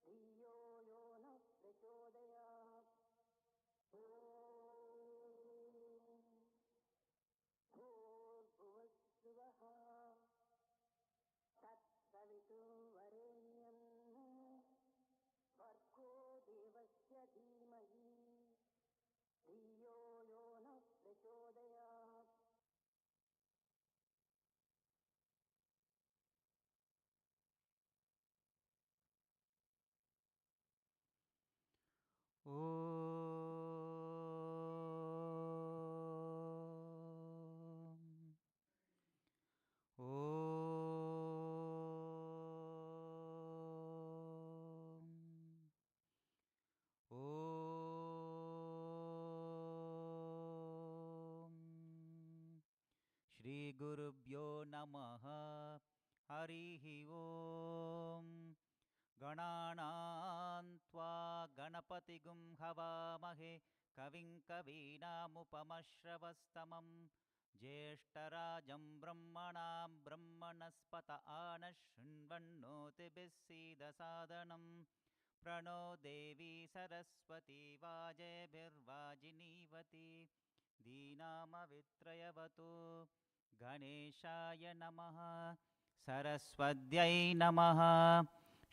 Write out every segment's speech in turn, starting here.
धियो यो नः प्रचोदयात्। भूर्भुवस्सुवः तत्सवितुर्वरेण्यं भर्गो देवस्य धीमहि धियो यो नः प्रचोदयात्। श्री गुरुभ्यो नमः। हरिः ओम। गणानां त्वा गणपतिगुं हवामहे कविं कवीनामुपमश्रवस्तमं ज्येष्ठराजं ब्रह्मणां ब्रह्मणस्पत आनशृण्वन्नोतिभिः सीदसादनं प्रणो देवी सरस्वती वाजेभिर्वाजिनीवती दीनामवित्रयवतु। गणेशाय नमः। सरस्वत्यै नमः।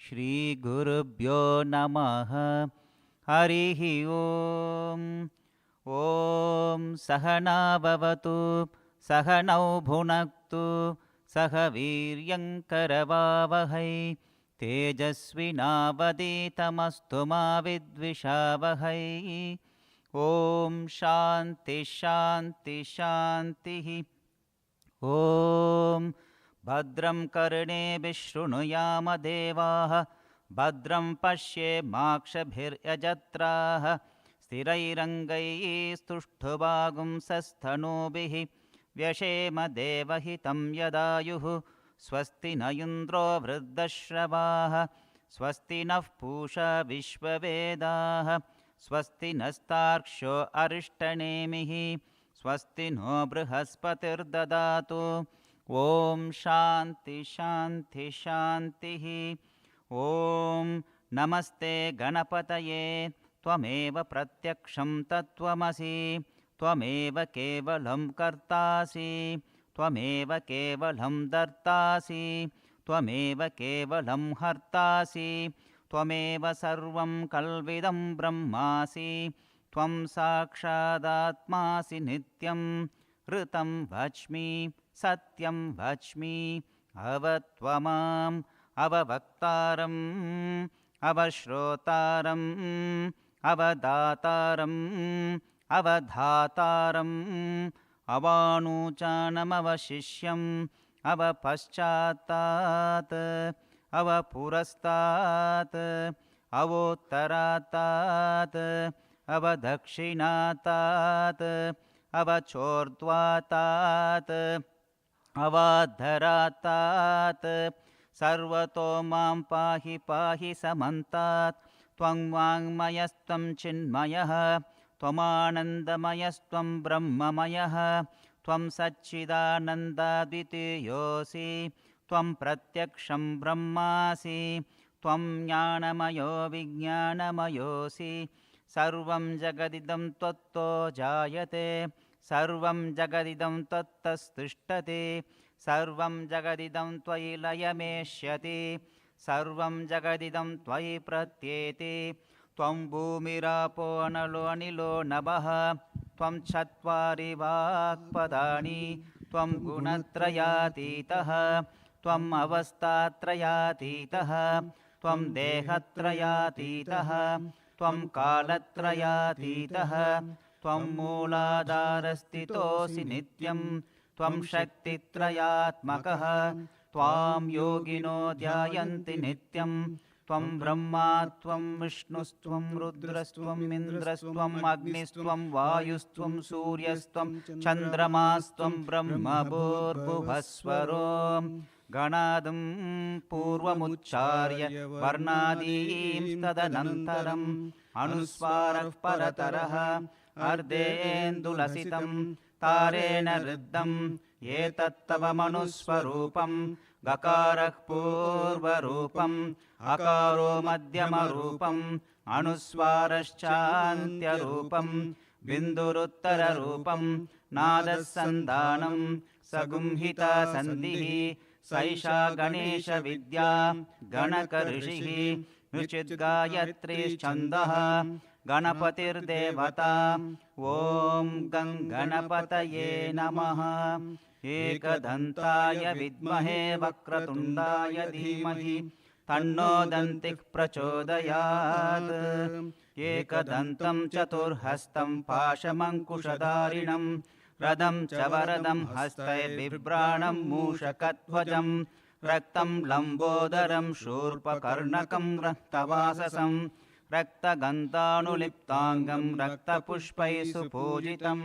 श्रीगुरुभ्यो नमः। हरिः ओम। ॐ सहना भवतु सहनौ भुनक्तु सह वीर्यङ्करवावहै तेजस्विनावधीतमस्तु मा विद्विषावहै। ॐ शान्ति शान्ति शान्तिः। ॐ भद्रं कर्णेभिः शृणुयाम देवाः भद्रं पश्येमाक्षभिर्यजत्राः स्थिरैरङ्गैः स्तुष्टुवागुंसस्तनूभिः व्यशेम देवहितं यदायुः। स्वस्ति न इन्द्रो वृद्धश्रवाः स्वस्ति नः पूषा विश्ववेदाः स्वस्ति नस्तार्क्ष्यो अरिष्टनेमिः स्वस्ति नो बृहस्पतिर्ददातु। ॐ शान्ति शान्ति शान्तिः। ॐ नमस्ते गणपतये त्वमेव प्रत्यक्षं तत्त्वमसि त्वमेव केवलं कर्तासि त्वमेव केवलं दर्तासि त्वमेव केवलं हर्तासि त्वमेव सर्वं कल्विदं ब्रह्मासि त्वं साक्षादात्मासि नित्यं ऋतं वच्मि सत्यं वच्मि अवत्वमाम् अववक्तारम् अवश्रोतारम् अवदातारम् अवधातारम् अवाणूचानमवशिष्यम् अवपश्चात्तात् अवपुरस्तात् अवोत्तरात्तात् अवदक्षिणात्तात् अवचोर्ध्वात्तात् अवाधरात्तात् सर्वतो मां पाहि पाहि समन्तात्। त्वं वाङ्मयस्त्वं चिन्मयः त्वमानन्दमयस्त्वं ब्रह्ममयः त्वं सच्चिदानन्दाद्वितीयोऽसि त्वं प्रत्यक्षं ब्रह्मासि त्वं ज्ञानमयो विज्ञानमयोऽसि। सर्वं जगदिदं त्वत्तो जायते सर्वं जगदिदं त्वत्तस्तिष्ठति सर्वं जगदिदं त्वयि लयमेष्यति सर्वं जगदिदं त्वयि प्रत्येति। त्वं भूमिरापो अनलो अनिलो नभः त्वं चत्वारि वाक्पदानि त्वं गुणत्रयातीतः त्वम् अवस्थात्रयातीतः त्वं देहत्रयातीतः त्वं कालत्रयातीतः त्वं मूलाधारस्थितोऽसि नित्यं त्वं शक्तित्रयात्मकः त्वां योगिनो ध्यायन्ति नित्यं त्वं ब्रह्मा त्वं विष्णुस्त्वं रुद्रस्त्वम् इन्द्रस्त्वम् अग्निस्त्वं वायुस्त्वं सूर्यस्त्वं चन्द्रमास्त्वं ब्रह्म भूर्भुवस्वरो। गणादं पूर्वमुच्चार्य वर्णादीं तदनन्तरम् अनुस्वारः परतरः अर्धेन्दुलसितं तारेण ऋद्धम् एतत्तव मनुस्वरूपम् गकारः पूर्वरूपम् अकारो मध्यमरूपम् अनुस्वारश्चान्त्यरूपम् बिन्दुरुत्तररूपम् नादः सन्धानम् सगुंहिता सन्धिः सैषा गणेशविद्या गणकऋषिः ऋचिद्गायत्रीश्छन्दः गणपतिर्देवता ॐ गणपतये नमः। एकदन्ताय विद्महे वक्रतुण्डाय धीमहि तन्नो दन्तिः प्रचोदयात्। एकदन्तं चतुर्हस्तं पाशमङ्कुशधारिणं रदं च वरदं हस्तैर्बिभ्राणं मूषकध्वजं रक्तं लम्बोदरं शूर्पकर्णकं रक्तवाससं रक्तगन्धानुलिप्ताङ्गं रक्तपुष्पैः सुपूजितं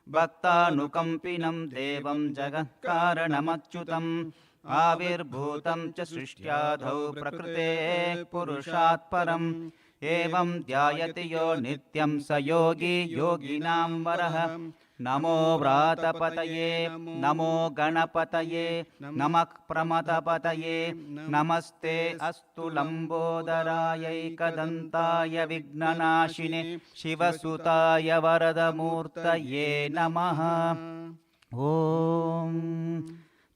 भक्तानुकम्पिनं देवं जगत्कारणमच्युतम् आविर्भूतं च सृष्ट्याधौ प्रकृतेः पुरुषात् परम् एवं ध्यायति यो नित्यं स योगी योगिनां वरः। नमो व्रातपतये नमो गणपतये नमः प्रमथपतये नमस्ते अस्तु लम्बोदरायैकदन्ताय विघ्ननाशिने शिवसुताय वरदमूर्तये नमः। ॐ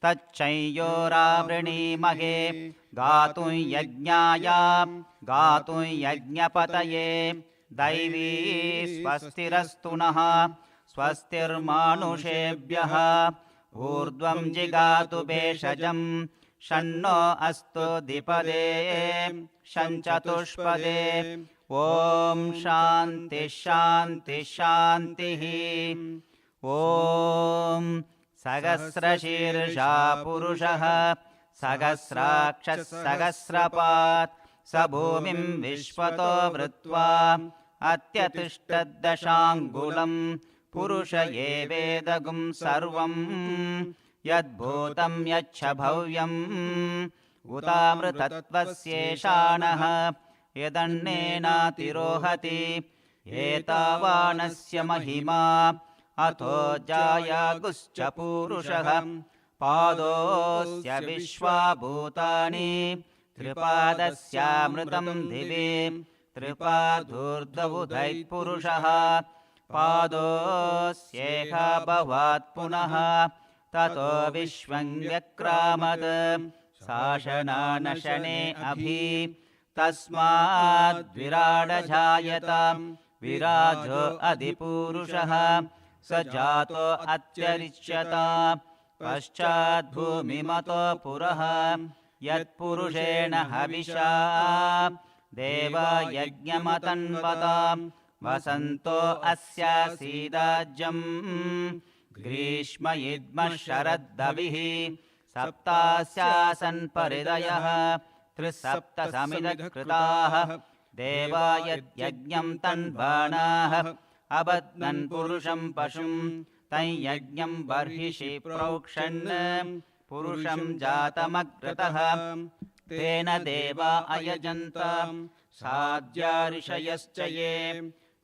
तच्चैयोरावृणीमहे गातुं यज्ञाय गातुं यज्ञपतये दैवी स्वस्तिरस्तु नः स्वस्तिर्मानुषेभ्यः ऊर्ध्वं जिगातु भेषजं शन्नो अस्तु द्विपदे शञ्चतुष्पदे ॐ शान्ति शान्ति शान्तिः। ॐ सहस्रशीर्षा पुरुषः सहस्राक्षः सहस्रपात् स भूमिं विश्वतो वृत्वा अत्यतिष्ठद्दशाङ्गुलं पुरुष एवेदगुं सर्वं यद्भूतं यच्च भव्यम् उतामृतत्वस्येषाणः यदन्नेनातिरोहति एतावानस्य महिमा अथो जायागुश्च पूरुषः पादोऽस्य विश्वाभूतानि त्रिपादस्यामृतं दिवि त्रिपादूर्ध्वबुधैः पुरुषः पादोऽस्येह भवात् पुनः ततो विश्वं व्यक्रामत् शासनानशने अभि तस्माद्विराडजायत विराजो अधिपुरुषः स जातो अत्यरिच्यत पश्चाद्भूमिमतो पुरः यत्पुरुषेण हविषा देवा यज्ञमतन्वत वसन्तो अस्यासीदाज्यं ग्रीष्म इद्मः शरद्धविः सप्तास्यासन् परिदयः त्रिसप्तसमिदकृताः देवा यज्ञं तन्वाणाः अबध्नन् पुरुषं पशुं तं यज्ञं बर्हिषि प्रोक्षन् पुरुषं जातमग्रतः तेन देवा अयजन्त साध्या ऋषयश्च ये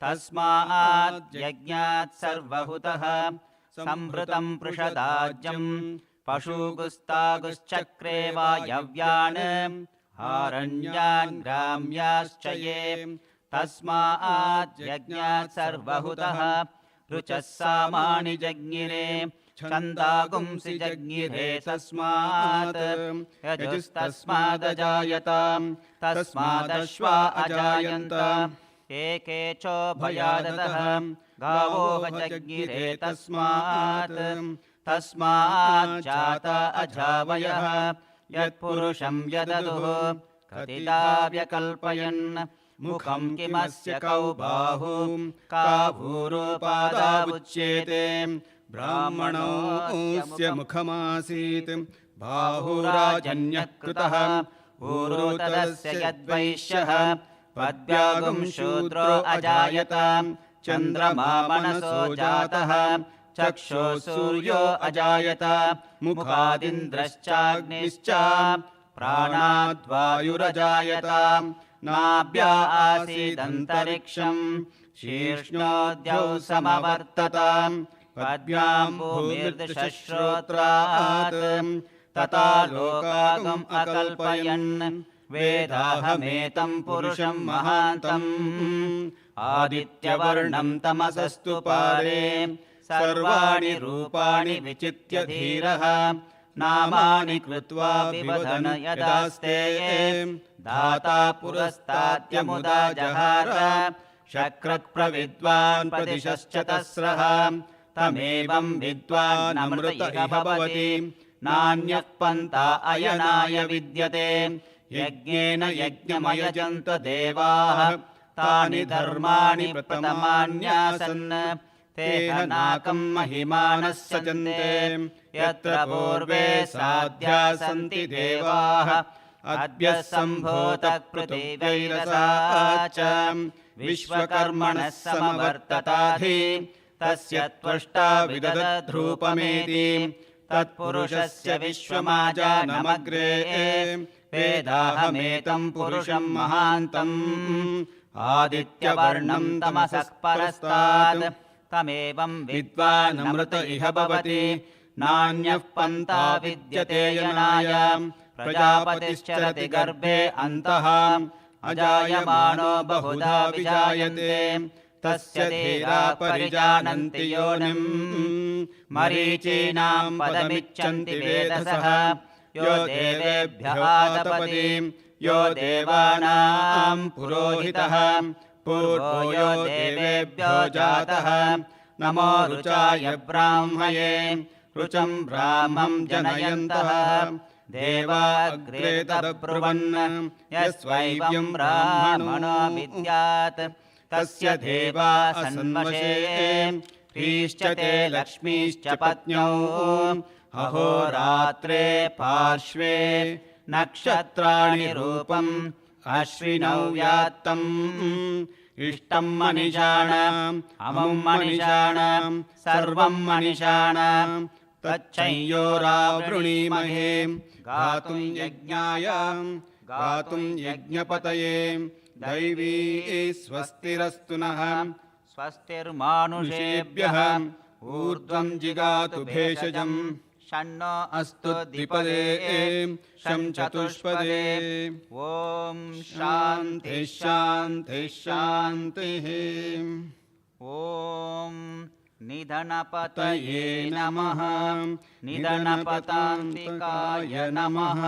तस्मात् यज्ञात् सर्वहुतः संहृतं पृषदाज्यं पशुगुस्तागुश्चक्रे वायव्यान् हारण्यान् ग्राम्याश्च ये तस्मात् यज्ञात् सर्वहुतः ऋचः सामानि जज्ञिरे छन्दागुंसि जज्ञिरे तस्मात् यजुस्तस्मादजायत तस्मादश्वा अजायन्त एके चोभयादतः गावो जज्ञिरे तस्मात् तस्माज्जाता अजावयः यत्पुरुषं यददुः कथिता व्यकल्पयन् मुखं किमस्य कौ बाहु का भूरोपादावुच्येते ब्राह्मणोऽस्य मुखमासीत् बाहुराजन्यः कृतः ऊरुतस्य यद्वैश्यः पद्भ्यागुं शूद्रो अजायत चन्द्रमा मनसो जातः चक्षो सूर्यो अजायत मुखादिन्द्रश्चाग्निश्च प्राणाद्वायुरजायत नाभ्या आसीदन्तरिक्षं शीर्ष्णोद्यौ समवर्तत पद्भ्यां भूमिर्दशश्रोत्रात् तथा लोकागम अकल्पयन् वेदाहमेतं पुरुषं महान्तम् आदित्यवर्णं तमसस्तु पारे सर्वाणि रूपाणि विचित्य धीरः नामानि कृत्वा विवदन यदास्ते धाता पुरस्ताद्यमुदा जहार शक्रप्रविद्वान् प्रदिशश्चतस्रः तमेवं विद्वान् अमृत इह भवति नान्यः पन्था अयनाय विद्यते यज्ञेन यज्ञमयजन्त देवाः तानि धर्माणि प्रतमान्यासन् तेह नाकं महिमानः सचन्ते यत्र पूर्वे साध्या सन्ति देवाः अद्य सम्भूतः पृथिव्यैरसा च विश्वकर्मणः समवर्तताधि तस्य त्वष्टा विदधद्रूपमेति तत्पुरुषस्य विश्वमाजानमग्रे वेदाहमेतं पुरुषं महान्तम् आदित्यवर्णं तमसः परस्तात् तमेवं विद्वानमृत इह भवति नान्यः पन्था विद्यते यनाय प्रजापतिश्चरति गर्भे अन्तः अजायमानो बहुधा विजायते तस्य धीरा परिजानन्ति योनिम् मरीचीनां पदमिच्छन्ति वेदसः यो देवेभ्यः आतपति यो देवानां पुरोहितः पूर्वो यो देवेभ्यो जातः नमो रुचाय ब्राह्मये रुचं ब्राह्मं जनयन्तः देवा अग्रे तदब्रुवन् यस्वैवं ब्राह्मणो विद्यात् तस्य देवा सन्वशे ह्रीश्च ते लक्ष्मीश्च पत्न्यौ अहोरात्रे पार्श्वे नक्षत्राणि रूपम् अश्विनौ व्यात्तम् इष्टं मनीषाणाम् अमुं मनीषाणाम् सर्वं मनीषाणाम् तच्छंयोरावृणीमहे गातुं यज्ञाय गातुं यज्ञपतये दैवी स्वस्तिरस्तु नः स्वस्तिर्मानुषेभ्यः ऊर्ध्वं जिगातु भेषजम् षण्णो अस्तु द्विपदे शं चतुष्पदे ॐ शान्तिः शान्तिः शान्तिः ॐ निधनपतये नमः निधनपतान्तिकाय नमः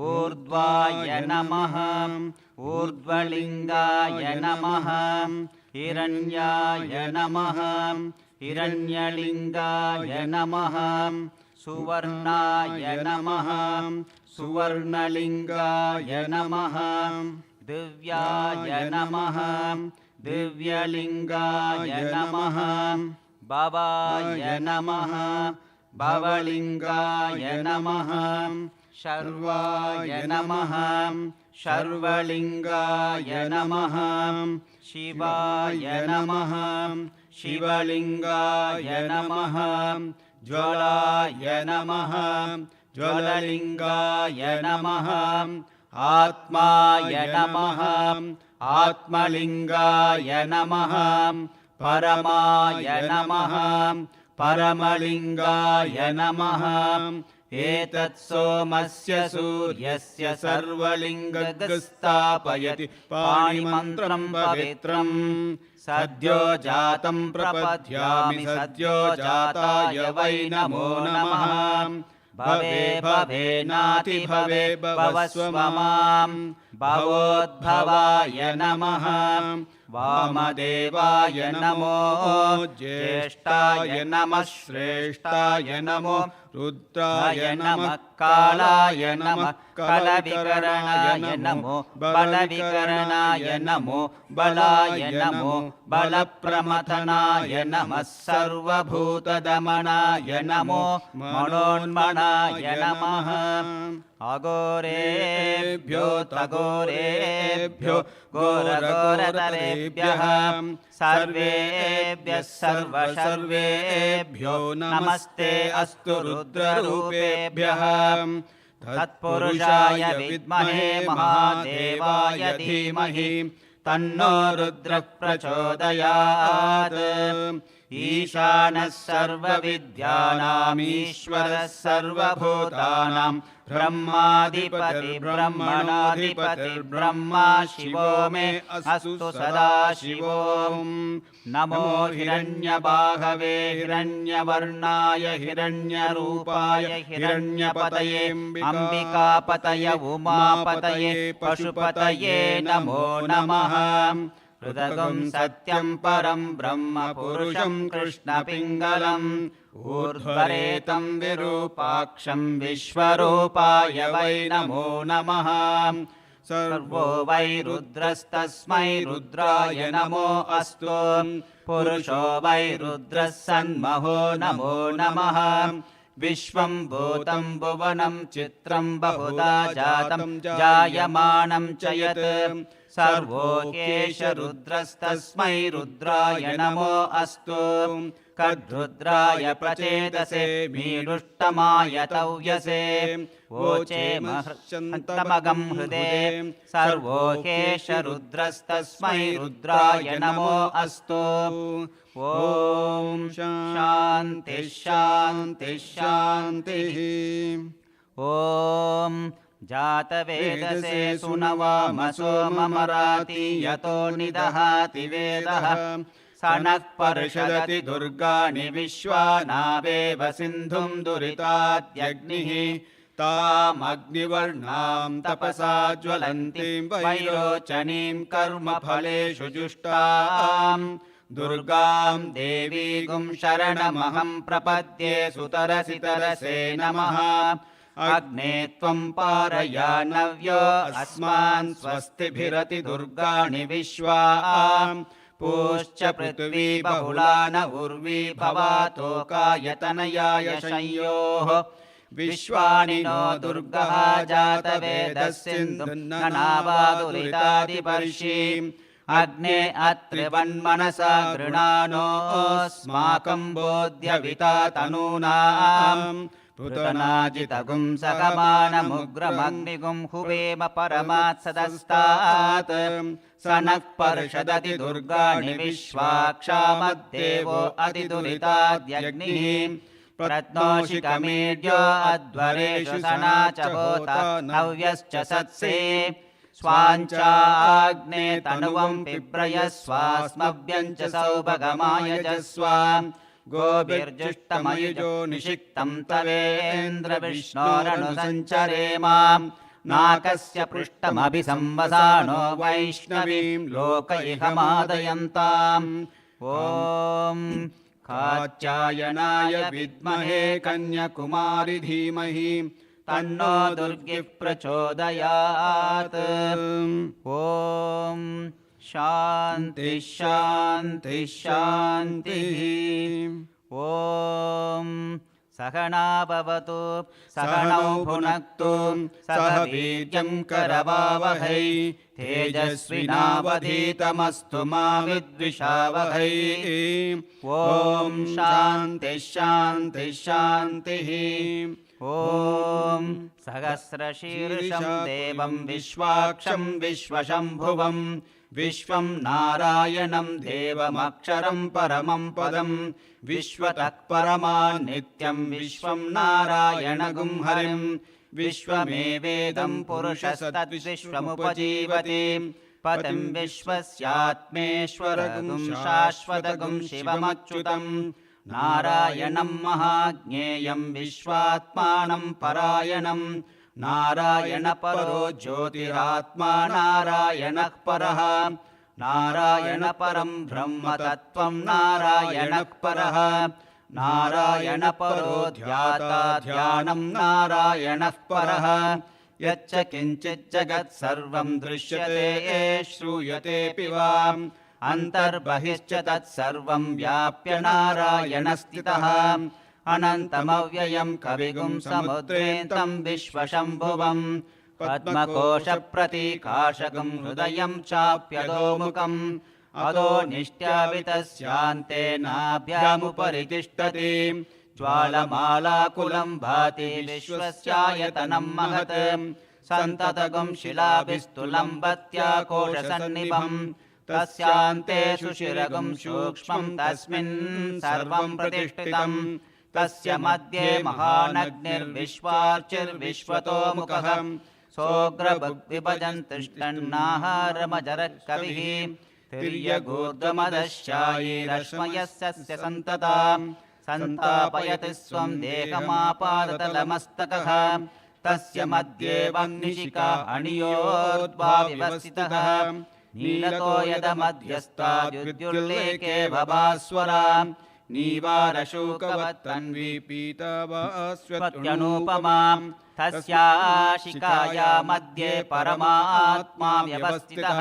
ऊर्ध्वाय नमः ऊर्ध्वलिङ्गाय नमः हिरण्याय नमः हिरण्यलिङ्गाय नमः सुवर्णाय नमः सुवर्णलिङ्गाय नमः दिव्याय नमः दिव्यलिङ्गाय नमः भवाय नमः भवलिङ्गाय नमः शर्वाय नमः शर्वलिङ्गाय नमः शिवाय नमः शिवलिङ्गाय नमः ज्वलाय नमः ज्वललिङ्गाय नमः आत्माय नमः आत्मलिङ्गाय नमः परमाय नमः परमलिङ्गाय नमः एतत् सोमस्य सूर्यस्य सर्वलिङ्गस्थापयति पाणिमन्त्रं पवित्रम् सद्यो जातं प्रपद्यामि सद्यो जाताय वै नमो नमः भवे भवेनाति भवे भवस्वमां भवोद्भवाय नमः वामदेवाय नमो ज्येष्ठाय नमः श्रेष्ठाय नमो रुद्राय नमः कालाय नमः कलविकरणाय नमो बलविकरणाय नमो बलाय नमो बलप्रमथनाय नमः सर्वभूतदमनाय नमो मनोन्मनाय नमः अघोरेभ्यो तघोरेभ्यो घोरघोरतरेभ्यः सर्वेभ्यः सर्वेभ्यो नमस्ते अस्तु रुद्ररूपेभ्यः तत्पुरुषाय विद्महे महादेवाय धीमहि तन्नो रुद्रः प्रचोदयात् ईशानः सर्वविद्यानामीश्वरः सर्वभूतानां ब्रह्माधिपतिर्ब्रह्मणाधिपतिर्ब्रह्मा शिवो मे अस्तु सदा शिवो। नमो हिरण्यबाहवे हिरण्यवर्णाय हिरण्यरूपाय हिरण्यपतये अम्बिकापतय उमापतये पशुपतये नमो नमः। हृदगं सत्यं परं ब्रह्म पुरुषं कृष्णपिङ्गलम् ऊर्ध्वरेतं विरूपाक्षं विश्वरूपाय वै नमो नमः। सर्वो वै रुद्रस्तस्मै रुद्राय नमो अस्तु। पुरुषो वै रुद्रः सन्महो नमो नमः। विश्वं भूतं भुवनं चित्रं बहुधा जातं जायमानं च यत् सर्वोकेश रुद्रस्तस्मै रुद्राय नमो अस्तु। कद्रुद्राय प्रचेतसे मीडुष्टमाय तव्यसे वोचे महन्तमगं हृदे सर्वोकेश रुद्रस्तस्मै रुद्राय नमो अस्तु। ॐ शान्ति शान्ति शान्तिः। ॐ जातवेदसे सुनवामसो ममराति यतो निदहाति वेदः सनः पर्षदति दुर्गाणि विश्वानावेव सिन्धुं दुरिताद्यग्निः तामग्निवर्णां तपसा ज्वलन्तीं वैरोचनीं कर्मफलेषु जुष्टां दुर्गां देवीगुं शरणमहं प्रपद्ये सुतरसि तरसे नमः। अग्ने त्वं पारयानव्यो अस्मान् स्वस्तिभिरति दुर्गाणि विश्वा पूश्च पृथ्वी बहुला न उर्वी भवातोकायतनयाय शंयोः विश्वानि नो दुर्गः जातवेदः सिन्धुन्ननावादुरितादिपर्षि अग्ने अत्रिवन्मनसा गृणानोऽस्माकं बोध्यविता तनूनाम् पृतनाजितगुं सकमानमुग्रमग्निगुं हुवेम परमात्सदस्तात् सनः पर्षदति दुर्गाणि विश्वाक्षामद्देवो अतिदुरिताद्यग्निः प्रत्नोषिकमेड्यो अध्वरेषु सना च होता नव्यश्च सत्से स्वाञ्चाग्ने तनुवं पिप्रयस्वास्मभ्यं च सौभगमायजस्व गोभिर्जुष्टमयुजो निषिक्तं तवेन्द्र विष्णोरनुसञ्चरेम नाकस्य पृष्ठमभिसंवसानो वैष्णवीं लोकैहमादयन्ताम्। ॐ कात्यायनाय विद्महे कन्याकुमारि धीमहि तन्नो दुर्गिः प्रचोदयात्। ॐ शान्ति शान्ति शान्तिः। ॐ सहना भवतु सहनौ भुनक्तु सह वीर्यं करवावहै तेजस्विनावधीतमस्तु मा विद्विषावहै। ॐ शान्ति शान्ति शान्तिः। ॐ सहस्रशीर्षं देवं विश्वाक्षं विश्वशम्भुवं विश्वं नारायणं देवमक्षरं परमं पदं विश्वतः परमान्नित्यं विश्वं नारायणगुं हरिं विश्वमेवेदं पुरुषस्तद्विश्वमुपजीवति पतिं विश्वस्यात्मेश्वरगुं शाश्वतगुं शिवमच्युतं नारायणं महाज्ञेयं विश्वात्मानं परायणं नारायणपरो ज्योतिरात्मा नारायणः परः नारायणपरं ब्रह्मतत्त्वं नारायणः परः नारायणपरो ध्याता ध्यानं नारायणः परः यच्च किञ्चित् जगत् सर्वं दृश्यते श्रूयतेऽपि वा अन्तर्बहिश्च तत्सर्वं व्याप्य नारायणस्थितः अनन्तमव्ययं कविगुं समुद्रेन्तं विश्वशम्भुवं पद्मकोशप्रतीकाशकं हृदयं चाप्यधोमुखम् अधो निष्ट्यावितस्यान्ते नाभ्यामुपरि तिष्ठति ज्वालमालाकुलं भाति विश्वस्यायतनं महत् सन्ततगुं शिलाभिस्तुलं भत्याकोशसन्निभं तस्यान्ते सुशिरगुं सूक्ष्मं तस्मिन् सर्वं प्रतिष्ठितं तस्य मध्ये महानग्निर्विश्वार्चिर्विश्वतो मुखः सोऽग्रभुग्विभजन्तिष्ठन्नाहारमजरः कविः तिर्यगूर्ध्वमदश्चायैरश्मयस्य सन्तता सन्तापयति स्वं देहमापादतलमस्तकः तस्य मध्येऽवग्निशिखा अणियोर्ध्वाविवस्थितः नीलतो यदमध्यस्ताद्युद्युल्लेखे भवास्वरा नीवारशोकवत्तन्वी पीतावास्वत्यनुपमा तस्याः शिखाया मध्ये परमात्मा व्यवस्थितः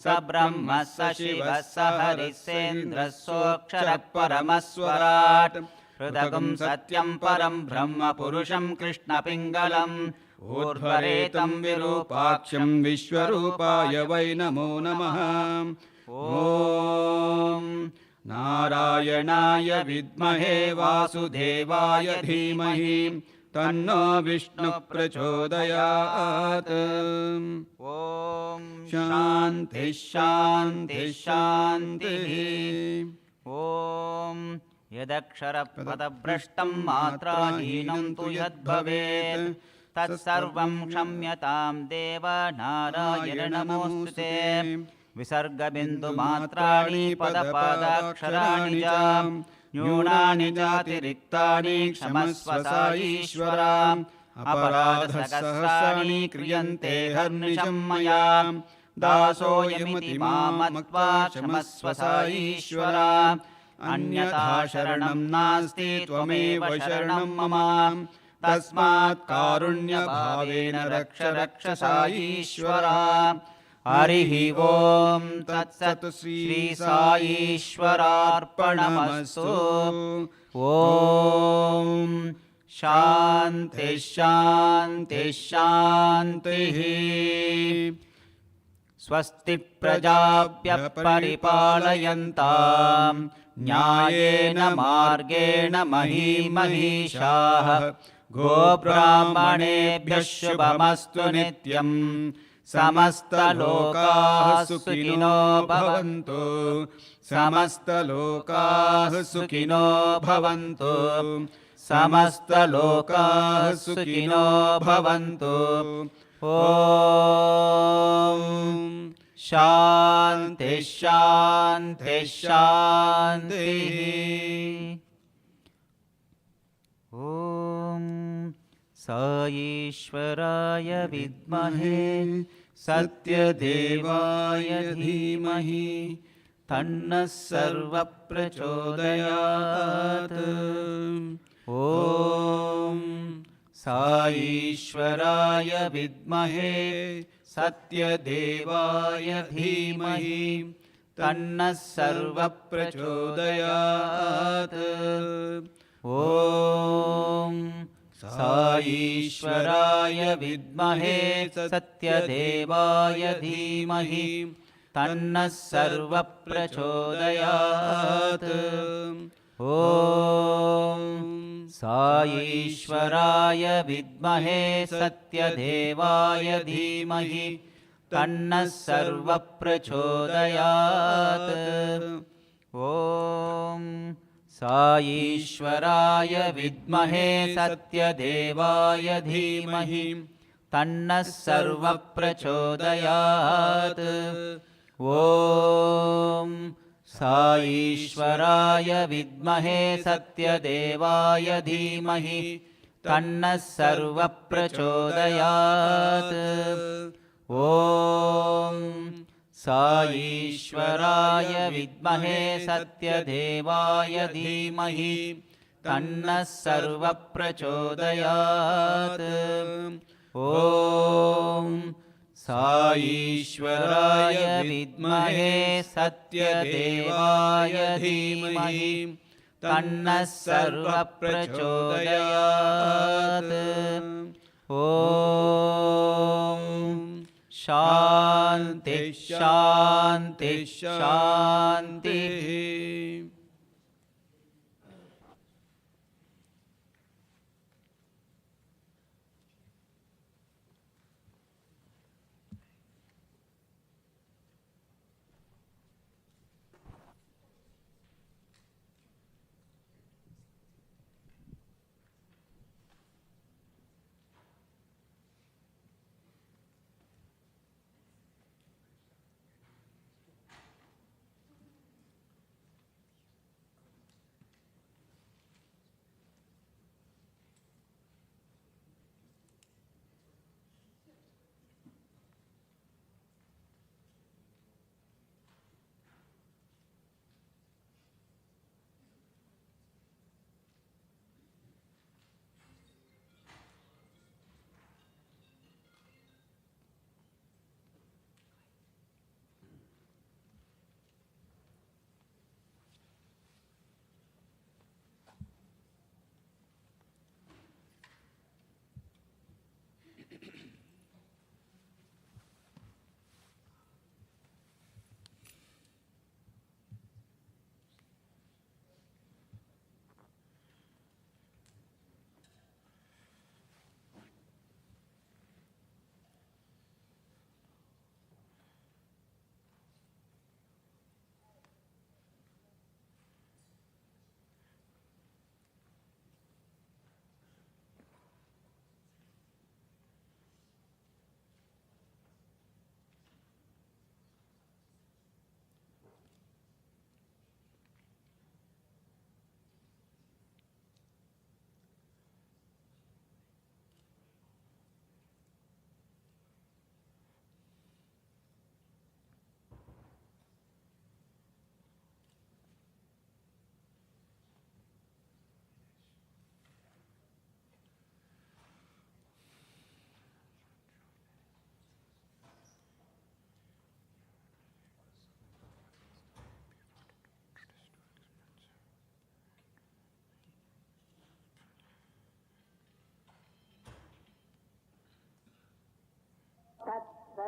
स ब्रह्म स शिवः स हरिः सेन्द्रः सोऽक्षरः परमस्वराट् हृदगं सत्यं परं ब्रह्म पुरुषं कृष्णपिङ्गलम् ऊर्ध्वरेतं विरूपाक्षं विश्वरूपाय वै नमो नमः। ॐ नारायणाय विद्महे वासुदेवाय धीमहि तन्नो विष्णुः प्रचोदयात्। ॐ शान्तिः शान्तिः शान्तिः। ॐ यदक्षरपदभ्रष्टं मात्राहीनं तु यद्भवेत् तत्सर्वं क्षम्यतां देव नारायण नमोऽस्तु ते। विसर्गबिन्दुमात्राणि पदपादाक्षराणि च न्यूनानि चातिरिक्तानि क्षमस्व साईश्वरा। अपराधसहस्राणि क्रियन्ते हर्निशं मया दासोऽयमिति मां मत्वा क्षमस्व साईश्वरा। अन्यथा शरणं नास्ति त्वमेव शरणं मम तस्मात् कारुण्यभावेन रक्ष रक्ष साईश्वरा। हरिः ॐ तत्सत् श्री साईश्वरार्पणमस्तु। ॐ शान्तिः शान्तिः शान्तिः। स्वस्ति प्रजाभ्यः परिपालयन्तां न्यायेन मार्गेण महीमहीषाः गोब्राह्मणेभ्यः शुभमस्तु नित्यम्। समस्तलोकाः सुखिनो भवन्तु समस्तलोकाः सुखिनो भवन्तु समस्तलोकाः सुखिनो भवन्तु। ॐ शान्तिः शान्तिः शान्तिः। ॐ साईश्वराय विद्महे सत्यदेवाय धीमहि तन्नः सर्वः प्रचोदयात्। ॐ साईश्वराय विद्महे सत्यदेवाय धीमहि तन्नः सर्वः प्रचोदयात्। ॐ साईश्वराय विद्महे सत्यदेवाय धीमहि तन्नः सर्वः प्रचोदयात्। ॐ साईश्वराय विद्महे सत्यदेवाय धीमहि तन्नः सर्वः प्रचोदयात्। ॐ साईश्वराय विद्महे सत्यदेवाय धीमहि तन्नः सर्वः प्रचोदयात्। ॐ साईश्वराय विद्महे सत्यदेवाय धीमहि तन्नः सर्वः प्रचोदयात्। ॐ साईश्वराय विद्महे सत्यदेवाय धीमहि तन्नः सर्वः प्रचोदयात्। ॐ साईश्वराय विद्महे सत्यदेवाय धीमहि तन्नः सर्वः प्रचोदयात्। ॐ शान्तिः शान्तिः शान्तिः।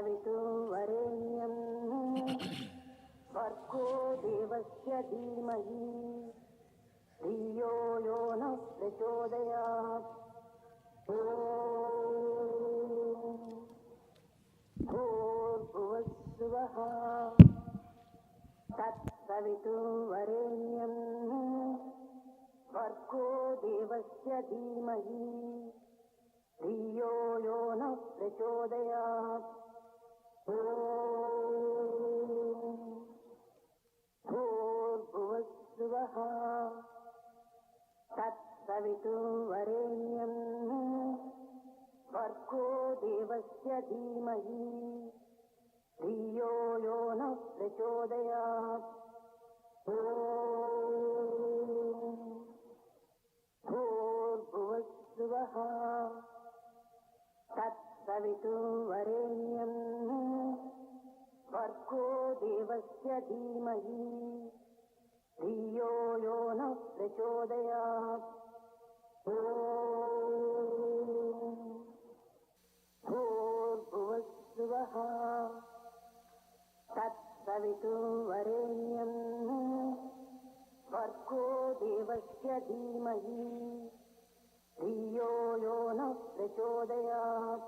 तत्सवितुर्वरेण्यं भर्गो देवस्य धीमहि धियो यो नः प्रचोदयात्। भूर्भुवस्सुवः तत्सवितुर्वरेण्यं भर्गो देवस्य धीमहि धियो यो नः प्रचोदयात्। भूर्भुवस्सुवः तत्सवितुर्वरेण्यं भर्गो देवस्य धीमहि धियो यो नः प्रचोदयात्। भूर्भुवस्सुवः तत्सवितुर्वरेण्यं भर्गो देवस्य धीमहि धियो यो नः प्रचोदयात्। भूर्भुवस्सुवः तत्सवितुर्वरेण्यं भर्गो देवस्य धीमहि धियो यो नः प्रचोदयात्।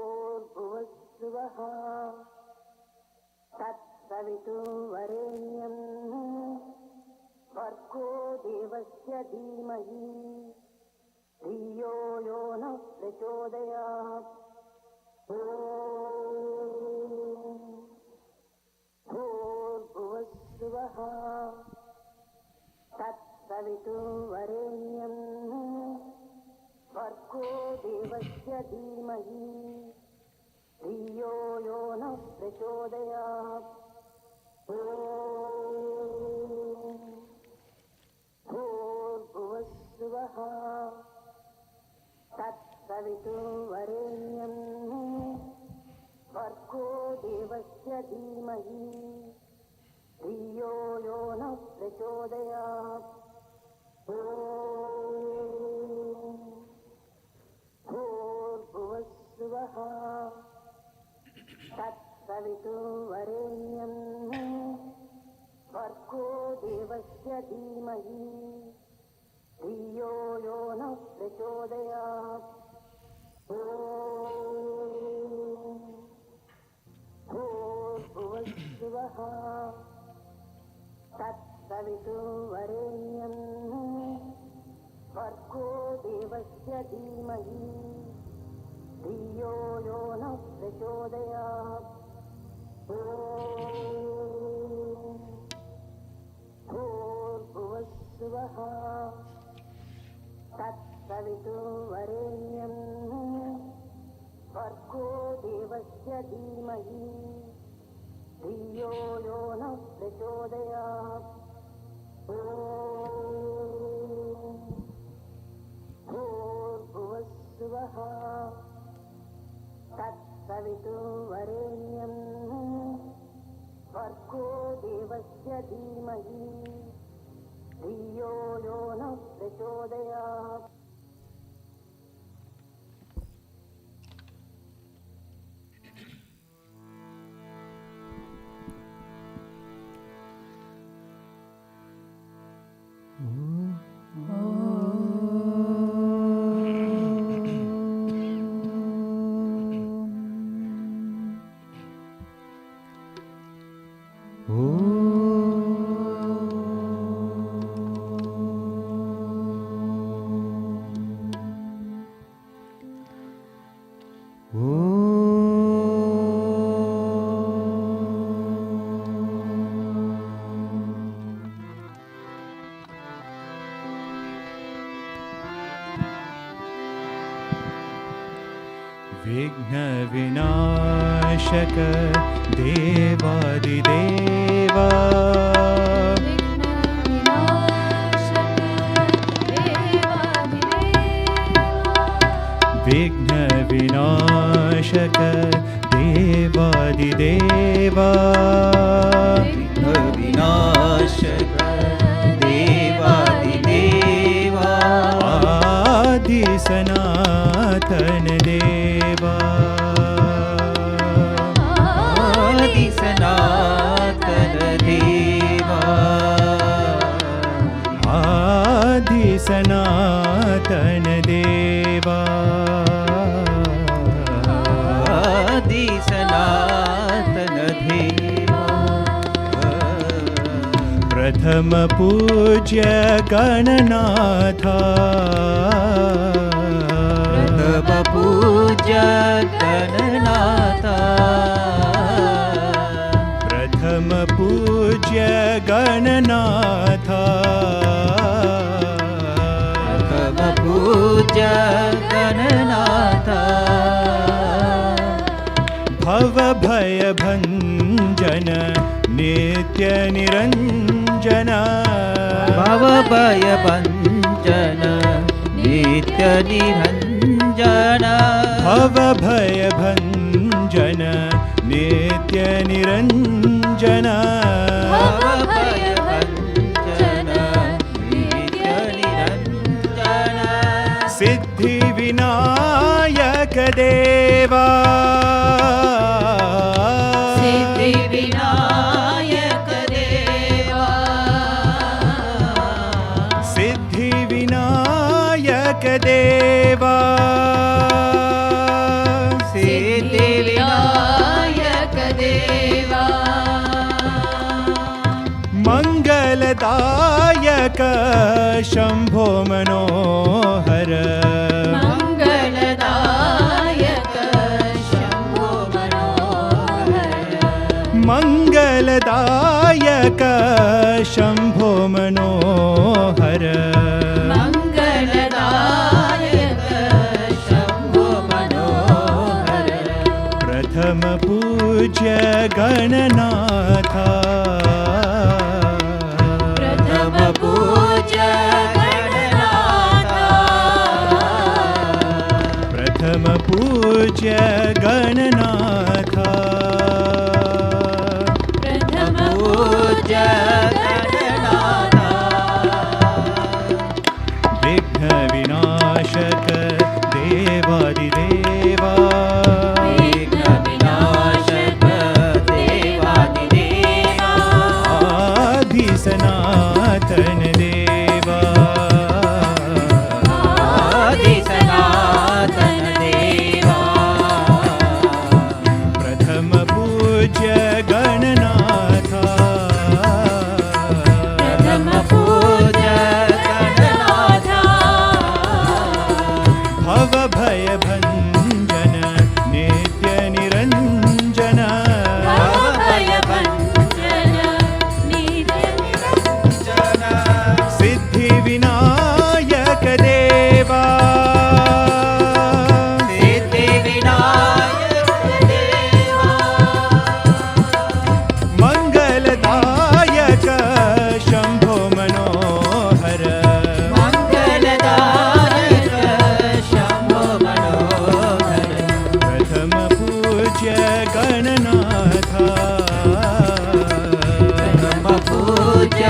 भूर्भुवस्सुवः तत्सवितुर्वरेण्यं भर्गो देवस्य धीमहि धियो यो नः प्रचोदयात्। भूर्भुवस्सुवः तत्सवितुर्वरेण्यं भर्गो देवस्य धीमहि धियो यो नः प्रचोदयात्। भूर्भुवस्सुवः तत्सवितुर्वरेण्यं भर्गो देवस्य धीमहि धियो यो नः प्रचोदयात्। भूर्भुवस्सुवः तत्सवितुर्वरेण्यं भर्गो देवस्य धीमहि धियो यो नः प्रचोदयात्। भूर्भुवस्सुवः तत्सवितुर्वरेण्यं भर्गो देवस्य धीमहि धियो यो नः प्रचोदयात्। भूर्भुवस्सुवः तत्सवितुर्वरेण्यं भर्गो देवस्य धीमहि धियो यो नः प्रचोदयात्। भूर्भुवस्सुवः तत्सवितुर्वरेण्यं भर्गो देवस्य धीमहि धियो यो नः प्रचोदयात्। विघ्नविनाशक देवादिदेवा विघ्नविनाशक देवादिदेवा विघ्नविनाशक देवादिदेवा आदि सनातन देवा आदि सनातन देवा आदि सनातन देवा आदि सनातन देवा प्रथम पूज्य गणनाथा प्रथम पूज्य गणनाथा प्रथम पूज्य गणनाथा प्रथम पूज्य गणनाथा भव भय भंजन नित्य निरंजन भव भय भंजन नित्य निरंजन भव भय भंजन नित्य निरंजन भव भय भंजन नित्य निरंजन सिद्धि विनायक देवा सिद्धि विनायक देवा सिद्धि विनायक देवा सिद्धि विनायक देवा मंगलदायक शंभो मनोहर मंगलदायक शंभो मनोहर मंगलदायक शंभो मनोहर मंगलदायक शंभो मनोहर प्रथम पूज्य गणनाथा प्रथम पूज्य गणनाथा प्रथम पूज्य गणनाथा प्रथम पूज्य गणनाथा विघ्न विनाशक देवादिदेवा विघ्न विनाशक देवादिदेवा आदि सनातन देवा आदि सनातन देवा प्रथम पूज्य गणनाथा प्रथम पूज्य गणनाथा भव भय भंजन नित्य निरंजन भव भय भंजन नित्य निरंजन सिद्धि विनायक देवा सिद्धि विनायक देवा मंगलदायक शंभो मनोहर मंगलदायक शंभो मनोहर प्रथम पूज्य गणनाथा प्रथम पूज्य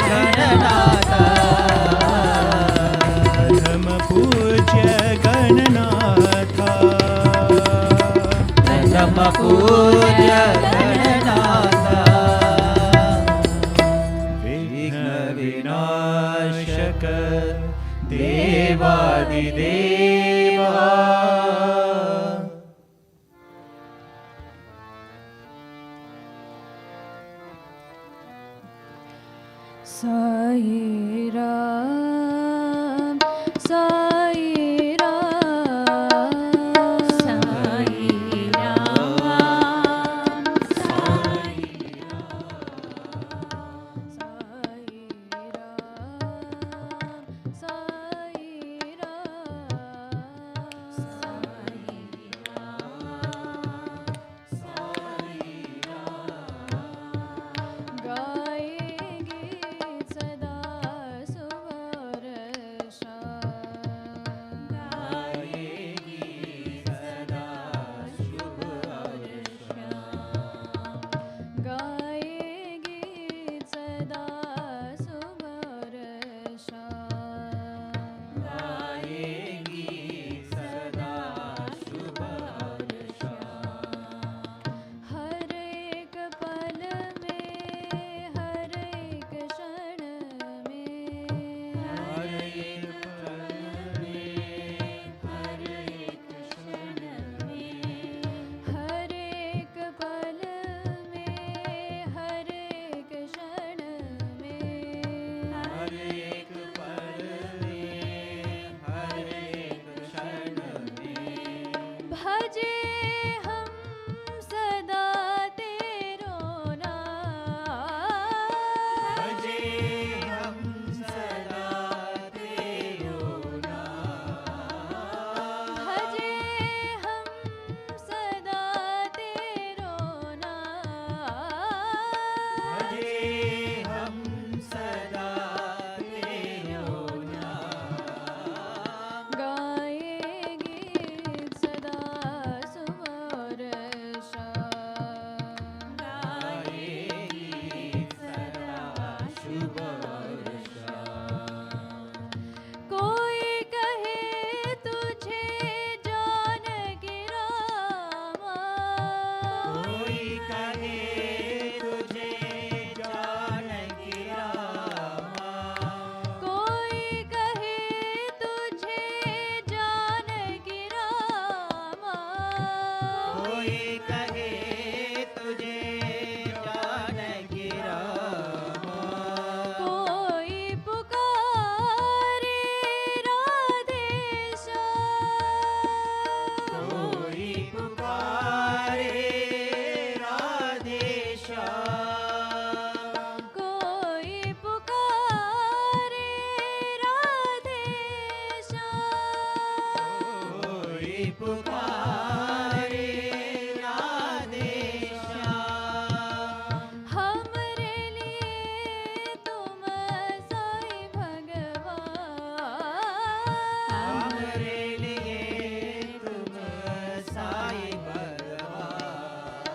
गणनाथा प्रथम पूज्य गणनाथा प्रथम पूज्य गणनाथा विघ्न विनाशक देवादिदेवा Sai Ram, Sai Ram, Sai Ram, Sai Ram, Sai Ram, Sai पुकारे राधेश्याम। हमरे लिए तुम साईं भगवान, हमरे लिए तुम साईं भगवान,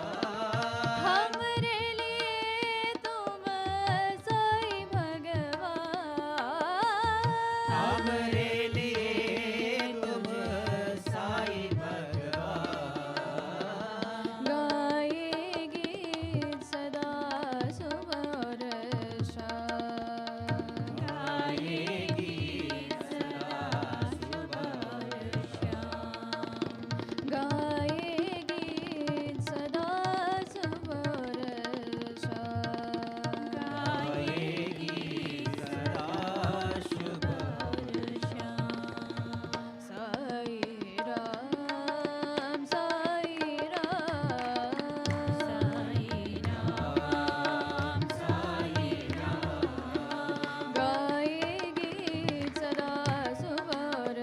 हमरे लिए तुम साईं भगवान, हमरे लिए तुम साईं भगवान। गाए गीत सदा सुबह और शाम, गाए गीत सदा सुबह और शाम, गाए गीत सदा सुबह और शाम, गाए गीत सदा शुभ और साई राम साई राम साई राम साई राम, गाए गीत सदा सुबह और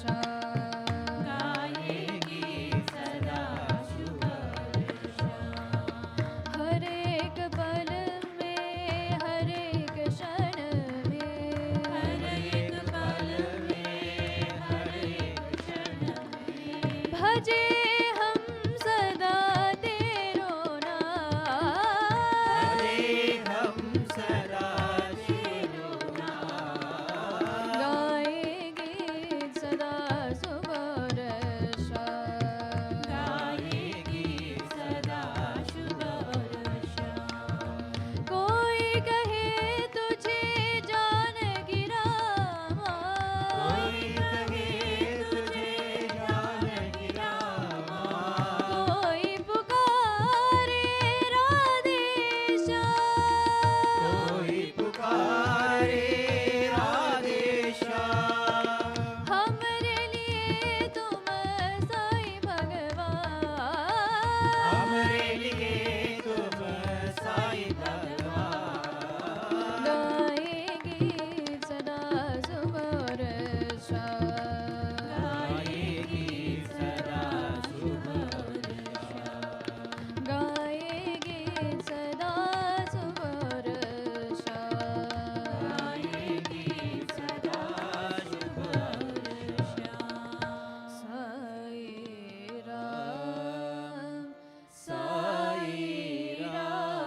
शाम, गाए गीत सदा शुभ और हर एक पल में हर एक क्षण में हर एक पल में हर एक क्षण में भजे हम सदा तेरो नाम, हम सदा तेरो नाम। गाए गीत सदा सुबह और शाम, गाए गीत सदा शुभ और शाम। कोई कहे तुझे जानकी रामा, कोई कहे तुझे जानकी रामा, कोई पुकारे राधेश्याम, कोई पुकारे राधेश्याम। हमरे लिए तुम साईं भगवान, हमरे लिए तुम साईं भगवान। गाए गीत सदा सुबह और शाम, गाए गीत सदा शुभ और गाए गीत सदा सुबह और शाम, गाए गीत सदा शुभ और Sai Ram Sai Ram.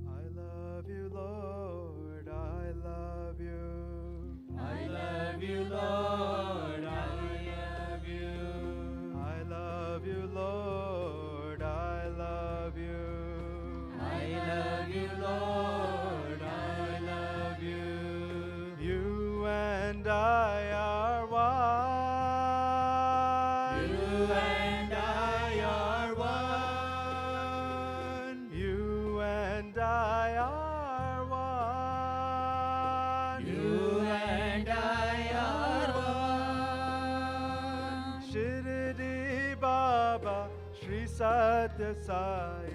I love you, Lord, I love you. I love you, Lord, I love you. I love you, Lord, I love you. I love you, Lord, I love you. You and I are one. You and I are one. You and I are one. You and I are one. Shirdi Baba, Shri Sathya Sai,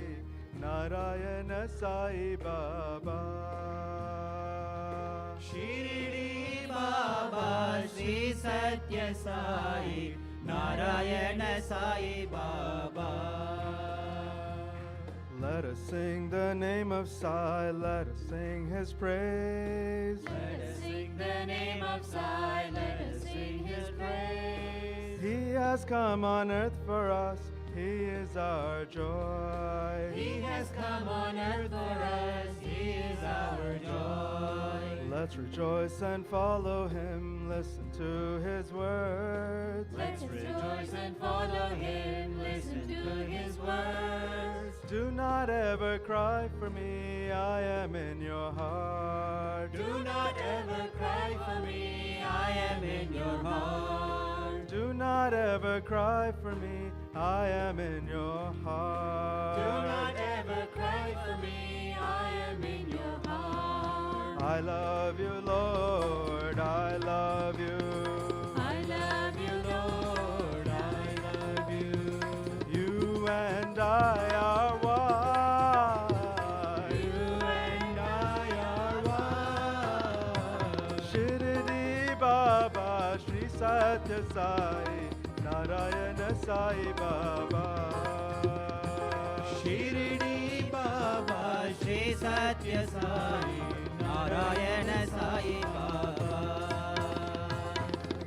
Narayana Sai Baba. Shirdi Baba, Shri Sathya Sai, Narayana Sai Baba. Let us sing the name of Sai, let us sing his praise. Let us sing the name of Sai, let us sing his praise. He has come on earth for us, he is our joy. He has come on earth for us, he is our joy. Let's rejoice and follow him, listen to his words. Let's rejoice and follow him, listen to his words. Do not ever cry for me, I am in your heart. Do not ever cry for me, I am in your heart. Do not ever cry for me, I am in your heart. Do not ever cry for me, I am in your heart. I love you, Lord, I love you. I love you, Lord, I love you. You and I are one. You and I are Sathya Sai Narayana Sai Baba. Shirdi Baba, Shri Sathya Sai Narayana Sai Baba.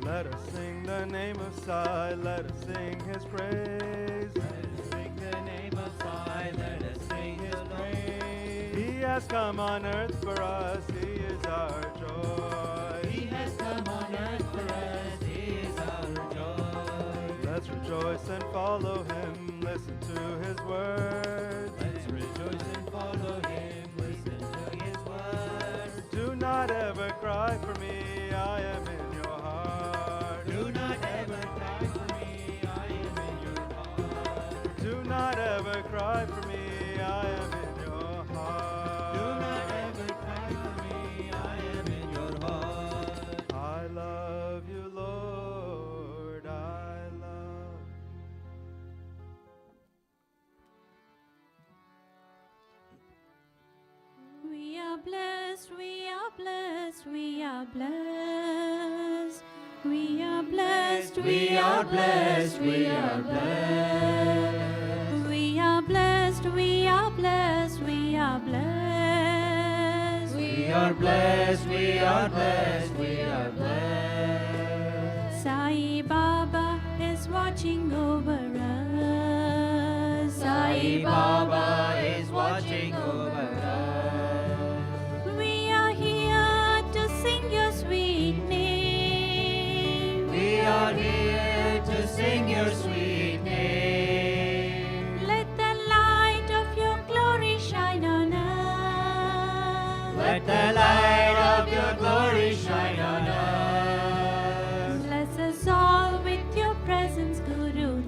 Let us sing the name of Sai, let us sing his praise. Let us sing the name of Sai, let us sing his praise. He has come on earth for us, he is our joy. He has come on earth for us, he is our joy. Let's rejoice and follow him, listen to his words. Let's rejoice and follow him, listen to his word. Do not ever cry for me, I am in your heart. Do not ever cry for me, I am in your heart. Do not ever cry for me, I am in your heart. Do not ever cry for me, I am in your heart. I love you, Lord, I love. We are blessed, we are blessed, we are blessed. We are blessed, we are blessed, we are blessed. We are blessed, we are blessed, we are blessed. We are blessed, we are blessed, we are blessed. Sai Baba is watching over us. Sai Baba is watching over us. We are here to sing your sweet name. We are here to sing your sweet name. Let the light of your glory shine on us. Let the light of your glory shine on us. Bless us all with your presence, Gurudev.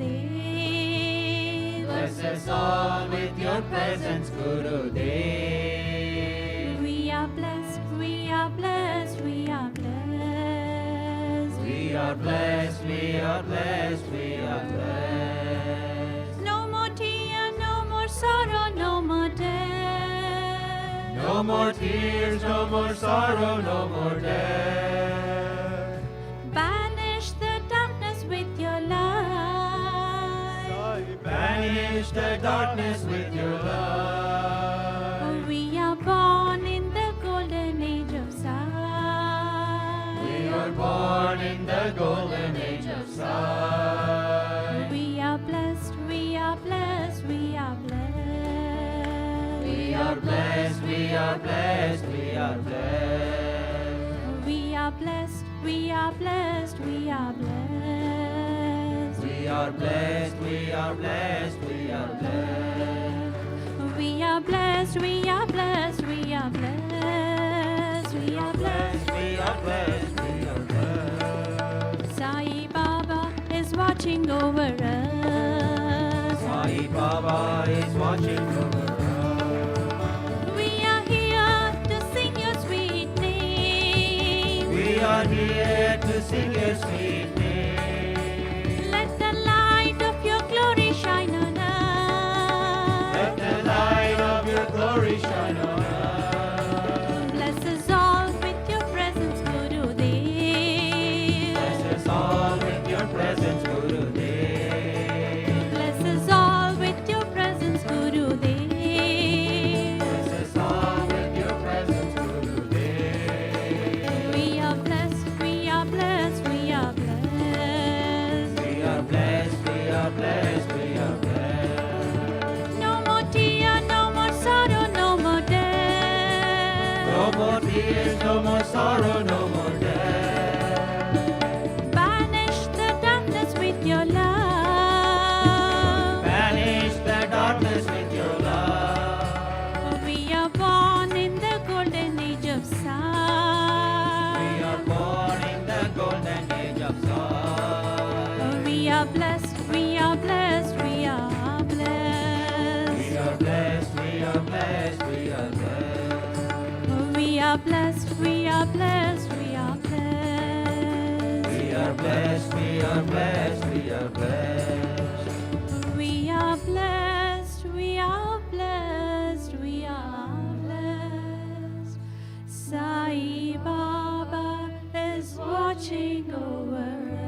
Bless us all with your presence, Gurudev. We are blessed, we are blessed, we are blessed. We are blessed, we are blessed, we are blessed. No more tear, no more sorrow, no more death. No more tears, no more sorrow, no more death. Banish the darkness with your light. Banish the darkness with your love. We are born in the golden age of Sai. We are born in the golden age of Sai. We are blessed, we are blessed, we are blessed. We are blessed, we are blessed, we are blessed. We are blessed, we are blessed, we are blessed. We are blessed, we are blessed, we are blessed. We are blessed, we are blessed, we are blessed. We are blessed, We are blessed, we are blessed. Sai Baba is watching over us. Sai Baba is watching over us. We are here to sing your sweet name. We are here to sing your sweet name. Let the light of your glory shine on Let us. the light of your glory shine on us. Bless us all with your presence, Gurudev. Bless us all with your presence, Gurudev. Bless us all with your presence, Gurudev. Bless us all with your presence, Gurudev. We are blessed, we are blessed, we are blessed. We are blessed, we are blessed, we are blessed. No more tear, no more sorrow, no more death. No more tears, no more sorrow, no more death. Banish the darkness with your love. Banish the darkness with your love. We are born in the golden age of Sai. We are born in the golden age of Sai. We are blessed, we are blessed, we are blessed. We are blessed, we are blessed, we are blessed. We are blessed, we are blessed, we are blessed. We are blessed, we are blessed, we are blessed. We are blessed, we are blessed, we are blessed. Sai Baba is watching over us.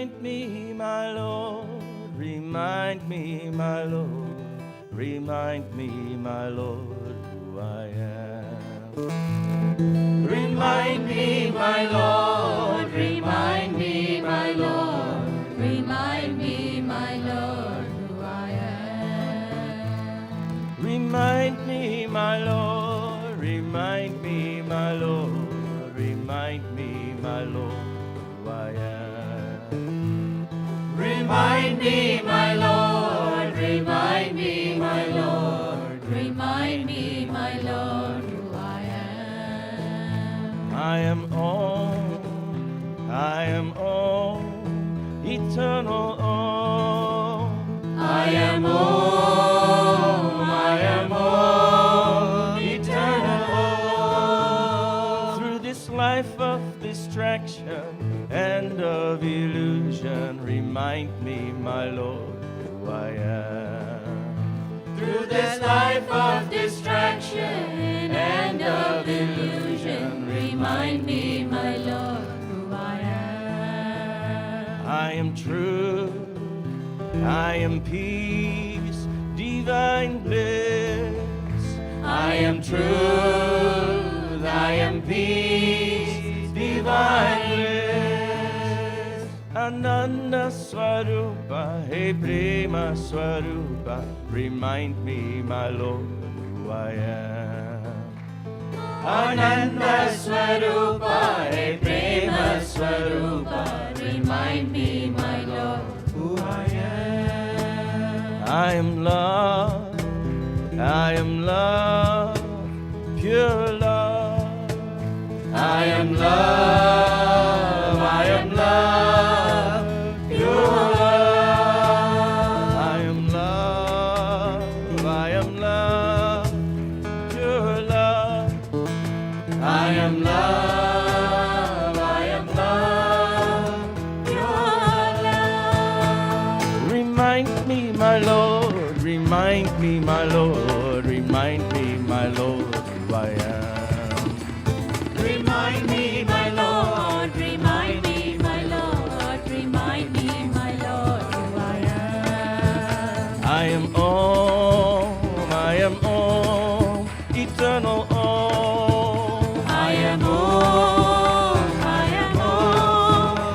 Remind me, my Lord, remind me, my Lord, remind me, my Lord, who I am. Remind me, my Lord, remind me, my Lord, remind me, my Lord, who I am. Remind me, my Lord, remind me, my Lord, remind me, my Lord, who I am. Remind me, my Lord, remind me, my Lord, remind me, my Lord, who I am. I am all, eternal all. I am all, eternal all. Through this life of distraction and of illusion, remind me, my Lord, who I am. Through this life of distraction and of illusion, remind me, my Lord, who I am. I am truth, I am peace, divine bliss. I am truth, I am peace, divine bliss. Ananda Swarupa, Hey Prema Swarupa, remind me, my Lord, who I am. Ananda Swarupa, Hey Prema Swarupa, remind me, my Lord, who I am. I am love, pure love. I am love, pure love. I am love, pure love. I am love, pure love. Remind me, my Lord, remind me, my Lord, remind me, my Lord, who I am. Remind me, my Lord, remind me, my Lord, remind me, my Lord, who I am. I am all, eternal all. I am all,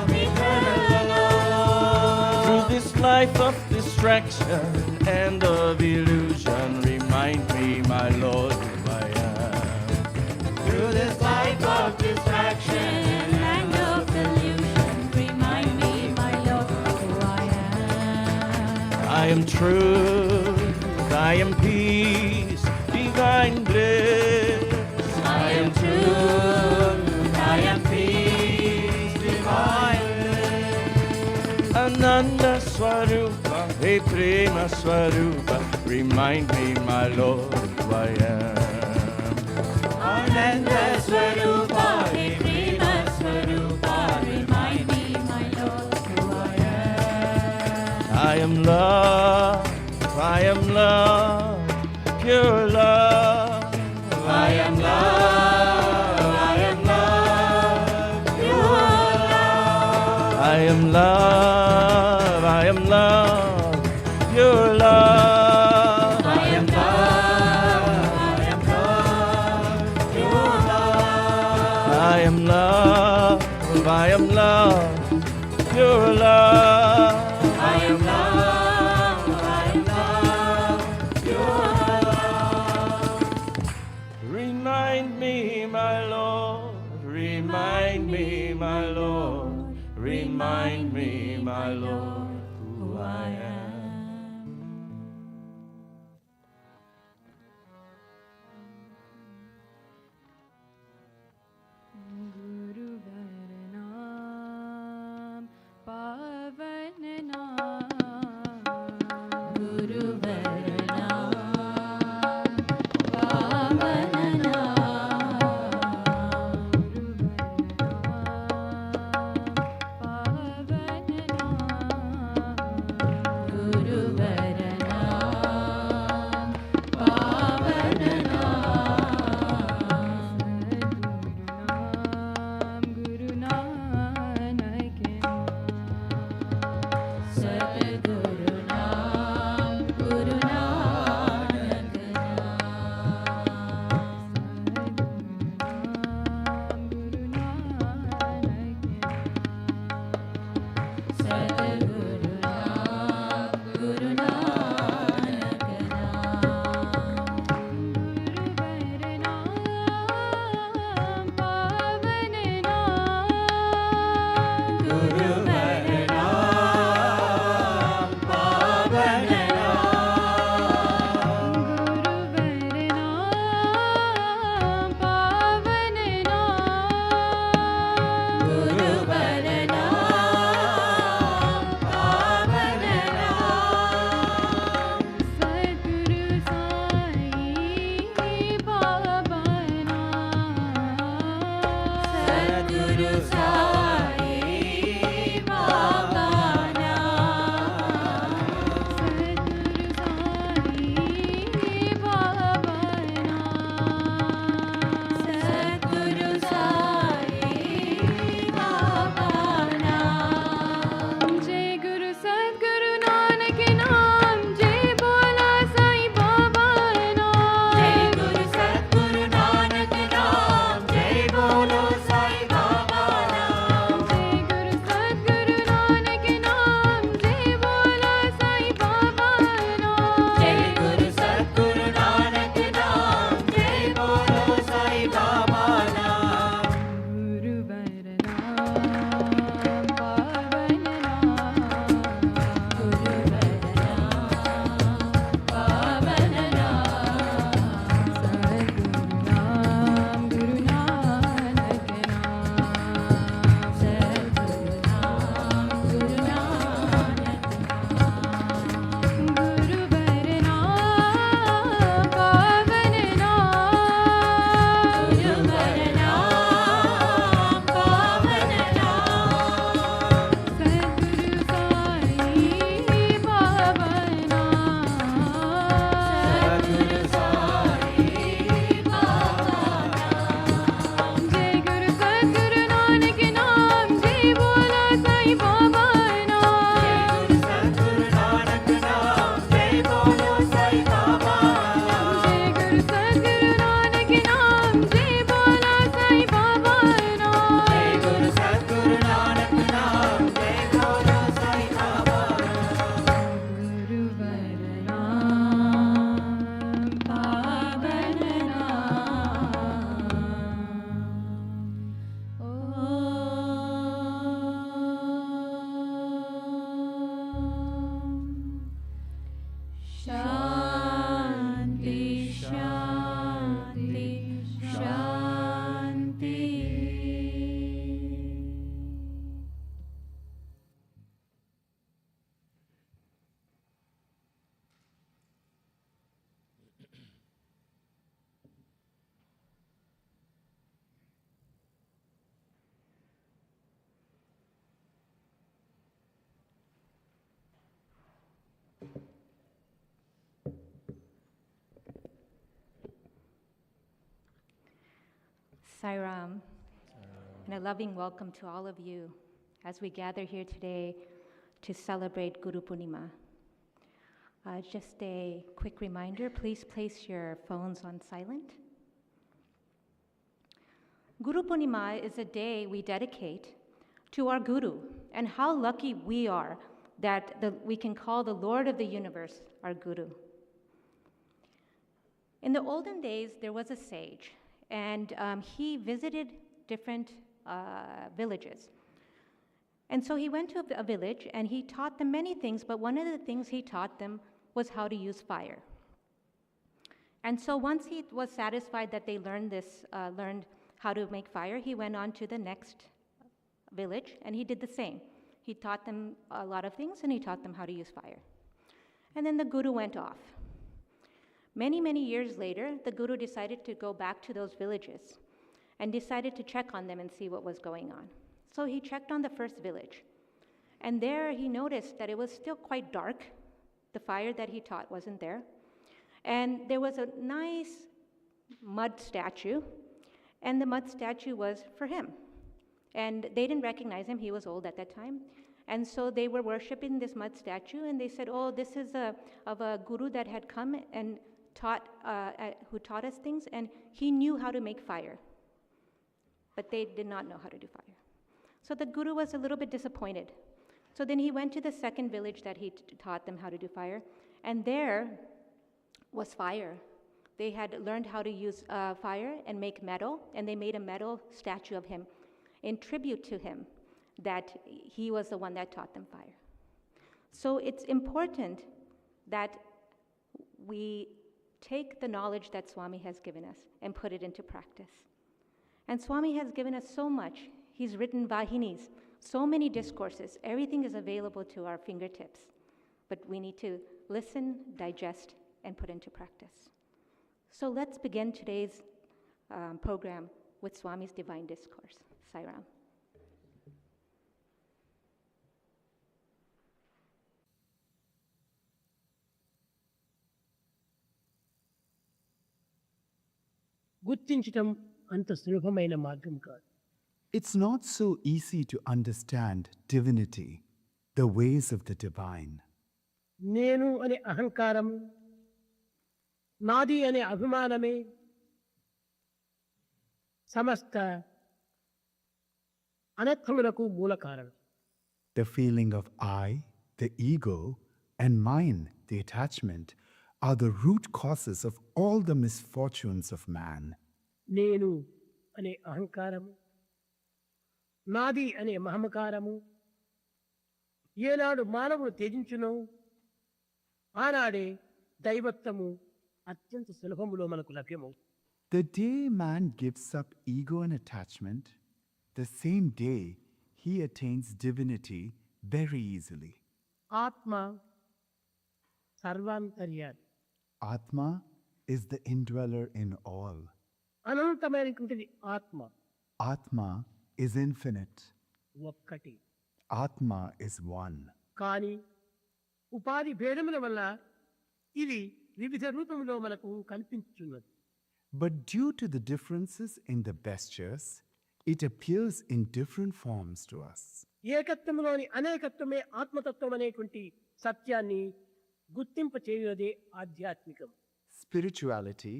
eternal all. Through this life of distraction and of illusion, remind me, my Lord, who I am. Through this life of distraction and of illusion, remind me, my Lord, who I am. I am truth, I am peace, divine bliss. I am truth, I am peace, divine bliss. Ananda Swarupa, Hey Prema Swarupa, remind me, my Lord, who I am. Ananda Swarupa, Hey Prema Swarupa, remind me, my Lord, who I am. I am love, pure love. I am love, pure love. I am love, pure love. I am love, pure love. I am love, pure love. I am love, pure love. Remind me, my Lord, remind me, my Lord, remind me, my Lord, who I am. Sai Ram, and a loving welcome to all of you as we gather here today to celebrate Guru Poornima. Just a quick reminder, please place your phones on silent. Guru Poornima is a day we dedicate to our Guru, and how lucky we are that we can call the Lord of the universe our Guru. In the olden days, there was a sage, and he visited different villages. And so he went to a village, and he taught them many things, but one of the things he taught them was how to use fire. And so once he was satisfied that they learned how to make fire, he went on to the next village, and he did the same. He taught them a lot of things, and he taught them how to use fire. And then the Guru went off. Many, many years later, the Guru decided to go back to those villages and decided to check on them and see what was going on. So he checked on the first village, and there he noticed that it was still quite dark. The fire that he taught wasn't there. And there was a nice mud statue, and the mud statue was for him. And they didn't recognize him. He was old at that time. And so they were worshiping this mud statue, and they said, oh, this is of a guru that had come and who taught us things, and he knew how to make fire. But they did not know how to do fire. So the Guru was a little bit disappointed. So then he went to the second village that he taught them how to do fire, and there was fire. They had learned how to use fire and make metal, and they made a metal statue of him in tribute to him, that he was the one that taught them fire. So it's important that we take the knowledge that Swami has given us and put it into practice. And Swami has given us so much. He's written Vahinis, so many discourses. Everything is available to our fingertips. But we need to listen, digest, and put into practice. So let's begin today's program with Swami's Divine Discourse. Sai Ram. గుర్తించటం అంత సులభమైన మార్గం కాదు. It's not so easy to understand divinity, the ways of the divine. నేను అనే అహంకారం, నాది అనే అభిమానమే సమస్త అనర్థములకు మూల కారణం. The feeling of I, the ego, and mine, the attachment, are the root causes of all the misfortunes of man. నేను అనే అహంకారము, నాది అనే మమకారము ఏనాడు మానవుడు త్యజించునో ఆనాడే దైవత్వము అత్యంత సులభములో మనకు లభ్యమవుతుంది. The day man gives up ego and attachment, the same day he attains divinity very easily. ఆత్మ సర్వాంతర్యామి. Atma is the indweller in all. అనంతమైనటువంటిది ఆత్మ. Atma is infinite. ఒక్కటి. Atma is one. కానీ ఉపాధి భేదముల వల్ల ఇది వివిధ రూపంలో మనకు కనిపించున్నది. But due to the differences in the bestures, it appears in different forms to us. ఏకత్వములోని అనేకత్వమే ఆత్మతత్వం అనేటువంటి సత్యాన్ని గుర్తింప చేయదే ఆధ్యాత్మికం. Spirituality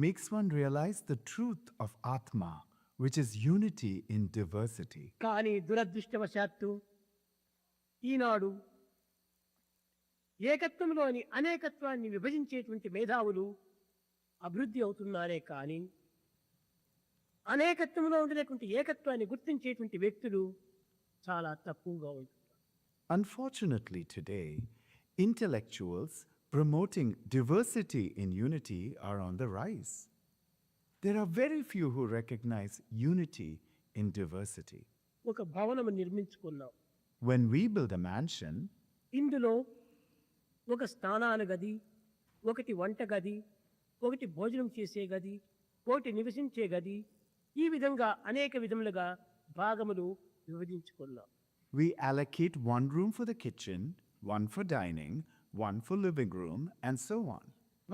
makes one realize the truth of Atma, which is unity in diversity. కానీ దురదృష్టవశాత్తు ఈనాడు ఏకత్వంలోని అనేకత్వాన్ని విభజించేటువంటి మేధావులు అభివృద్ధి అవుతున్నారే కానీ అనేకత్వంలో ఉండేటువంటి ఏకత్వాన్ని గుర్తించేటువంటి వ్యక్తులు చాలా తక్కువగా ఉంటున్నారు. Unfortunately, today, intellectuals promoting diversity in unity are on the rise. There are very few who recognize unity in diversity. ఒక భవనము నిర్మించుకున్నాం. When we build a mansion, ఇందులో ఒక స్నానాల గది, ఒకటి వంట గది, ఒకటి భోజనం చేసే గది, ఒకటి నివసించే గది, ఈ విధంగా అనేక విధములుగా భాగములు విభజించుకున్నాం. we allocate one room for the kitchen, one for dining, one for living room, and so on.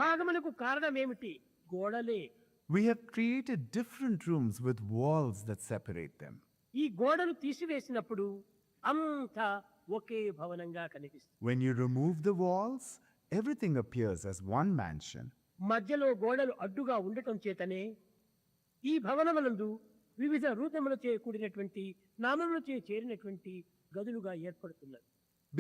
భాగములకు కారణం ఏమిటి? గోడలే. We have created different rooms with walls that separate them. ఈ గోడలు తీసివేసినప్పుడు అంతా ఒకే భవనంగా కనిపిస్తుంది. When you remove the walls, everything appears as one mansion. మధ్యలో గోడలు అడ్డుగా ఉండటం చేతనే ఈ భవనములందు వివిధ రూపములచే కూడినటువంటి నామములచే చేరినటువంటి గదులుగా ఏర్పడుతున్నది.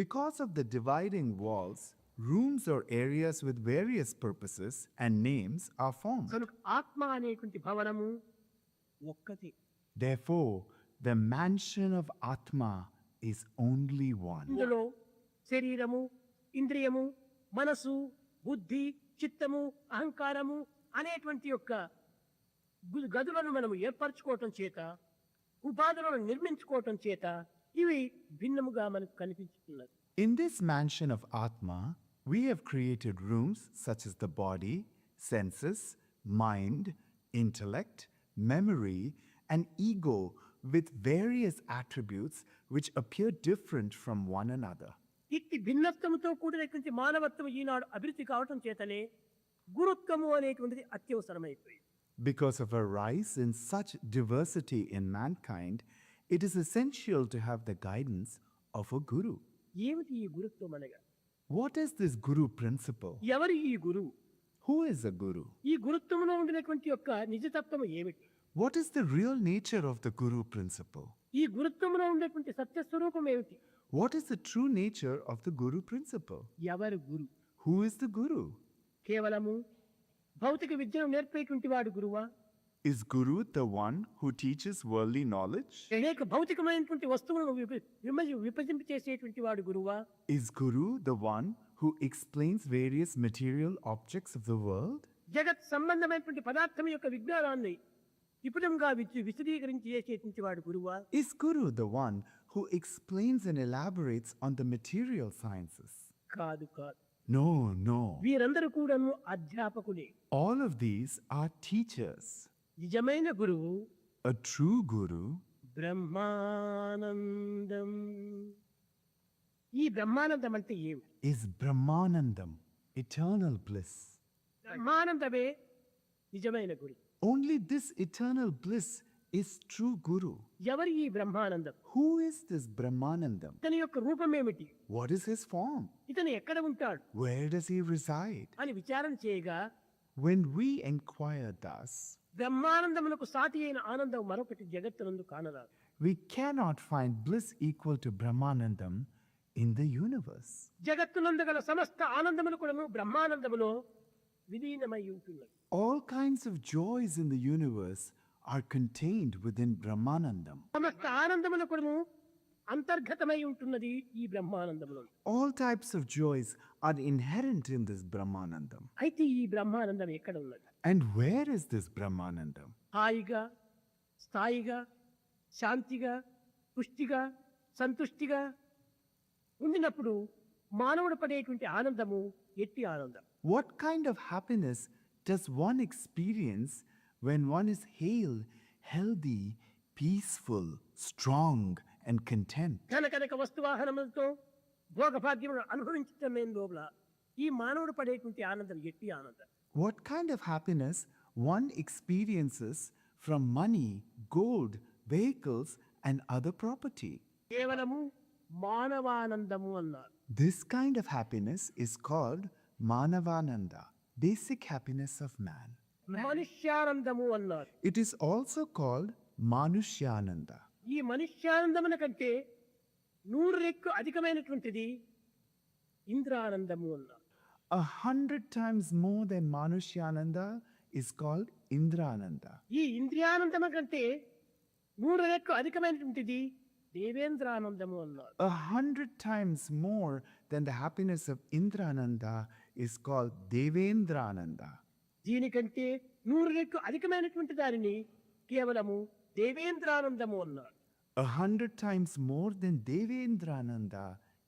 Because of the dividing walls, rooms or areas with various purposes and names are formed. కనుక ఆత్మ అనేటువంటి భవనము ఒక్కటి. Therefore, the mansion of Atma is only one. ఇందులో శరీరము, ఇంద్రియము, మనసు, బుద్ధి, చిత్తము, అహంకారము అనేటువంటి యొక్క గదులను మనము ఏర్పరచుకోవటం చేత, ఉపాధులను నిర్మించుకోవటం చేత ఇవి భిన్నముగా మనకు కనిపించుతున్నది. In this mansion of Atma, we have created rooms such as the body, senses, mind, intellect, memory, and ego with various attributes which appear different from one another. ఇట్టి భిన్నత్వముతో కూడినటువంటి మానవత్వం ఈనాడు అభివృద్ధి కావటం చేతనే గురుత్వము అనేటువంటిది అత్యవసరమైపోయింది. Because of a rise in such diversity in mankind, it is essential to have the guidance of a guru. ఏమిటి ఈ గురుత్వం అనగా? What is this guru principle? ఎవరు ఈ గురువు? Who is a guru? ఈ గురుత్వంలో ఉండినటువంటి యొక్క నిజతత్వం ఏమిటి? What is the real nature of the guru principle? ఈ గురుత్వంలో ఉండేటువంటి సత్యస్వరూపం ఏమిటి? What is the true nature of the guru principle? ఎవరు గురు? Who is the guru? కేవలము భౌతిక విద్యను నేర్పేటువంటి వాడు గురువా? Is guru the one who teaches worldly knowledge? అనేక భౌతికమైనటువంటి వస్తువులను విభజింప చేసేటువంటి వాడు గురువా? Is guru the one who explains various material objects of the world? జగత్ సంబంధమైనటువంటి పదార్థం యొక్క విజ్ఞానాన్ని విపులంగా విశదీకరించి చేసేటువంటి వాడు గురువా? Is Guru the one who explains and elaborates on the material sciences? కాదు కాదు. No, no. వీరందరూ కూడాను అధ్యాపకులే. All of these are teachers. నిజమైన గురువు A true Guru బ్రహ్మానందం. ఈ బ్రహ్మానందం అంటే ఏమి? is Brahmanandam, eternal bliss. బ్రహ్మానందమే నిజమైన గురు. Only this eternal bliss is true Guru. ఎవరు ఈ Brahmanandam? Who is this Brahmanandam? ఇతని యొక్క రూపం ఏమిటి? What is his form? ఇతను ఎక్కడ ఉంటాడు Where does he reside? అని విచారణ చేయగా When we inquire thus, బ్రహ్మానందములకు సాటి అయిన ఆనందం మరొకటి జగత్తునందు కానరాదు. we cannot find bliss equal to Brahmanandam in the universe. జగత్తునందు గల సమస్త ఆనందములు కూడాను బ్రహ్మానందములో విలీనమై ఉంటున్నది. All kinds of joys in the universe are contained within Brahmanandam. సమస్త ఆనందములు కూడాను అంతర్గతమై ఉంటున్నది ఈ బ్రహ్మానందములో. All types of joys are inherent in this Brahmanandam. అయితే ఈ బ్రహ్మానందం ఎక్కడ ఉన్నది? And where is this Brahmanandam? హాయిగా, స్థాయిగా, శాంతిగా, పుష్టిగా, సంతుష్టిగా ఉండినప్పుడు మానవుడు పడేటువంటి ఆనందము ఎట్టి ఆనందం. What kind of happiness does one experience when one is hale, healthy, peaceful, strong, and content? కనకనక వస్తువాహనములతో భోగభాగ్యములను అనుభవించటం లోపల ఈ మానవుడు పడేటువంటి ఆనందం ఎట్టి ఆనందం. What kind of happiness one experiences from money, gold, vehicles, and other property? కేవలము మానవానందము అన్నారు. This kind of happiness is called Manavananda, basic happiness of man. మనుష్యానందము అన్నారు. It is also called Manushyananda. ఈ మనుష్యానందమున కంటే 100 రెట్లు అధికమైనటువంటిది ఇంద్రానందము అన్నారు. 100 times more than Manushyananda is called Indrananda. ఈ ఇంద్రియానందము కంటే 100 రెట్లు అధికమైనటువంటిది దేవేంద్రానందము అన్నారు. 100 times more than the happiness of Indrananda is called Devendrananda. దీనికంటే 100 రెట్లు అధికమైనటువంటి దానిని కేవలము దేవేంద్రానందము అన్నారు. 100 times more than Devendrananda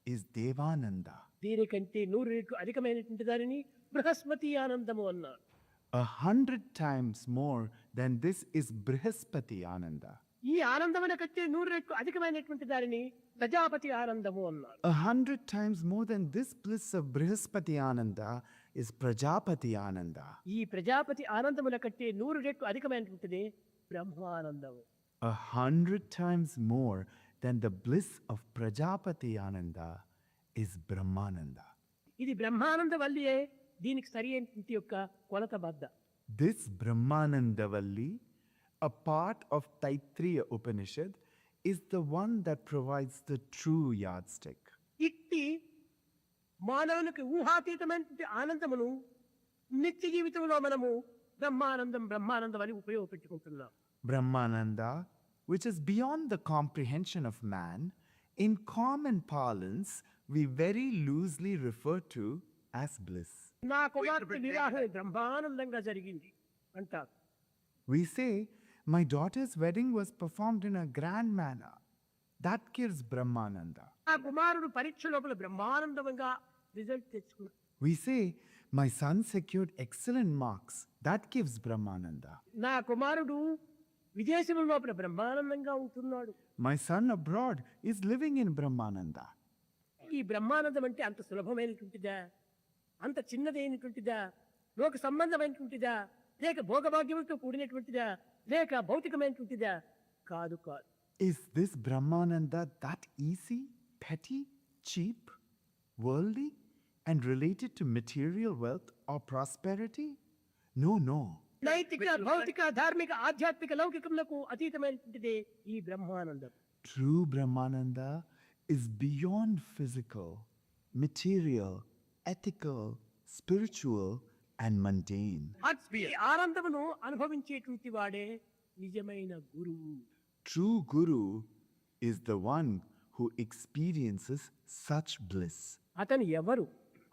is Devananda. దీనికంటే 100 రెట్లు అధికమైనటువంటి దానిని బృహస్పతి ఆనందము అన్నారు. 100 times more than this is Brihaspati Ananda. ఈ ఆనందమున కంటే 100 రెట్లు అధికమైనటువంటి దానిని ప్రజాపతి ఆనందము అన్నారు. 100 times more than this bliss of Brihaspati Ananda is Prajapati Ananda. ఈ ప్రజాపతి ఆనందముల కంటే 100 రెట్లు అధికమైనటువంటిది Brahmanandam. 100 times more than the bliss of Prajapati Ananda is Brahmananda. ఇది బ్రహ్మానంద వల్లియే దీనికి సరి అయినటువంటి యొక్క కొలత బద్ద. This Brahmanandavalli, a part of Taittiriya Upanishad, is the one that provides the true yardstick. ఇట్టి మానవునికి ఊహాతీతమైనటువంటి ఆనందమును నిత్య జీవితంలో మనము బ్రహ్మానందం అని ఉపయోగపెట్టుకుంటున్నాం. Brahmananda, which is beyond the comprehension of man, in common parlance, we very loosely refer to as bliss. నా కుమార్తె వివాహం బ్రహ్మానందంగా జరిగింది అంటారు. We say, my daughter's wedding was performed in a grand manner. That gives Brahmananda. నా కుమారుడు పరీక్ష లోపల బ్రహ్మానందంగా result తెచ్చుకున్నాడు. We say, my son secured excellent marks. That gives Brahmananda. నా కుమారుడు విదేశం లోపల బ్రహ్మానందంగా ఉంటున్నాడు. My son abroad is living in Brahmananda. ఈ బ్రహ్మానందం అంటే అంత సులభమైనటువంటిదా, అంత చిన్నదైనటువంటిదా, లోక సంబంధమైనటువంటిదా, లేక భోగభాగ్యములతో కూడినటువంటిదా, లేక భౌతికమైనటువంటిదా? కాదు కాదు. Is this Brahmananda that easy, petty, cheap, worldly, and related to material wealth or prosperity? No, no. నైతిక, భౌతిక, ధార్మిక, ఆధ్యాత్మిక, లౌకికములకు అతీతమైనటువంటిదే ఈ Brahmanandam. True Brahmananda is beyond physical, material, ethical, spiritual, and mundane. అట్టి ఆనందమును అనుభవించేటువంటి వాడే నిజమైన గురువు. True Guru is the one who experiences such bliss. అతను ఎవరు?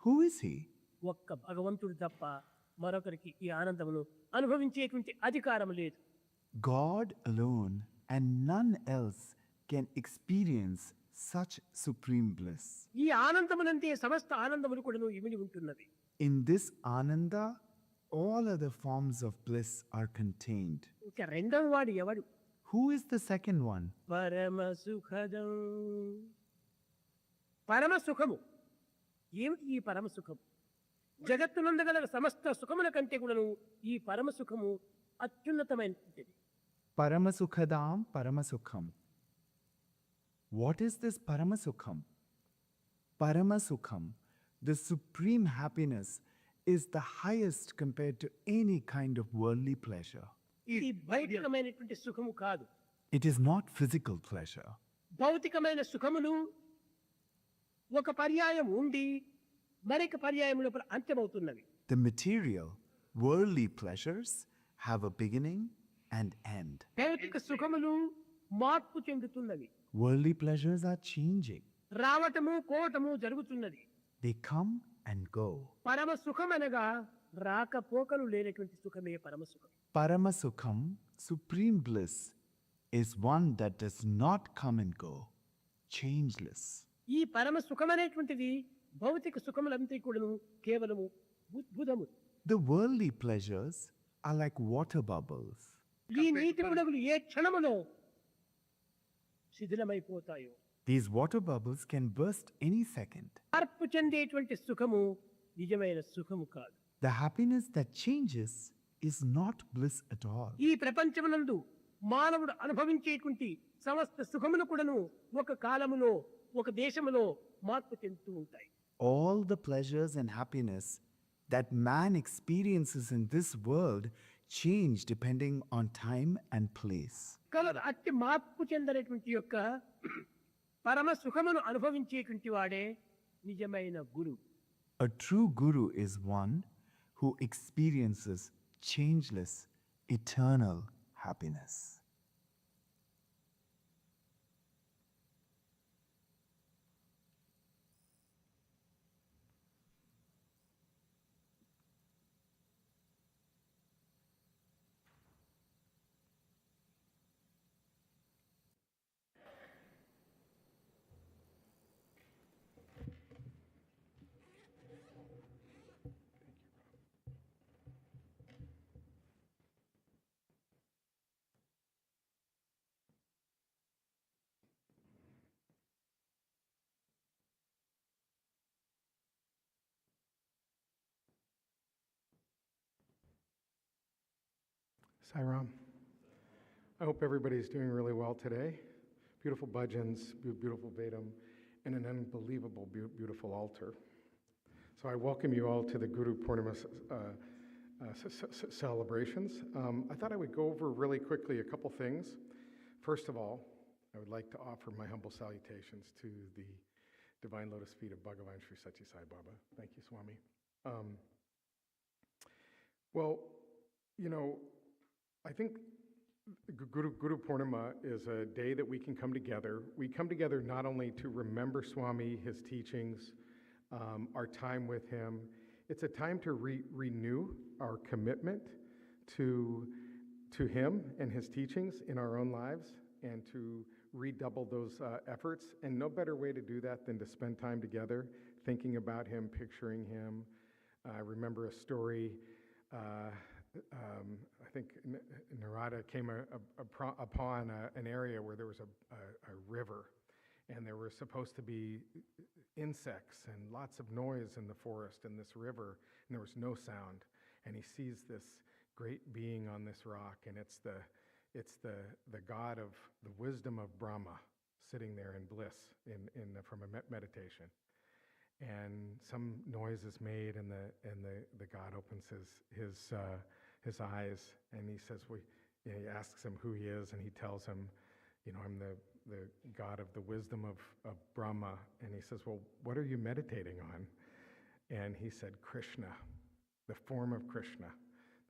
Who is he? ఒక్క భగవంతుడు తప్ప మరొకరికి ఈ ఆనందమును అనుభవించేటువంటి అధికారం లేదు. God alone and none else can experience such supreme bliss. ఈ ఆనందమునంతే సమస్త ఆనందములు కూడాను ఇమిడి ఉంటున్నవి. In this Ananda, all other forms of bliss are contained. ఇంకా రెండవ వాడు ఎవడు? Who is the second one? పరమ సుఖదం. పరమ సుఖము ఏమిటి? ఈ పరమ సుఖము జగత్తునందగల సమస్త సుఖముల కంటే కూడాను ఈ పరమ సుఖము అత్యున్నతమైనటువంటిది. Paramasukhadam Paramasukham. What is this Paramasukham? Paramasukham, the supreme happiness, is the highest compared to any kind of worldly pleasure. ఇది భౌతికమైనటువంటి సుఖము కాదు. It is not physical pleasure. భౌతికమైన సుఖములు ఒక పర్యాయం ఉండి మరొక పర్యాయం లోపల అంత్యమవుతున్నవి. The material, worldly pleasures have a beginning and end. భౌతిక సుఖములు మార్పు చెందుతున్నవి. Worldly pleasures are changing. రావటము పోవటము జరుగుతున్నది. They come and go. పరమ సుఖం అనగా రాకపోకలు లేనటువంటి సుఖమే పరమ సుఖం. Paramasukham, supreme bliss, is one that does not come and go, changeless. ఈ పరమ సుఖం అనేటువంటిది భౌతిక సుఖములంతా కూడాను కేవలము బుధము. The worldly pleasures are like water bubbles. ఈ నీటి బుడగలు ఏ క్షణములో శిథిలమైపోతాయో. These water bubbles can burst any second. మార్పు చెందేటువంటి సుఖము నిజమైన సుఖము కాదు. The happiness that changes is not bliss at all. ఈ ప్రపంచమునందు మానవుడు అనుభవించేటువంటి సమస్త సుఖములు కూడాను ఒక కాలములో ఒక దేశములో మార్పు చెందుతూ ఉంటాయి. All the pleasures and happiness that man experiences in this world change depending on time and place. కనుక అట్టి మార్పు చెందనేటువంటి యొక్క పరమ సుఖమును అనుభవించేటువంటి వాడే నిజమైన గురు. A true guru is one who experiences changeless, eternal happiness. Sai Ram. I hope everybody's doing really well today. Beautiful bhajans, beautiful Vedam, and an unbelievable beautiful altar. So I welcome you all to the Guru Poornima celebrations. I thought I would go over really quickly a couple things. First of all, I would like to offer my humble salutations to the Divine Lotus Feet of Bhagavan Sri Sathya Sai Baba. Thank you, Swami. Well, you know, I think Guru Poornima is a day that we can come together. We come together not only to remember Swami, his teachings, our time with him. It's a time to renew our commitment to him and his teachings in our own lives, and to redouble those efforts. And no better way to do that than to spend time together, thinking about him, picturing him. I remember a story. I think Narada came upon an area where there was a river, and there were supposed to be insects and lots of noise in the forest in this river, and there was no sound. And he sees this great being on this rock, and it's the god of the wisdom of Brahma sitting there in bliss from a meditation. And some noise is made, and the god opens his eyes, and he says, he asks him who he is, and he tells him, I'm the god of the wisdom of Brahma. And he says, well, what are you meditating on? And he said, Krishna, the form of Krishna.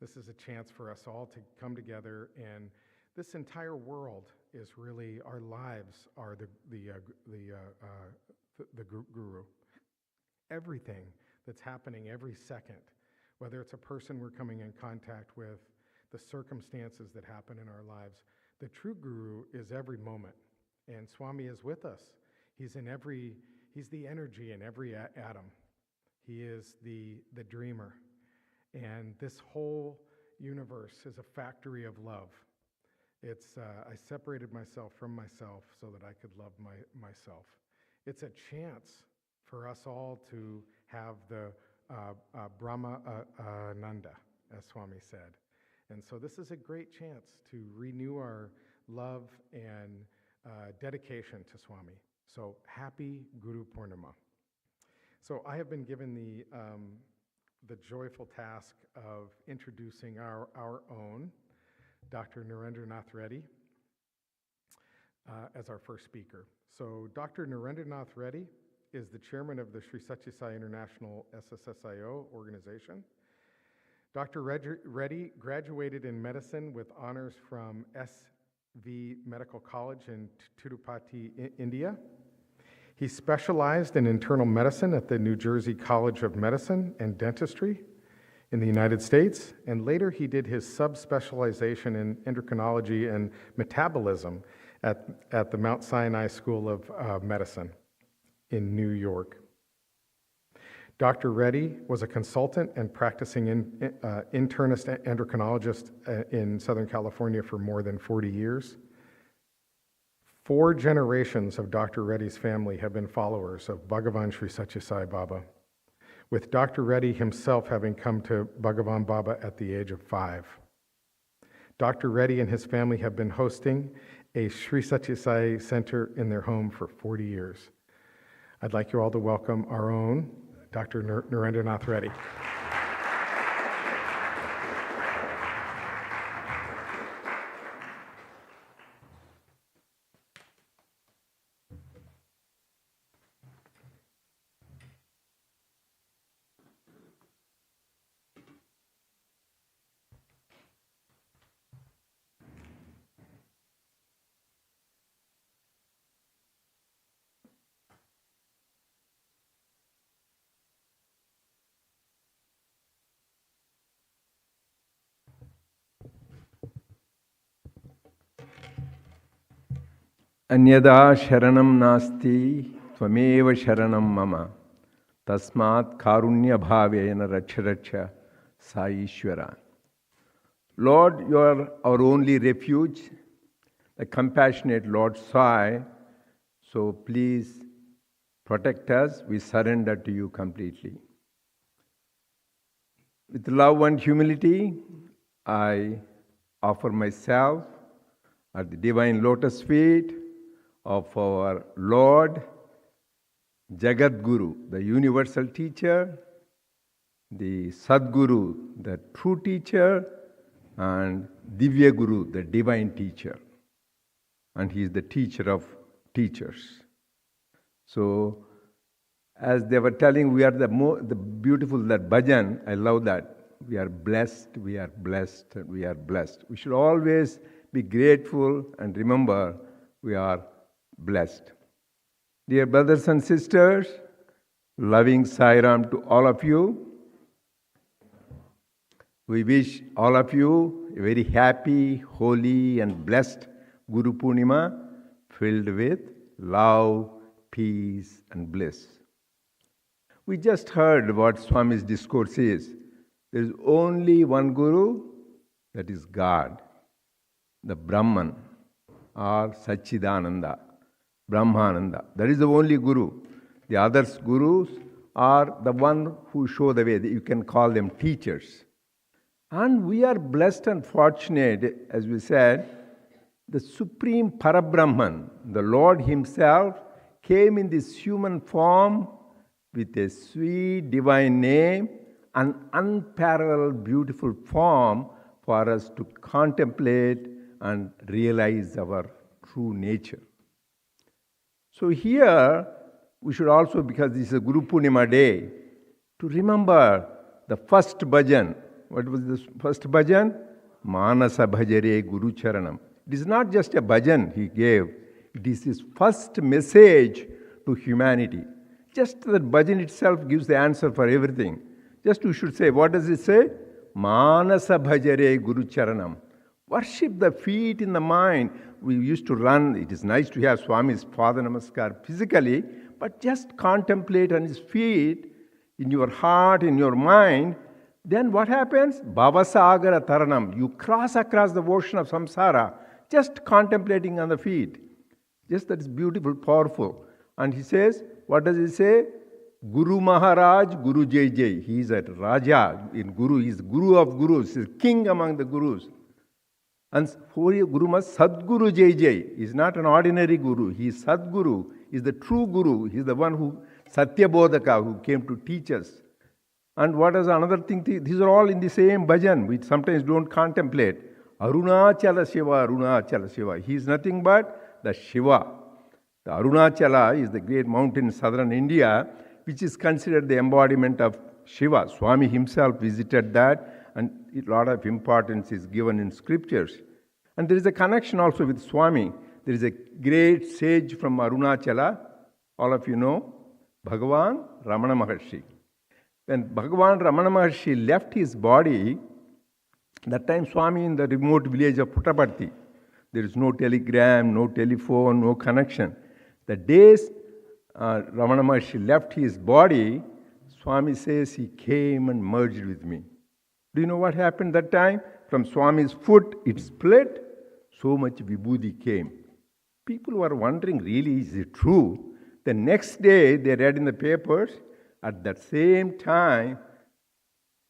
This is a chance for us all to come together, and this entire world is really, our lives are the guru. Everything that's happening every second, whether it's a person we're coming in contact with, the circumstances that happen in our lives. The true guru is every moment, and Swami is with us. He's the energy in every atom. He is the dreamer. And this whole universe is a factory of love. I separated myself from myself so that I could love myself. It's a chance for us all to have the Brahma Ananda, as Swami said. And so this is a great chance to renew our love and dedication to Swami. So happy Guru Poornima. So I have been given the joyful task of introducing our own Dr. Narendranath Reddy as our first speaker. So Dr. Narendranath Reddy is the chairman of the Sri Sathya Sai International SSSIO organization. Dr. Reddy graduated in medicine with honors from SV Medical College in Tirupati, India. He specialized in internal medicine at the New Jersey College of Medicine and Dentistry in the United States, and later he did his subspecialization in endocrinology and metabolism at the Mount Sinai School of Medicine in New York. Dr. Reddy was a consultant and practicing internist endocrinologist in Southern California for more than 40 years. 4 generations of Dr. Reddy's family have been followers of Bhagavan Sri Sathya Sai Baba, with Dr. Reddy himself having come to Bhagavan Baba at the age of 5. Dr. Reddy and his family have been hosting a Sri Sathya Sai center in their home for 40 years. I'd like you all to welcome our own Dr. Narendranath Reddy. Anyada sharanam nasti tvameva sharanam mama tasmat karunya bhavena raksha Sai Ishvara. Lord, you are our only refuge, the compassionate Lord Sai, so please protect us. We surrender to you completely. With love and humility, I offer myself at the divine lotus feet of our Lord, Jagat Guru, the universal teacher, the Sadguru, the true teacher, and Divya Guru, the divine teacher. And he is the teacher of teachers. So, as they were telling, we are the beautiful, that bhajan, I love that. We are blessed, we are blessed, we are blessed. We should always be grateful and remember we are blessed. Dear brothers and sisters, loving Sai Ram to all of you. We wish all of you a very happy, holy and blessed Guru Poornima filled with love, peace and bliss. We just heard what Swami's discourse is. There is only one Guru, that is God, the Brahman or Satchidananda, Brahmananda. That is the only Guru. The other Gurus are the one who show the way. You can call them teachers. And we are blessed and fortunate, as we said, the Supreme Parabrahman, the Lord Himself, came in this human form with a sweet divine name, an unparalleled beautiful form for us to contemplate and realize our true nature. So here, we should also, because this is a Guru Poornima day, to remember the first bhajan. What was the first bhajan? Manasa bhajare Guru Charanam. It is not just a bhajan he gave. It is his first message to humanity. Just that bhajan itself gives the answer for everything. Just you should say, what does it say? Manasa bhajare Guru Charanam. Worship the feet in the mind. We used to run. It is nice to have Swami's Pada Namaskar physically, but just contemplate on his feet in your heart, in your mind. Then what happens? Bhavasagara Taranam. You cross across the ocean of samsara just contemplating on the feet. Just that is beautiful, powerful. And he says, what does he say? Guru Maharaj, Guru Jai Jai. He is a Raja in Guru. He is Guru of Gurus. He is king among the Gurus. And for Guru Maharaj, Sadguru Jai Jai. He is not an ordinary Guru. He is Sadguru. He is the true Guru. He is the one who, Sathya Bodhaka, who came to teach us. And what is another thing? These are all in the same bhajan. We sometimes don't contemplate. Arunachala Shiva, Arunachala Shiva. He is nothing but the Shiva. The Arunachala is the great mountain in southern India, which is considered the embodiment of Shiva. Swami himself visited that, and a lot of importance is given in scriptures. And there is a connection also with Swami. There is a great sage from Arunachala, all of you know, Bhagavan Ramana Maharshi. When Bhagavan Ramana Maharshi left his body, that time Swami in the remote village of Puttaparthi, there is no telegram, no telephone, no connection. The days Ramana Maharshi left his body, Swami says he came and merged with me. Do you know what happened that time? From Swami's foot, it split, so much vibhuti came. People were wondering, really, is it true? The next day, they read in the papers, at that same time,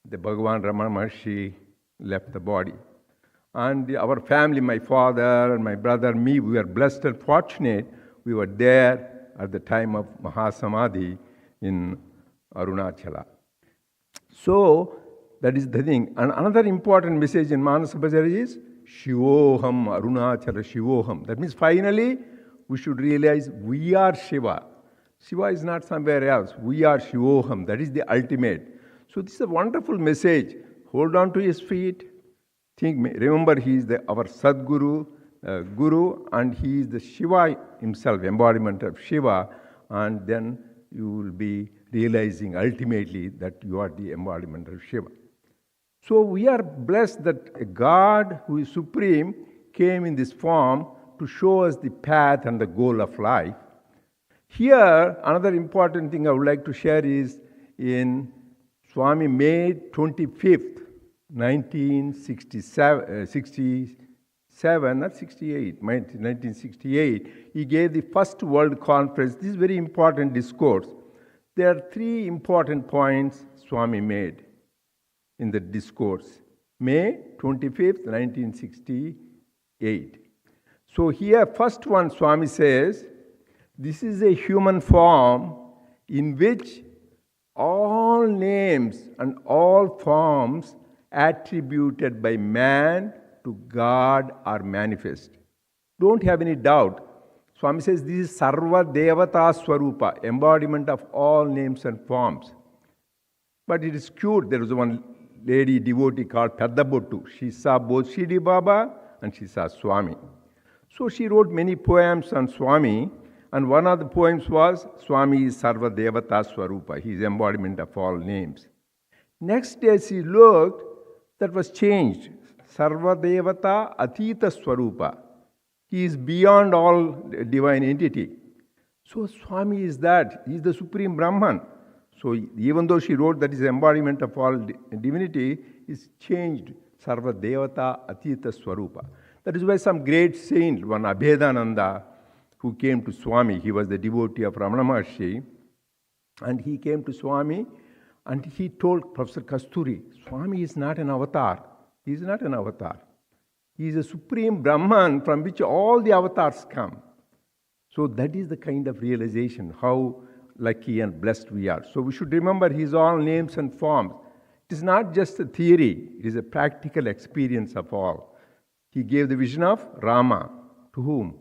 the Bhagavan Ramana Maharshi left the body. And our family, my father and my brother, me, we were blessed and fortunate. We were there at the time of Mahasamadhi in Arunachala. So, that is the thing. And another important message in Manasa Bhajan is Shivoham, Arunachala Shivoham. That means finally, we should realize we are Shiva. Shiva is not somewhere else. We are Shivoham. That is the ultimate. So this is a wonderful message. Hold on to his feet. Remember, he is our Sadguru, Guru, and he is the Shiva himself, embodiment of Shiva. And then you will be realizing ultimately that you are the embodiment of Shiva. So we are blessed that a God who is supreme came in this form to show us the path and the goal of life. Here, another important thing I would like to share is in Swami May 25th, 1968, he gave the first world conference. This is very important discourse. There are three important points Swami made in the discourse. May 25th, 1968. So here, first one, Swami says, this is a human form in which all names and all forms attributed by man to God are manifest. Don't have any doubt. Swami says this is Sarva Devata Swarupa, embodiment of all names and forms. But it is cute. There was one lady devotee called Peddabottu. She saw both Shirdi Baba and she saw Swami. So she wrote many poems on Swami, and one of the poems was Swami is Sarva Devata Swarupa. He is embodiment of all names. Next day she looked, that was changed. Sarva Devata Atita Swarupa. He is beyond all divine entity. So Swami is that. He is the Supreme Brahman. So even though she wrote that is embodiment of all divinity, is changed. Sarva Devata Atita Swarupa. That is why some great saint, one Abhedananda, who came to Swami, he was the devotee of Ramana Maharshi, and he came to Swami and he told Professor Kasturi, Swami is not an avatar. He is not an avatar. He is a Supreme Brahman from which all the avatars come. So that is the kind of realization, how lucky and blessed we are. So we should remember he is all names and forms. It is not just a theory, it is a practical experience of all. He gave the vision of Rama. To whom?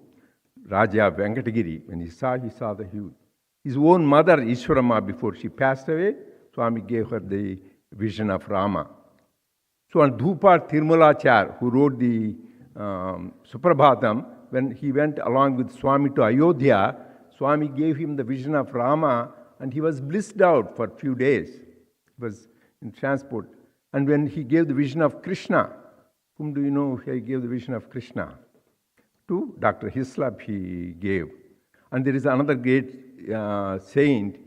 Raja Venkatagiri. When he saw the huge. His own mother, Ishwarama, before she passed away, Swami gave her the vision of Rama. So on Dhupar Tirmalachar, who wrote the Suprabhatam, when he went along with Swami to Ayodhya, Swami gave him the vision of Rama and he was blissed out for a few days. He was in transport. And when he gave the vision of Krishna, whom do you know he gave the vision of Krishna? To Dr. Hislop he gave. And there is another great saint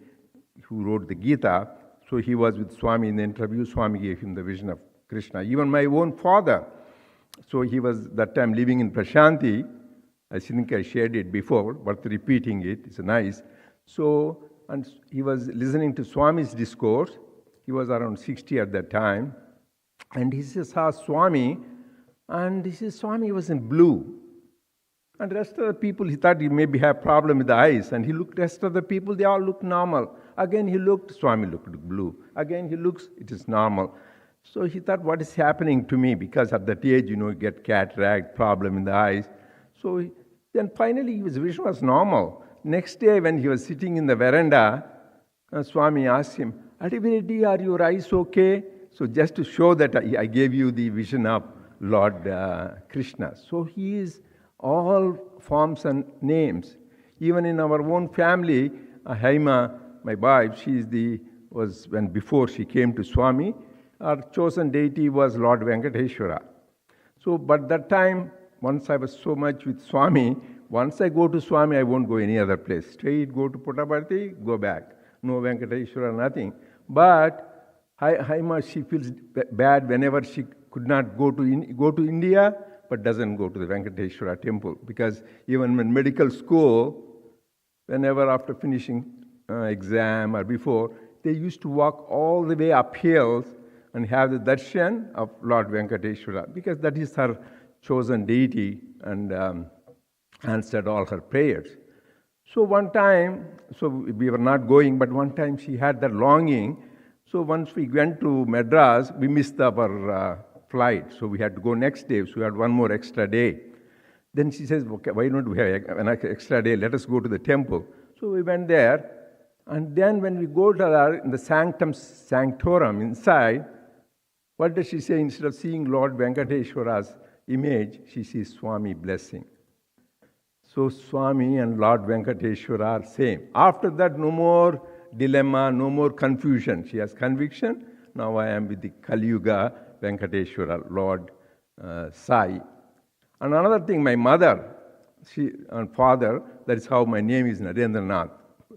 who wrote the Gita. So he was with Swami in the interview. Swami gave him the vision of Krishna. Even my own father, so he was that time living in Prashanti. I think I shared it before, but repeating it, it's nice. So, and he was listening to Swami's discourse. He was around 60 at that time. And he saw Swami, and he says, Swami was in blue. And the rest of the people, he thought he maybe have problem with the eyes. And he looked, rest of the people, they all looked normal. Again he looked, Swami looked blue. Again he looks, it is normal. So he thought, what is happening to me? Because at that age, you get cataract, problem in the eyes. So then finally his vision was normal. Next day when he was sitting in the veranda, Swami asked him, Adivinity, are your eyes okay? So just to show that I gave you the vision of Lord Krishna. So he is all forms and names. Even in our own family, Haima, my wife, before she came to Swami, our chosen deity was Lord Venkateshwara. So, but that time, once I was so much with Swami, once I go to Swami, I won't go any other place. Straight go to Puttaparthi, go back. No Venkateshwara, nothing. But Haima, she feels bad whenever she could not go to India, but doesn't go to the Venkateshwara temple. Because even in medical school, whenever after finishing exam or before, they used to walk all the way up hills and have the darshan of Lord Venkateshwara, because that is her chosen deity and answered all her prayers. So one time, so we were not going, but one time she had that longing. So once we went to Madras, we missed our flight, so we had to go next day, so we had one more extra day. Then she says, okay, why don't we have an extra day, let us go to the temple. So we went there, and then when we go to in the sanctum sanctorum inside, what does she say? Instead of seeing Lord Venkateshwara's image, she sees Swami blessing. So Swami and Lord Venkateshwara are same. After that, no more dilemma, no more confusion. She has conviction. Now I am with the Kali Yuga Venkateshwara, Lord Sai. And another thing, my mother and father, that is how my name is Narendranath,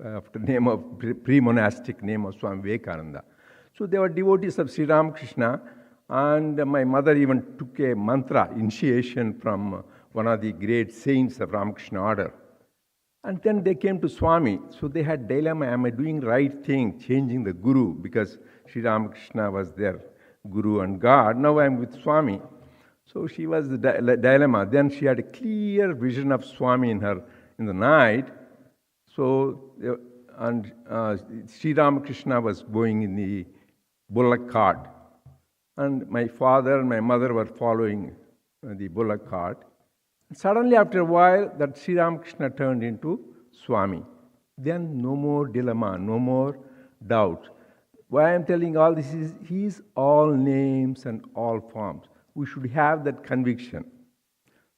after name of pre-monastic name of Swami Vivekananda. So they were devotees of Sri Ramakrishna, and my mother even took a mantra initiation from one of the great saints of Ramakrishna order. And then they came to Swami. So they had dilemma, am I doing right thing, changing the Guru, because Sri Ramakrishna was their Guru and God. Now I am with Swami. So she was the dilemma. Then she had a clear vision of Swami in the night. So, and Sri Ramakrishna was going in the bullock cart. And my father and my mother were following the bullock cart. Suddenly, after a while, that Sri Ramakrishna turned into Swami. Then no more dilemma, no more doubt. Why I am telling all this is, he is all names and all forms. We should have that conviction.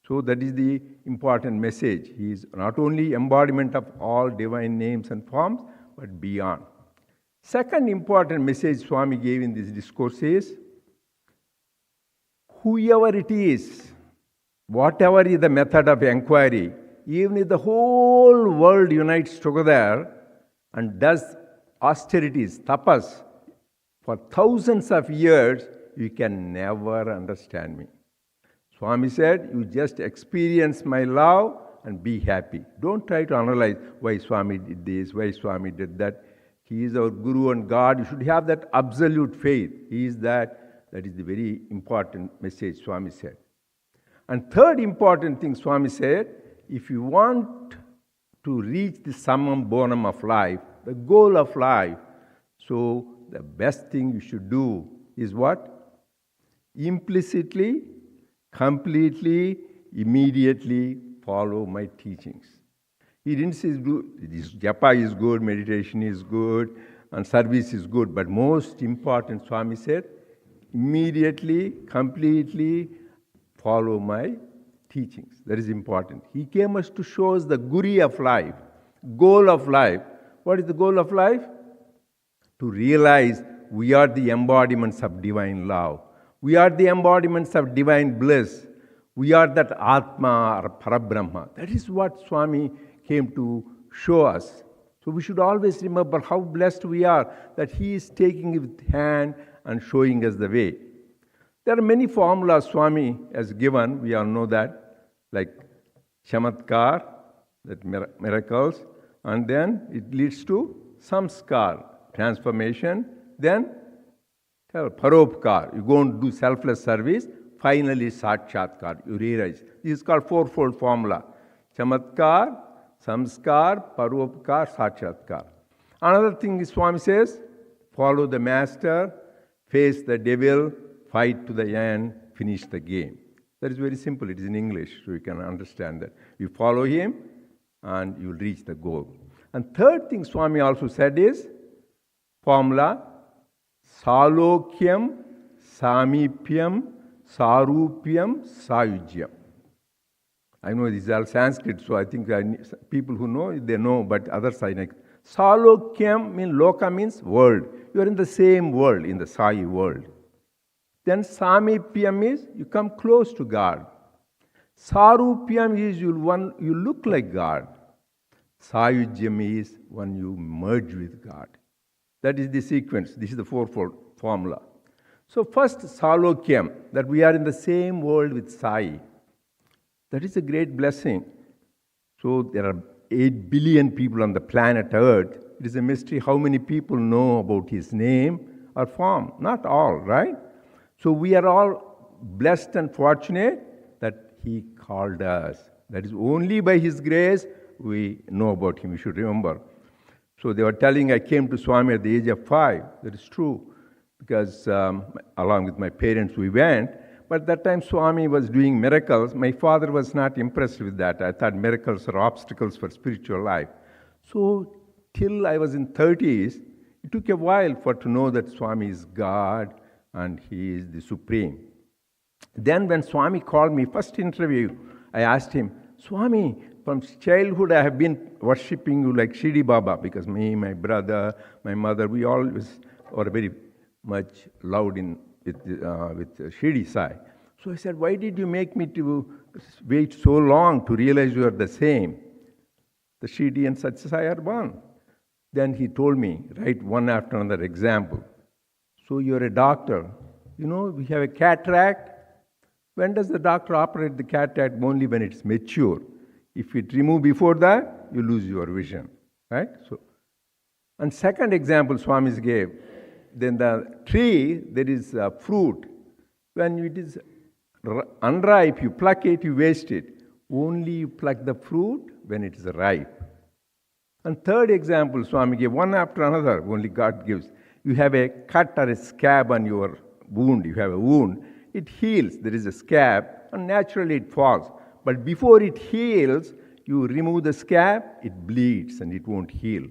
So that is the important message. He is not only embodiment of all divine names and forms, but beyond. Second important message Swami gave in this discourse is, whoever it is, whatever is the method of inquiry, even if the whole world unites together and does austerities, tapas, for thousands of years, you can never understand me. Swami said, you just experience my love and be happy. Don't try to analyze why Swami did this, why Swami did that. He is our Guru and God. You should have that absolute faith. He is that. That is the very important message Swami said. And third important thing Swami said, if you want to reach the summum bonum of life, the goal of life, so the best thing you should do is what? Implicitly, completely, immediately follow my teachings. He didn't say japa is good, meditation is good, and service is good, but most important, Swami said, immediately, completely follow my teachings. That is important. He came us to show us the guri of life, goal of life. What is the goal of life? To realize we are the embodiments of divine love. We are the embodiments of divine bliss. We are that Atma or Parabrahma. That is what Swami came to show us. So we should always remember how blessed we are that he is taking it with hand and showing us the way. There are many formulas Swami has given, we all know that, like Chamatkar, that miracles, and then it leads to Samskar, transformation, then Paropkar, you go and do selfless service, finally Sakshatkar, you realize. This is called fourfold formula. Chamatkar, Samskar, Paropkar, Sakshatkar. Another thing Swami says, follow the master, face the devil, fight to the end, finish the game. That is very simple. It is in English, so you can understand that. You follow him, and you will reach the goal. And third thing Swami also said is, formula, Salokyam, Samipyam, Sarupyam, Sayujyam. I know this is all Sanskrit, so I think people who know, they know, but others I like. Salokyam means, Loka means world. You are in the same world, in the Sai world. Then Samipyam is, you come close to God. Sarupyam is, you look like God. Sayujyam is when you merge with God. That is the sequence. This is the fourfold formula. So first, Salokyam, that we are in the same world with Sai. That is a great blessing. So there are 8 billion people on the planet Earth. It is a mystery how many people know about his name or form. Not all, right? So we are all blessed and fortunate that he called us. That is only by his grace we know about him. We should remember. So they were telling I came to Swami at the age of 5. That is true. Because along with my parents we went. But that time Swami was doing miracles. My father was not impressed with that. I thought miracles are obstacles for spiritual life. So till I was in 30s, it took a while to know that Swami is God and he is the Supreme. Then when Swami called me, first interview, I asked him, Swami, from childhood I have been worshipping you like Shirdi Baba, because me, my brother, my mother, we always were very much loved with Shirdi Sai. So I said, why did you make me to wait so long to realize you are the same? The Shirdi and Sathya Sai are one. Then he told me, write one after another example. So you're a doctor. You know, we have a cataract. When does the doctor operate the cataract? Only when it's mature. If it remove before that, you lose your vision. Right? So, and second example Swami gave, then the tree, there is a fruit. When it is unripe, you pluck it, you waste it. Only you pluck the fruit when it is ripe. And third example Swami gave, one after another, only God gives. You have a cut or a scab on your wound. You have a wound. It heals. There is a scab, and naturally it falls. But before it heals, you remove the scab, it bleeds and it won't heal.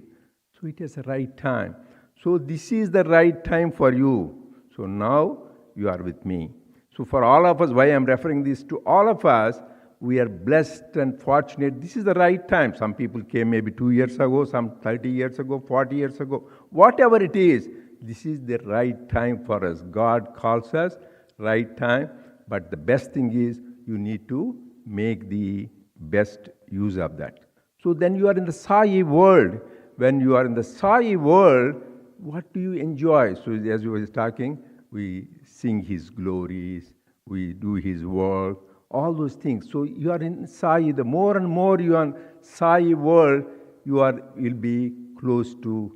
So it has a right time. So this is the right time for you. So now you are with me. So for all of us, why I am referring this to all of us, we are blessed and fortunate. This is the right time. Some people came maybe 2 years ago, some 30 years ago, 40 years ago. Whatever it is, this is the right time for us. God calls us, right time. But the best thing is you need to make the best use of that. So then you are in the Sai world. When you are in the Sai world, what do you enjoy? So as you were talking, we sing his glories, we do his work, all those things. So you are in Sai. The more and more you are in Sai world, will be close to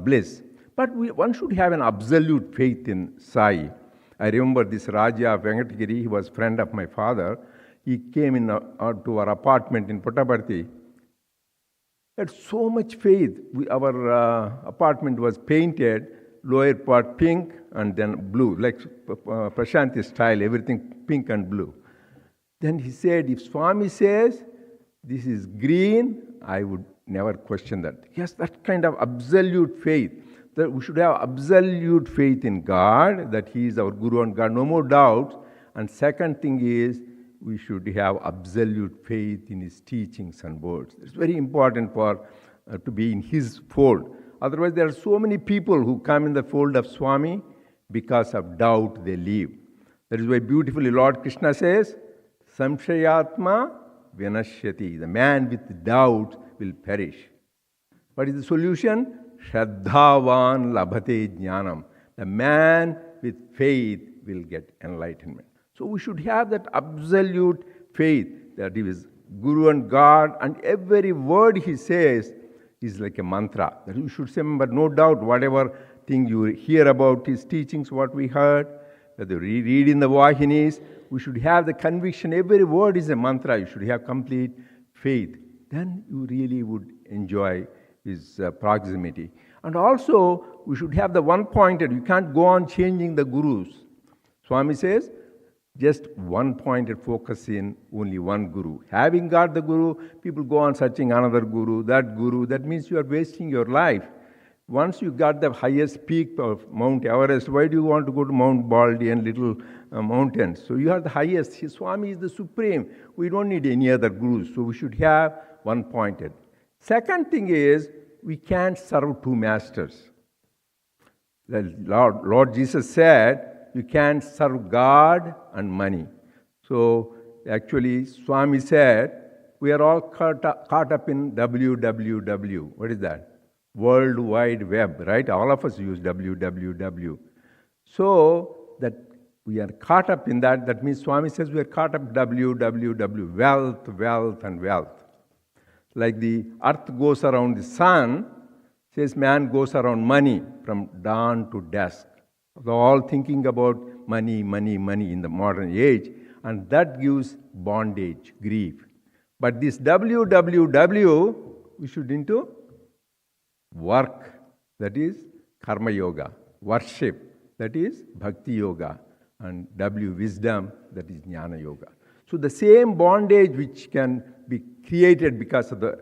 bliss. But one should have an absolute faith in Sai. I remember this Raja of Venkatagiri, he was a friend of my father. He came to our apartment in Puttaparthi. He had so much faith. Our apartment was painted, lower part pink and then blue, like Prashanti style, everything pink and blue. Then he said, if Swami says this is green, I would never question that. He has that kind of absolute faith. That we should have absolute faith in God, that he is our Guru and God, no more doubts. And second thing is, we should have absolute faith in his teachings and words. It's very important for to be in his fold. Otherwise, there are so many people who come in the fold of Swami because of doubt they leave. That is why beautifully Lord Krishna says, Samshayatma vinashyati. The man with doubt will perish. What is the solution? Shraddhavan labhate jnanam. The man with faith will get enlightenment. So we should have that absolute faith that he is Guru and God, and every word he says is like a mantra. That you should say, but no doubt, whatever thing you hear about his teachings, what we heard, that you read in the Vahinis, we should have the conviction every word is a mantra. You should have complete faith. Then you really would enjoy his proximity. And also, we should have the one-pointed. You can't go on changing the gurus. Swami says, just one-pointed focus in only one guru. Having got the guru, people go on searching another guru. That means you are wasting your life. Once you got the highest peak of Mount Everest, why do you want to go to Mount Baldy and little mountains? So you are the highest. Swami is the supreme. We don't need any other gurus. So we should have one-pointed. Second thing is, we can't serve two masters. The Lord Jesus said, you can't serve God and money. So actually, Swami said, we are all caught up in www. What is that? World Wide Web, right? All of us use www. So that we are caught up in that. That means Swami says we are caught up www. Wealth, wealth, and wealth. Like the earth goes around the sun, says man goes around money from dawn to dusk. They're all thinking about money, money, money in the modern age, and that gives bondage, grief. But this www, we should into work, that is karma yoga, worship, that is bhakti yoga, and wisdom, that is jnana yoga. So the same bondage which can be created because of the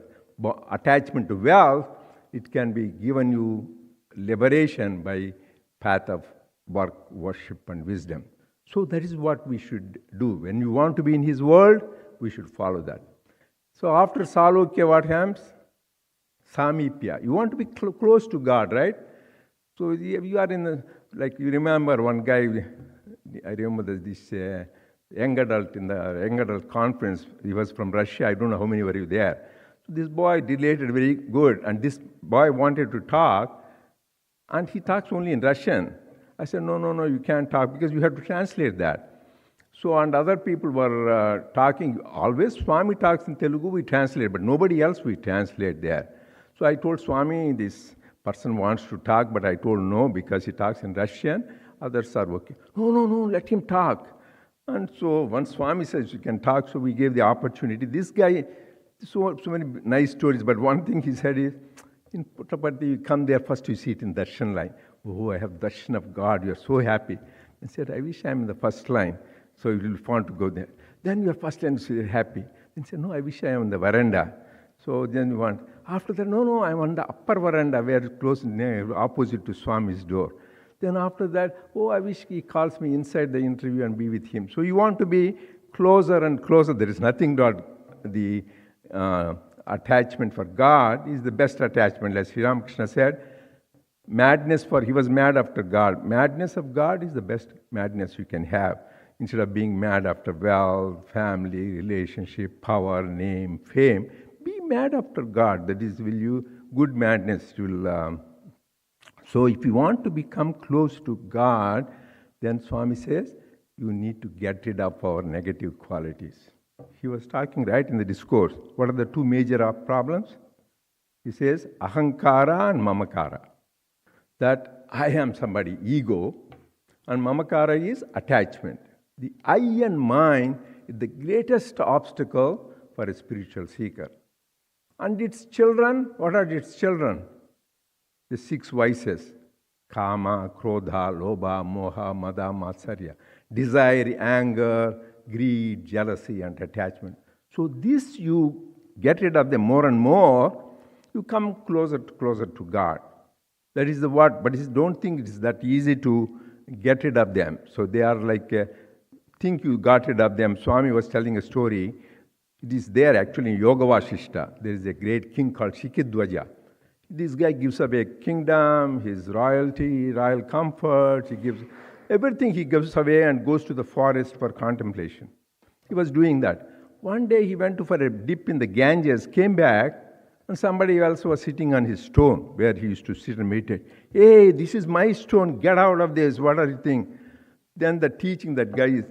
attachment to wealth, it can be given you liberation by path of work, worship, and wisdom. So that is what we should do. When you want to be in his world, we should follow that. So after Salokya, what happens? Samipya. You want to be close to God, right? So you are in like you remember one guy, I remember this young adult in the young adult conference. He was from Russia. I don't know how many were you there. So this boy related very good, and this boy wanted to talk, and he talks only in Russian. I said, no, you can't talk because you have to translate that. So, and other people were talking. Always Swami talks in Telugu, we translate, but nobody else we translate there. So I told Swami, this person wants to talk, but I told no because he talks in Russian. Others are okay. No, let him talk. And so once Swami says you can talk, so we gave the opportunity. This guy, so many nice stories, but one thing he said is, in Puttaparthi, you come there, first you see it in darshan line. Oh, I have darshan of God, you are so happy. I said, I wish I am in the first line, so you will want to go there. Then you are first line, so you are happy. Then say, no, I wish I am in the veranda. So then you want, after that, no, I am on the upper veranda, where close, opposite to Swami's door. Then after that, oh, I wish he calls me inside the interview and be with him. So you want to be closer and closer. There is nothing that the attachment for God is the best attachment. As Sri Ramakrishna said, he was mad after God. Madness of God is the best madness you can have. Instead of being mad after wealth, family, relationship, power, name, fame, be mad after God. That is, good madness. So if you want to become close to God, then Swami says, you need to get rid of our negative qualities. He was talking right in the discourse. What are the two major problems? He says, ahankara and mamakara. That I am somebody, ego, and mamakara is attachment. The I and mine is the greatest obstacle for a spiritual seeker. And its children, what are its children? The 6 vices: kama, krodha, lobha, moha, mada, matsarya. Desire, anger, greed, jealousy, and attachment. So this you get rid of them more and more, you come closer to God. That is the what, but don't think it is that easy to get rid of them. So they are like, think you got rid of them. Swami was telling a story. It is there actually in Yoga Vasishta. There is a great king called Shikidwaja. This guy gives away a kingdom, his royalty, royal comfort, he gives everything he gives away and goes to the forest for contemplation. He was doing that. One day he went for a dip in the Ganges, came back, and somebody else was sitting on his stone where he used to sit and meditate. Hey, this is my stone, get out of this, what are you thinking? Then the teaching that guy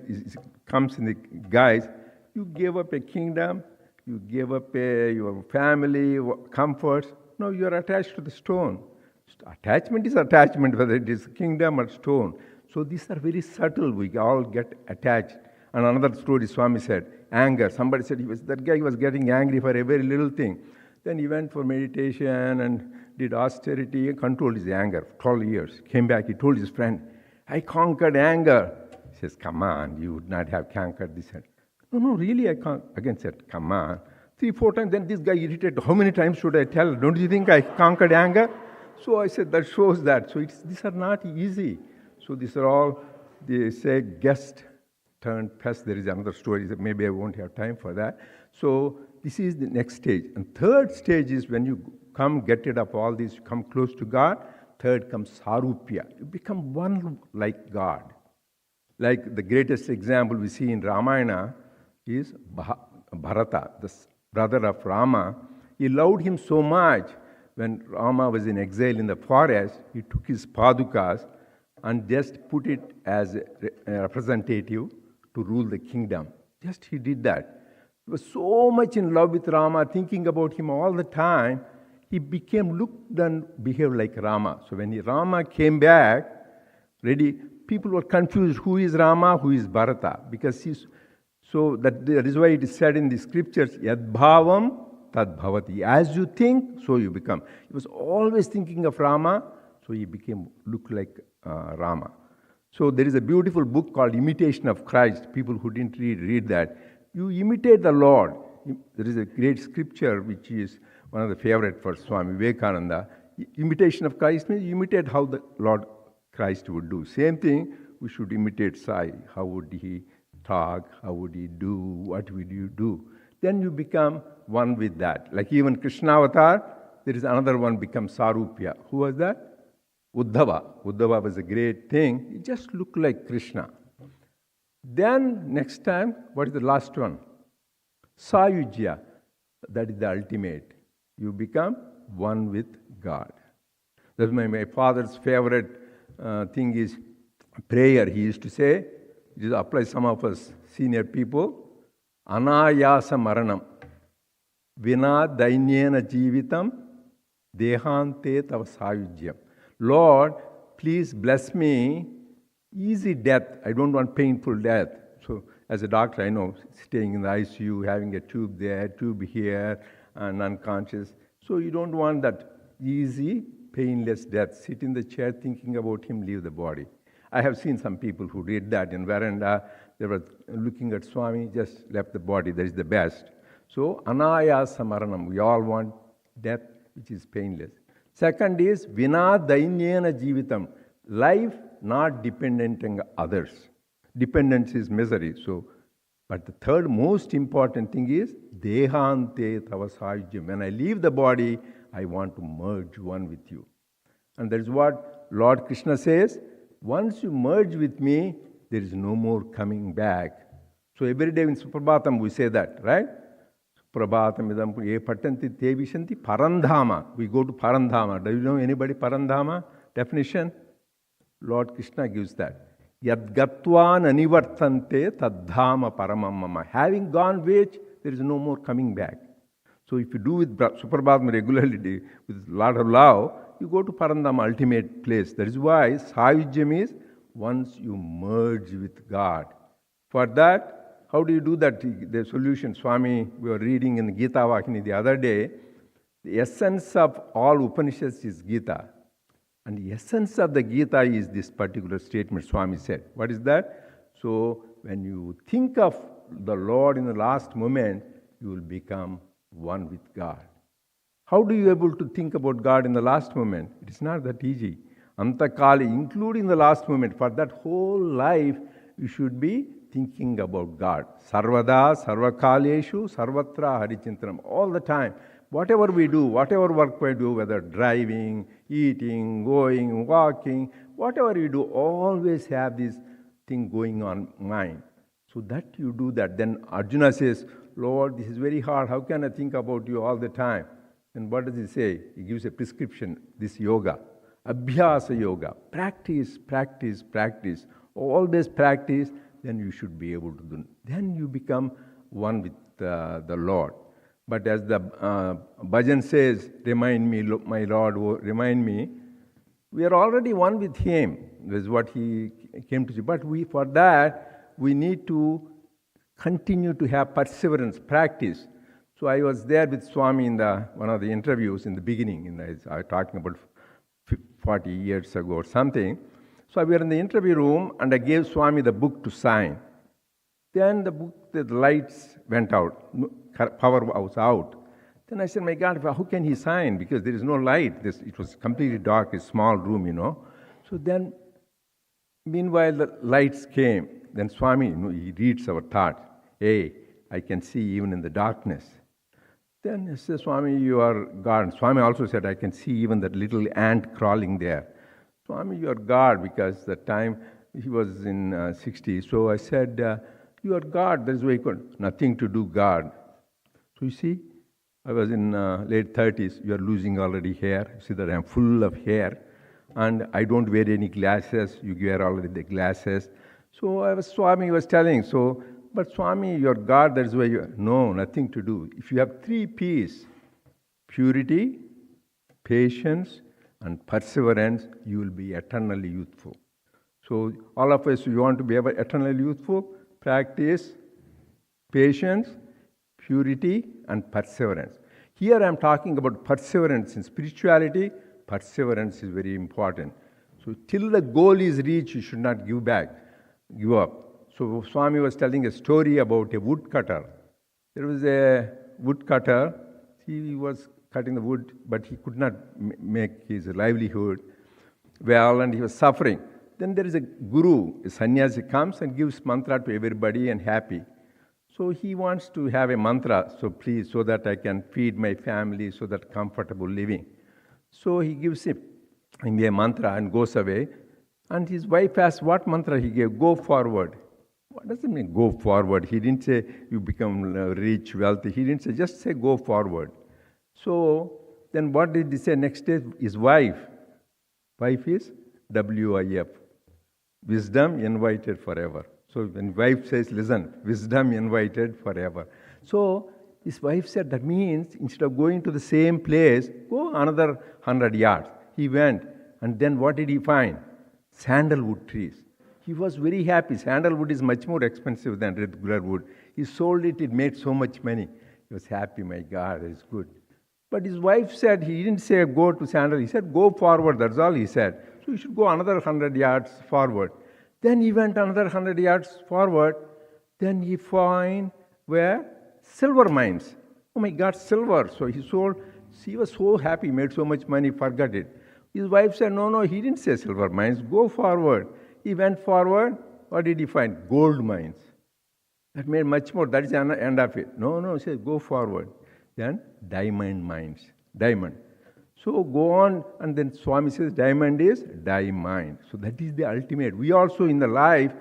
comes in the guys, you gave up a kingdom, you gave up your family, comforts. No, you are attached to the stone. Attachment is attachment, whether it is kingdom or stone. So these are very subtle. We all get attached. And another story, Swami said, anger. Somebody said that guy was getting angry for a very little thing. Then he went for meditation and did austerity and controlled his anger for 12 years. Came back, he told his friend, I conquered anger. He says, come on, you would not have conquered this. No, really, I can't. Again said, come on. 3-4 times, then this guy irritated. How many times should I tell? Don't you think I conquered anger? So I said, that shows that. So these are not easy. So these are all, they say, guest turned pest. There is another story. Maybe I won't have time for that. So this is the next stage. And third stage is when you come, get rid of all these, you come close to God. Third comes Sarupya. You become one like God. Like the greatest example we see in Ramayana is Bharata, the brother of Rama. He loved him so much. When Rama was in exile in the forest, he took his padukas and just put it as a representative to rule the kingdom. Just he did that. He was so much in love with Rama, thinking about him all the time, he looked and behaved like Rama. So when Rama came back, people were confused, who is Rama, who is Bharata? Because so that is why it is said in the scriptures, Yad bhavam tad bhavati. As you think, so you become. He was always thinking of Rama, so he looked like Rama. So there is a beautiful book called Imitation of Christ. People who didn't read that. You imitate the Lord. There is a great scripture which is one of the favorite for Swami Vivekananda. Imitation of Christ means you imitate how the Lord Christ would do. Same thing, we should imitate Sai. How would he talk? How would he do? What would you do? Then you become one with that. Like even Krishna Avatar, there is another one becomes Sarupya. Who was that? Uddhava. Uddhava was a great thing. He just looked like Krishna. Then next time, what is the last one? Sayujya. That is the ultimate. You become one with God. That's my father's favorite thing is prayer. He used to say, it applies some of us senior people, anayasa maranam, vina dainyena jivitam, dehante tava sayujyam. Lord, please bless me, easy death. I don't want painful death. So as a doctor, I know, staying in the ICU, having a tube there, tube here, and unconscious. So you don't want that easy, painless death. Sit in the chair thinking about him, leave the body. I have seen some people who did that in veranda. They were looking at Swami, just left the body. That is the best. So, anayasa maranam. We all want death which is painless. Second is, vina dainyena jivitam. Life not dependent on others. Dependence is misery. So, but the third most important thing is, dehante tava sayujyam. When I leave the body, I want to merge one with you. And that is what Lord Krishna says. Once you merge with me, there is no more coming back. So every day in Suprabhatam we say that, right? Suprabhatam idam ye patanti te vishanti parandhama. We go to parandhama. Do you know anybody parandhama? Definition? Lord Krishna gives that. Yad gatvan anivartante tadhama paramam mama. Having gone which, there is no more coming back. So if you do with Suprabhatam regularly, with a lot of love, you go to Parandhama, ultimate place. That is why Sayujyam is once you merge with God. For that, how do you do that? The solution, Swami, we were reading in the Gita Vakini the other day, the essence of all Upanishads is Gita. And the essence of the Gita is this particular statement Swami said. What is that? So, when you think of the Lord in the last moment, you will become one with God. How do you able to think about God in the last moment? It is not that easy. Antakali, including the last moment, for that whole life, you should be thinking about God. Sarvada, sarvakaleshu, sarvatra harichintanam. All the time. Whatever we do, whatever work we do, whether driving, eating, going, walking, whatever you do, always have this thing going on mind. So that you do that. Then Arjuna says, Lord, this is very hard. How can I think about you all the time? And what does he say? He gives a prescription, this yoga. Abhyasa yoga. Practice, practice, practice. Always practice, then you should be able to do. Then you become one with the Lord. But as the Bhajan says, remind me, my Lord, remind me, we are already one with Him. This is what he came to say. But for that, we need to continue to have perseverance, practice. So I was there with Swami in one of the interviews in the beginning. I was talking about 40 years ago or something. So we were in the interview room, and I gave Swami the book to sign. Then the lights went out, power was out. Then I said, my God, how can he sign? Because there is no light. It was completely dark, a small room, So then, meanwhile, the lights came. Then Swami, he reads our thoughts. Hey, I can see even in the darkness. Then he says, Swami, you are God. And Swami also said, I can see even that little ant crawling there. Swami, you are God, because that time he was in 60. So I said, you are God. That is why you could. Nothing to do, God. So you see, I was in late 30s. You are losing already hair. You see that I am full of hair. And I don't wear any glasses. You wear already the glasses. So Swami was telling, but Swami, you are God. That is why you are. No, nothing to do. If you have 3 P's, purity, patience, and perseverance, you will be eternally youthful. So all of us, you want to be ever eternally youthful, practice patience, purity, and perseverance. Here I am talking about perseverance in spirituality. Perseverance is very important. So till the goal is reached, you should not give up. So Swami was telling a story about a woodcutter. There was a woodcutter. He was cutting the wood, but he could not make his livelihood well, and he was suffering. Then there is a guru, a sannyasi comes and gives mantra to everybody and happy. So he wants to have a mantra, so that I can feed my family, so that comfortable living. So he gives him a mantra and goes away. And his wife asks what mantra he gave. Go forward. What does it mean, go forward? He didn't say you become rich, wealthy. He didn't say, just say go forward. So then what did he say next day? His wife. Wife is WIF. Wisdom invited forever. So when wife says, listen, wisdom invited forever. So his wife said, that means instead of going to the same place, go another 100 yards. He went, and then what did he find? Sandalwood trees. He was very happy. Sandalwood is much more expensive than regular wood. He sold it, it made so much money. He was happy, my God, it's good. But his wife said, he didn't say go to sandal, he said go forward, that's all he said. So you should go another 100 yards forward. Then he went another 100 yards forward. Then he found where? Silver mines. Oh my God, silver. So he sold, he was so happy, made so much money, forgot it. His wife said, no, he didn't say silver mines, go forward. He went forward, what did he find? Gold mines. That made much more, that is the end of it. No, he said go forward. Then diamond mines, diamond. So go on, and then Swami says diamond is diamond. So that is the ultimate. We also in the life,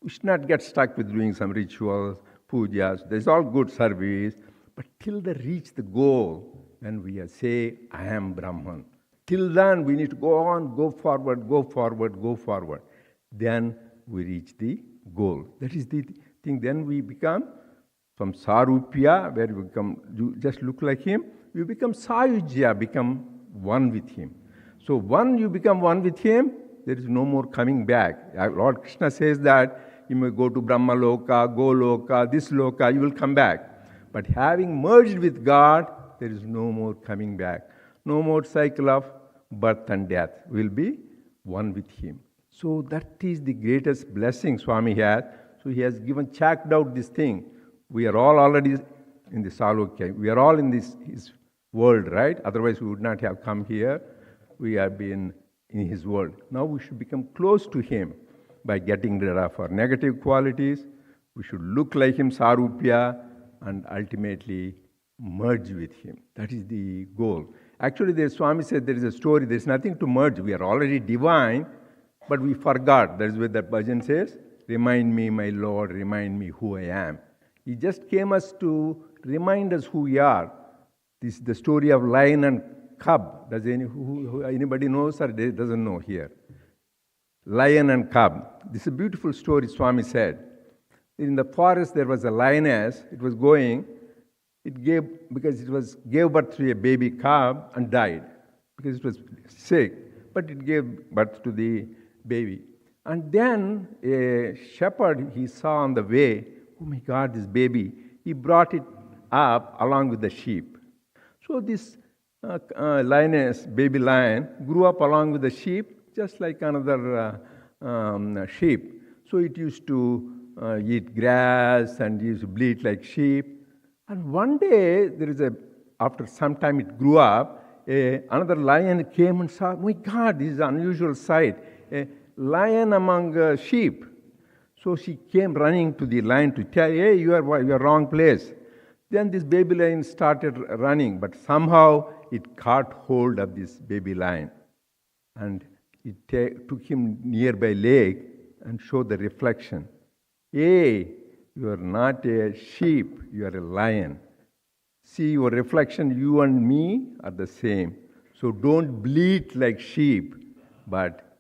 we should not get stuck with doing some rituals, pujas. There's all good service, but till they reach the goal, then we say, I am Brahman. Till then, we need to go on, go forward, go forward, go forward. Then we reach the goal. That is the thing. Then we become from Sarupya, where you just look like him, you become Sayujya, become one with him. So when you become one with him, there is no more coming back. Lord Krishna says that you may go to Brahma Loka, Goloka, this Loka, you will come back. But having merged with God, there is no more coming back. No more cycle of birth and death. We will be one with him. So that is the greatest blessing Swami had. So he has checked out this thing. We are all already in the Salokya. We are all in his world, right? Otherwise we would not have come here. We have been in his world. Now we should become close to him by getting rid of our negative qualities, We should look like him, Sarupya, and ultimately merge with him. That is the goal. Actually, the Swami said there is a story, there is nothing to merge. We are already divine, but we forgot. That is where that bhajan says, remind me, my Lord, remind me who I am. He just came us to remind us who we are. This is the story of lion and cub. Does anybody knows or doesn't know here? Lion and cub. This is a beautiful story, Swami said. In the forest there was a lioness. It was going. It gave birth to a baby cub and died because it was sick. But it gave birth to the baby. And then a shepherd he saw on the way, oh my God, this baby. He brought it up along with the sheep. So this lioness, baby lion, grew up along with the sheep, just like another sheep. So it used to eat grass and used to bleat like sheep. And one day, after some time it grew up, another lion came and saw, oh my God, this is an unusual sight, a lion among sheep. So she came running to the lion to tell, hey, you are wrong place. Then this baby lion started running, but somehow it caught hold of this baby lion. And it took him nearby lake and showed the reflection. Hey, you are not a sheep, you are a lion. See your reflection, you and me are the same. So don't bleat like sheep, but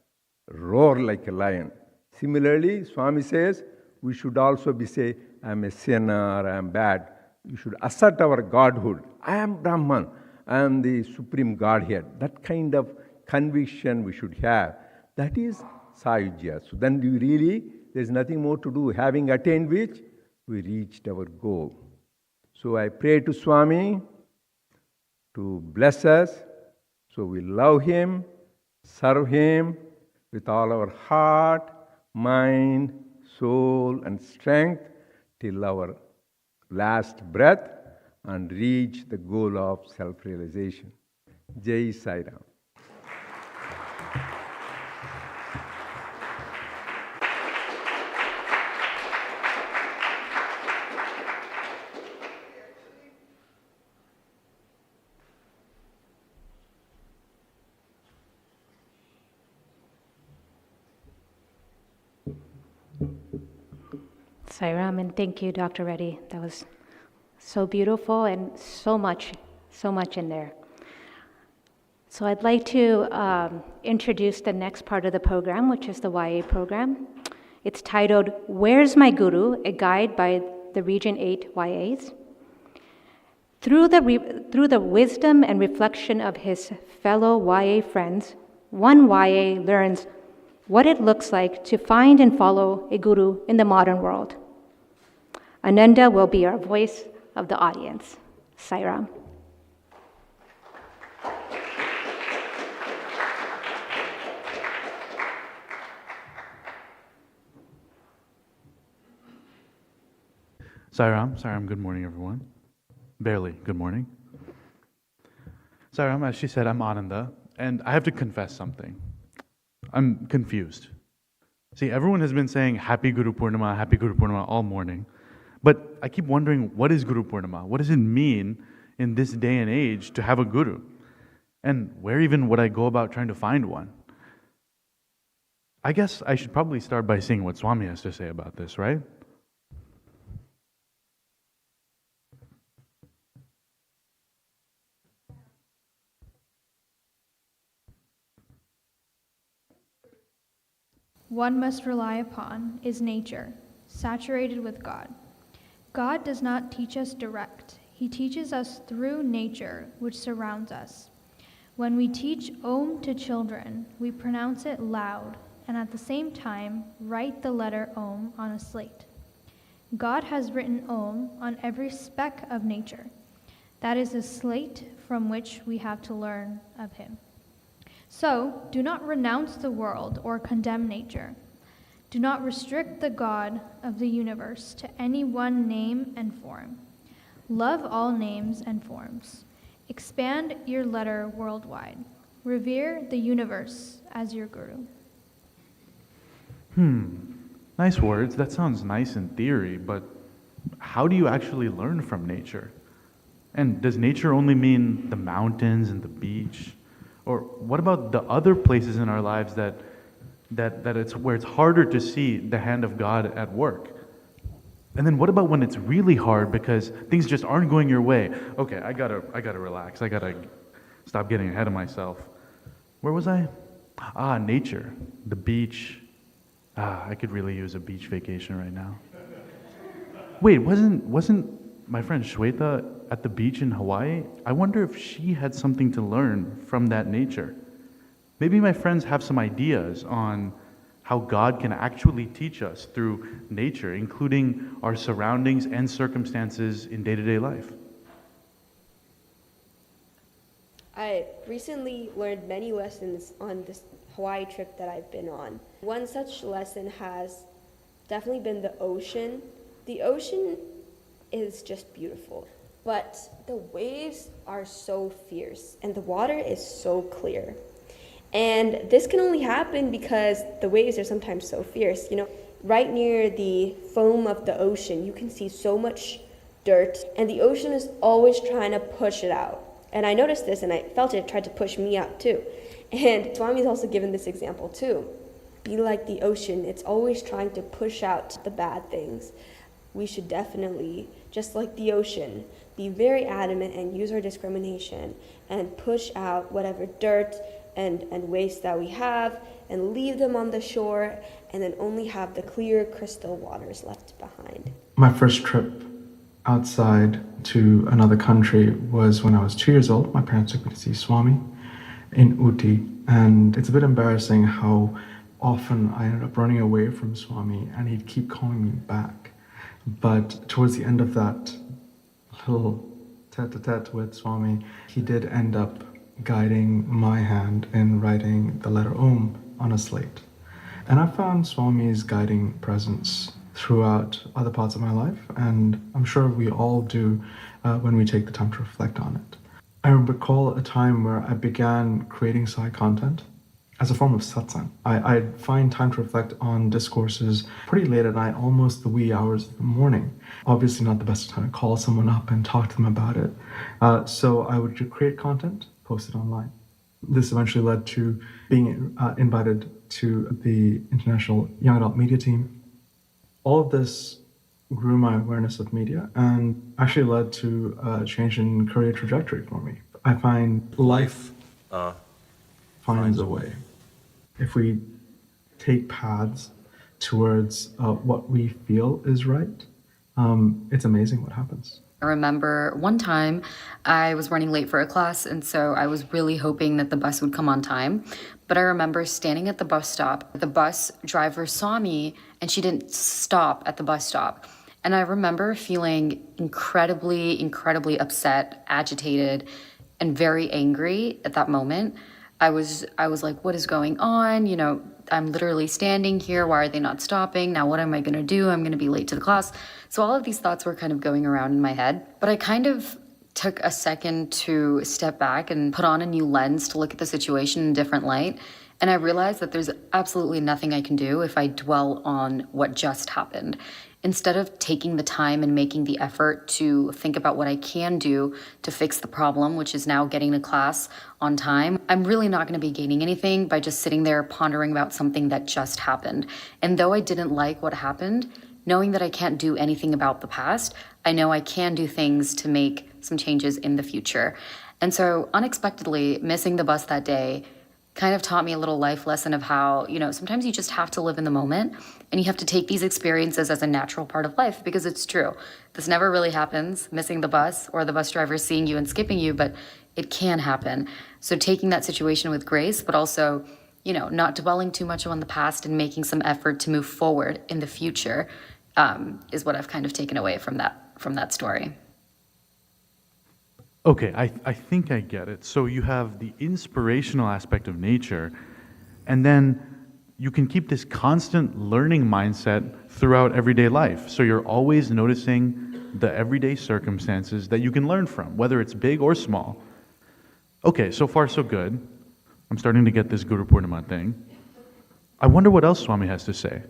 roar like a lion. Similarly, Swami says, we should also say, I am a sinner, I am bad. We should assert our godhood. I am Brahman, I am the supreme Godhead. That kind of conviction we should have. That is Sayujya. So then there is nothing more to do. Having attained which, we reached our goal. So I pray to Swami to bless us, so we love him, serve him with all our heart, mind, soul, and strength till our last breath and reach the goal of self-realization. Jai Sai Ram. Sai Ram, and thank you, Dr. Reddy. That was so beautiful and so much in there. So I'd like to introduce the next part of the program, which is the YA program. It's titled, Where's My Guru? A Guide by the Region 8 YAs. Through the wisdom and reflection of his fellow YA friends, one YA learns what it looks like to find and follow a guru in the modern world. Ananda will be our voice of the audience. Sai Ram. Sai Ram, good morning, everyone. Barely good morning. Sai Ram, as she said, I'm Ananda, and I have to confess something. I'm confused. See, everyone has been saying Happy Guru Poornima all morning, but I keep wondering, what is Guru Poornima? What does it mean in this day and age to have a guru? And where even would I go about trying to find one? I guess I should probably start by seeing what Swami has to say about this, right? One must rely upon is nature, saturated with God. God does not teach us direct. He teaches us through nature, which surrounds us. When we teach Om to children, we pronounce it loud, and at the same time, write the letter Om on a slate. God has written Om on every speck of nature. That is a slate from which we have to learn of him. So, do not renounce the world or condemn nature. Do not restrict the God of the universe to any one name and form. Love all names and forms. Expand your letter worldwide. Revere the universe as your guru. Nice words. That sounds nice in theory, but how do you actually learn from nature? And does nature only mean the mountains and the beach? Or what about the other places in our lives that it's where it's harder to see the hand of God at work? And then what about when it's really hard because things just aren't going your way? Okay, I gotta relax. I gotta stop getting ahead of myself. Where was I? Nature, the beach. I could really use a beach vacation right now. Wait, wasn't my friend Shweta at the beach in Hawaii? I wonder if she had something to learn from that nature. Maybe my friends have some ideas on how God can actually teach us through nature, including our surroundings and circumstances in day-to-day life. I recently learned many lessons on this Hawaii trip that I've been on. One such lesson has definitely been the ocean. The ocean is just beautiful, but the waves are so fierce and the water is so clear. And this can only happen because the waves are sometimes so fierce. You know, right near the foam of the ocean, you can see so much dirt, and the ocean is always trying to push it out. And I noticed this, and I felt it tried to push me out too. And Swami's also given this example too. Be like the ocean, it's always trying to push out the bad things. We should definitely, just like the ocean, be very adamant and use our discrimination and push out whatever dirt and waste that we have and leave them on the shore, and then only have the clear crystal waters left behind. My first trip outside to another country was when I was 2 years old. My parents took me to see Swami in Uti, and it's a bit embarrassing how often I ended up running away from Swami and he'd keep calling me back. But towards the end of that little tete-a-tete with Swami, he did end up guiding my hand in writing the letter Om on a slate. And I found Swami's guiding presence throughout other parts of my life, and I'm sure we all do when we take the time to reflect on it. I recall a time where I began creating Sai content as a form of satsang. I'd find time to reflect on discourses pretty late at night, almost the wee hours of the morning. Obviously not the best time to call someone up and talk to them about it. So I would create content, post it online. This eventually led to being invited to the International Young Adult Media Team. All of this grew my awareness of media and actually led to a change in career trajectory for me. I find life finds a way. If we take paths towards what we feel is right, it's amazing what happens. I remember one time I was running late for a class, and so I was really hoping that the bus would come on time. But I remember standing at the bus stop. The bus driver saw me, and she didn't stop at the bus stop. And I remember feeling incredibly, incredibly upset, agitated, and very angry at that moment. I was like, what is going on? You know, I'm literally standing here. Why are they not stopping? Now what am I going to do? I'm going to be late to the class. So all of these thoughts were kind of going around in my head. But I kind of took a second to step back and put on a new lens to look at the situation in a different light. And I realized that there's absolutely nothing I can do if I dwell on what just happened. Instead of taking the time and making the effort to think about what I can do to fix the problem, which is now getting to class on time, I'm really not going to be gaining anything by just sitting there pondering about something that just happened. And though I didn't like what happened, knowing that I can't do anything about the past, I know I can do things to make some changes in the future. And so unexpectedly, missing the bus that day kind of taught me a little life lesson of how, you know, sometimes you just have to live in the moment and you have to take these experiences as a natural part of life, because it's true. This never really happens, missing the bus or the bus driver seeing you and skipping you, but it can happen. So taking that situation with grace, but also, you know, not dwelling too much on the past and making some effort to move forward in the future is what I've kind of taken away from that story. Okay, I think I get it. So you have the inspirational aspect of nature, and then you can keep this constant learning mindset throughout everyday life. So you're always noticing the everyday circumstances that you can learn from, whether it's big or small. Okay, so far so good. I'm starting to get this Guru Poornima thing. I wonder what else Swami has to say.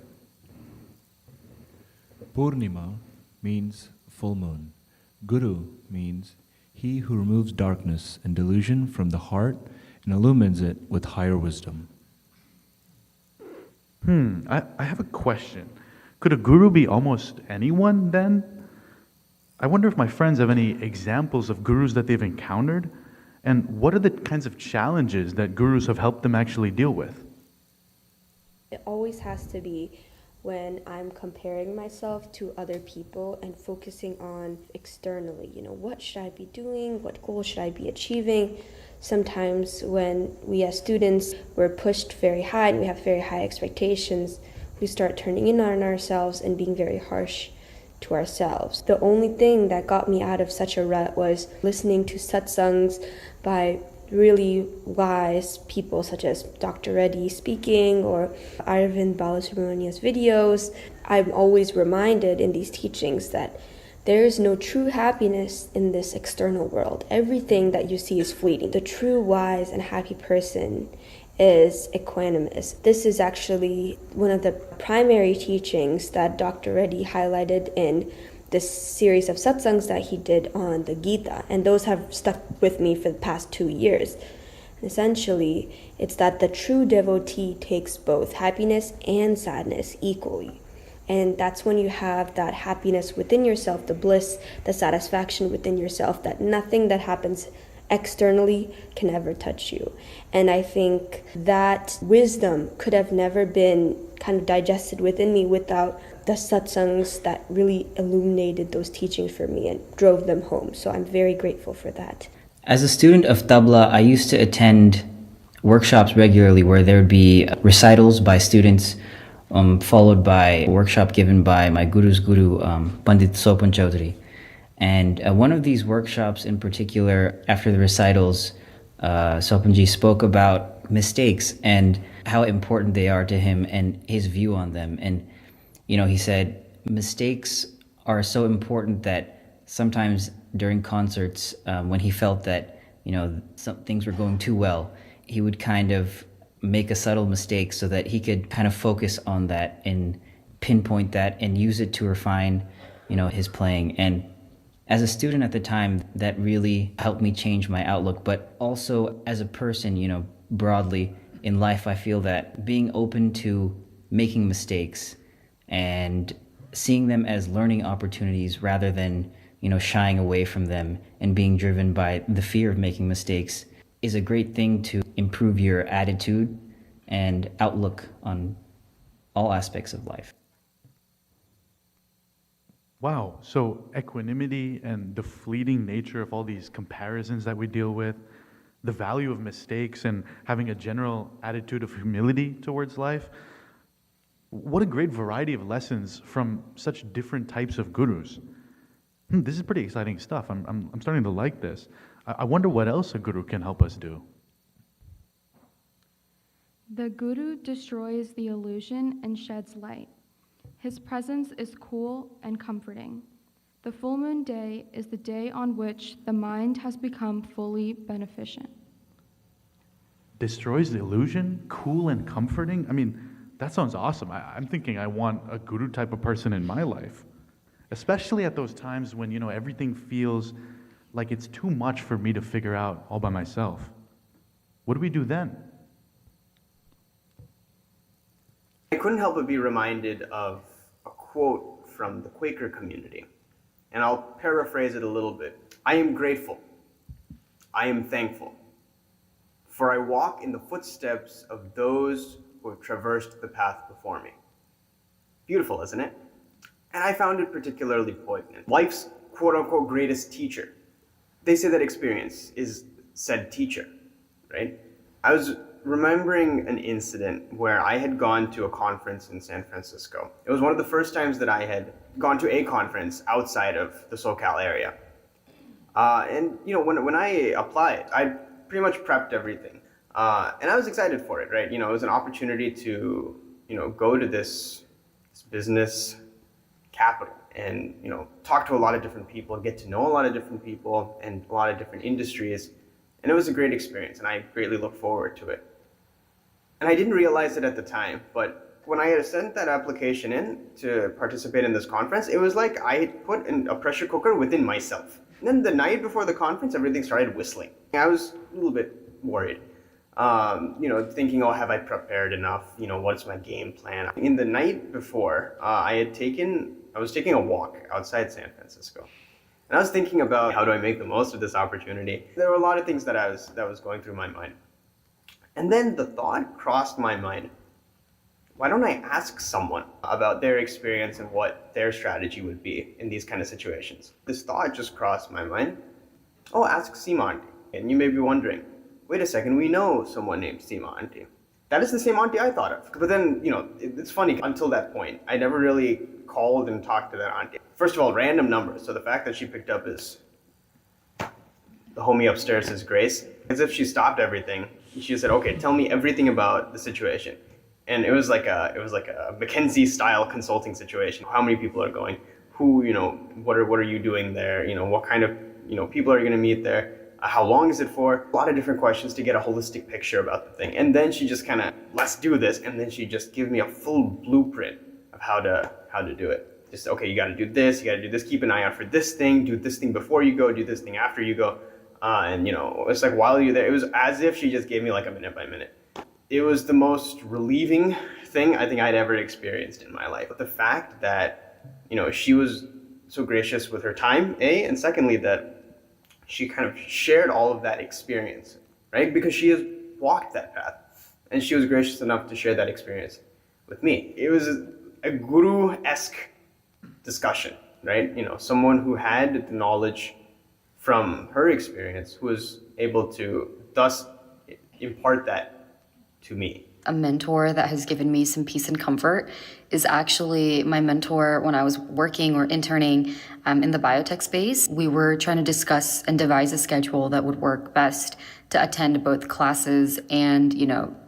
Purnima means full moon. Guru means he who removes darkness and delusion from the heart and illumines it with higher wisdom. I have a question. Could a guru be almost anyone then? I wonder if my friends have any examples of gurus that they've encountered, and what are the kinds of challenges that gurus have helped them actually deal with? It always has to be when I'm comparing myself to other people and focusing on externally, what should I be doing? What goal should I be achieving? Sometimes when we as students, we're pushed very high and we have very high expectations, we start turning in on ourselves and being very harsh to ourselves. The only thing that got me out of such a rut was listening to satsangs by really wise people such as Dr. Reddy speaking or Arvind Balasubramania's videos. I'm always reminded in these teachings that there is no true happiness in this external world. Everything that you see is fleeting. The true wise and happy person is equanimous. This is actually one of the primary teachings that Dr. Reddy highlighted in this series of satsangs that he did on the Gita, and those have stuck with me for the past 2 years. Essentially, it's that the true devotee takes both happiness and sadness equally. And that's when you have that happiness within yourself, the bliss, the satisfaction within yourself, that nothing that happens externally can ever touch you. And I think that wisdom could have never been kind of digested within me without the satsangs that really illuminated those teachings for me and drove them home. So I'm very grateful for that. As a student of tabla, I used to attend workshops regularly where there would be recitals by students, followed by a workshop given by my guru's guru, Pandit Sopan Chaudhary. And one of these workshops in particular, after the recitals, Sopanji spoke about mistakes and how important they are to him and his view on them. And, he said mistakes are so important that sometimes during concerts, when he felt that, some things were going too well, he would kind of make a subtle mistake so that he could kind of focus on that and pinpoint that and use it to refine, his playing. And as a student at the time, that really helped me change my outlook. But also as a person, broadly in life, I feel that being open to making mistakes and seeing them as learning opportunities rather than, shying away from them and being driven by the fear of making mistakes is a great thing to improve your attitude and outlook on all aspects of life. Wow, so equanimity and the fleeting nature of all these comparisons that we deal with, the value of mistakes and having a general attitude of humility towards life. What a great variety of lessons from such different types of gurus. This is pretty exciting stuff. I'm starting to like this. I wonder what else a guru can help us do. The guru destroys the illusion and sheds light. His presence is cool and comforting. The full moon day is the day on which the mind has become fully beneficent. Destroys the illusion, cool and comforting? I mean, that sounds awesome. I'm thinking I want a guru type of person in my life, especially at those times when, everything feels like it's too much for me to figure out all by myself. What do we do then? I couldn't help but be reminded of a quote from the Quaker community, and I'll paraphrase it a little bit. I am grateful. I am thankful. For I walk in the footsteps of those who have traversed the path before me. Beautiful, isn't it? And I found it particularly poignant. Life's quote-unquote greatest teacher. They say that experience is said teacher, right? I was remembering an incident where I had gone to a conference in San Francisco. It was one of the first times that I had gone to a conference outside of the SoCal area. And when I applied, I pretty much prepped everything. And I was excited for it, right? It was an opportunity to, go to this business capital and, talk to a lot of different people, get to know a lot of different people and a lot of different industries. And it was a great experience, and I greatly look forward to it. And I didn't realize it at the time, but when I had sent that application in to participate in this conference, it was like I had put in a pressure cooker within myself. And then the night before the conference, everything started whistling. I was a little bit worried, thinking, oh, have I prepared enough? What's my game plan? In the night before, I was taking a walk outside San Francisco. And I was thinking about how do I make the most of this opportunity. There were a lot of things that was going through my mind. And then the thought crossed my mind, why don't I ask someone about their experience and what their strategy would be in these kind of situations? This thought just crossed my mind. Oh, ask Seema Auntie. And you may be wondering, wait a second, we know someone named Seema Auntie. That is the same auntie I thought of. But then, it's funny, until that point, I never really called and talked to that auntie. First of all, random numbers. So the fact that she picked up is the homie upstairs is Grace. As if she stopped everything. She said, okay, tell me everything about the situation. And it was like a McKinsey style consulting situation. How many people are going? Who, what are you doing there? What kind of, people are you going to meet there? How long is it for? A lot of different questions to get a holistic picture about the thing. And then she just kind of, let's do this. And then she just gave me a full blueprint of how to do it. Just, okay, you got to do this, you got to do this. Keep an eye out for this thing. Do this thing before you go. Do this thing after you go. It's like while you're there, it was as if she just gave me like a minute by minute. It was the most relieving thing I think I'd ever experienced in my life. But the fact that, she was so gracious with her time, A, and secondly, that she kind of shared all of that experience, right? Because she has walked that path, and she was gracious enough to share that experience with me. It was a guru-esque discussion, right? Someone who had the knowledge from her experience, who was able to thus impart that to me. A mentor that has given me some peace and comfort is actually my mentor when I was working or interning in the biotech space. We were trying to discuss and devise a schedule that would work best to attend both classes and,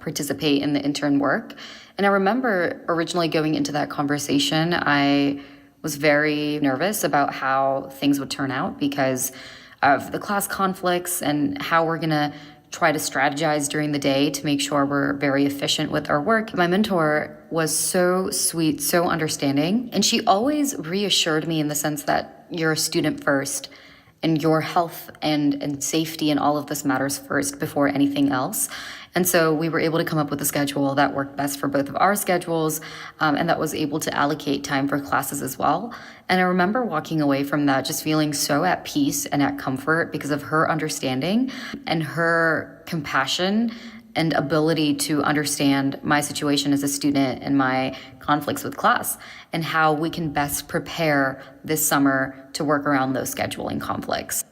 participate in the intern work. And I remember originally going into that conversation, I was very nervous about how things would turn out because of the class conflicts and how we're gonna try to strategize during the day to make sure we're very efficient with our work. My mentor was so sweet, so understanding, and she always reassured me in the sense that you're a student first and your health and safety and all of this matters first before anything else. And so we were able to come up with a schedule that worked best for both of our schedules and that was able to allocate time for classes as well. And I remember walking away from that just feeling so at peace and at comfort because of her understanding and her compassion and ability to understand my situation as a student and my conflicts with class and how we can best prepare this summer to work around those scheduling conflicts.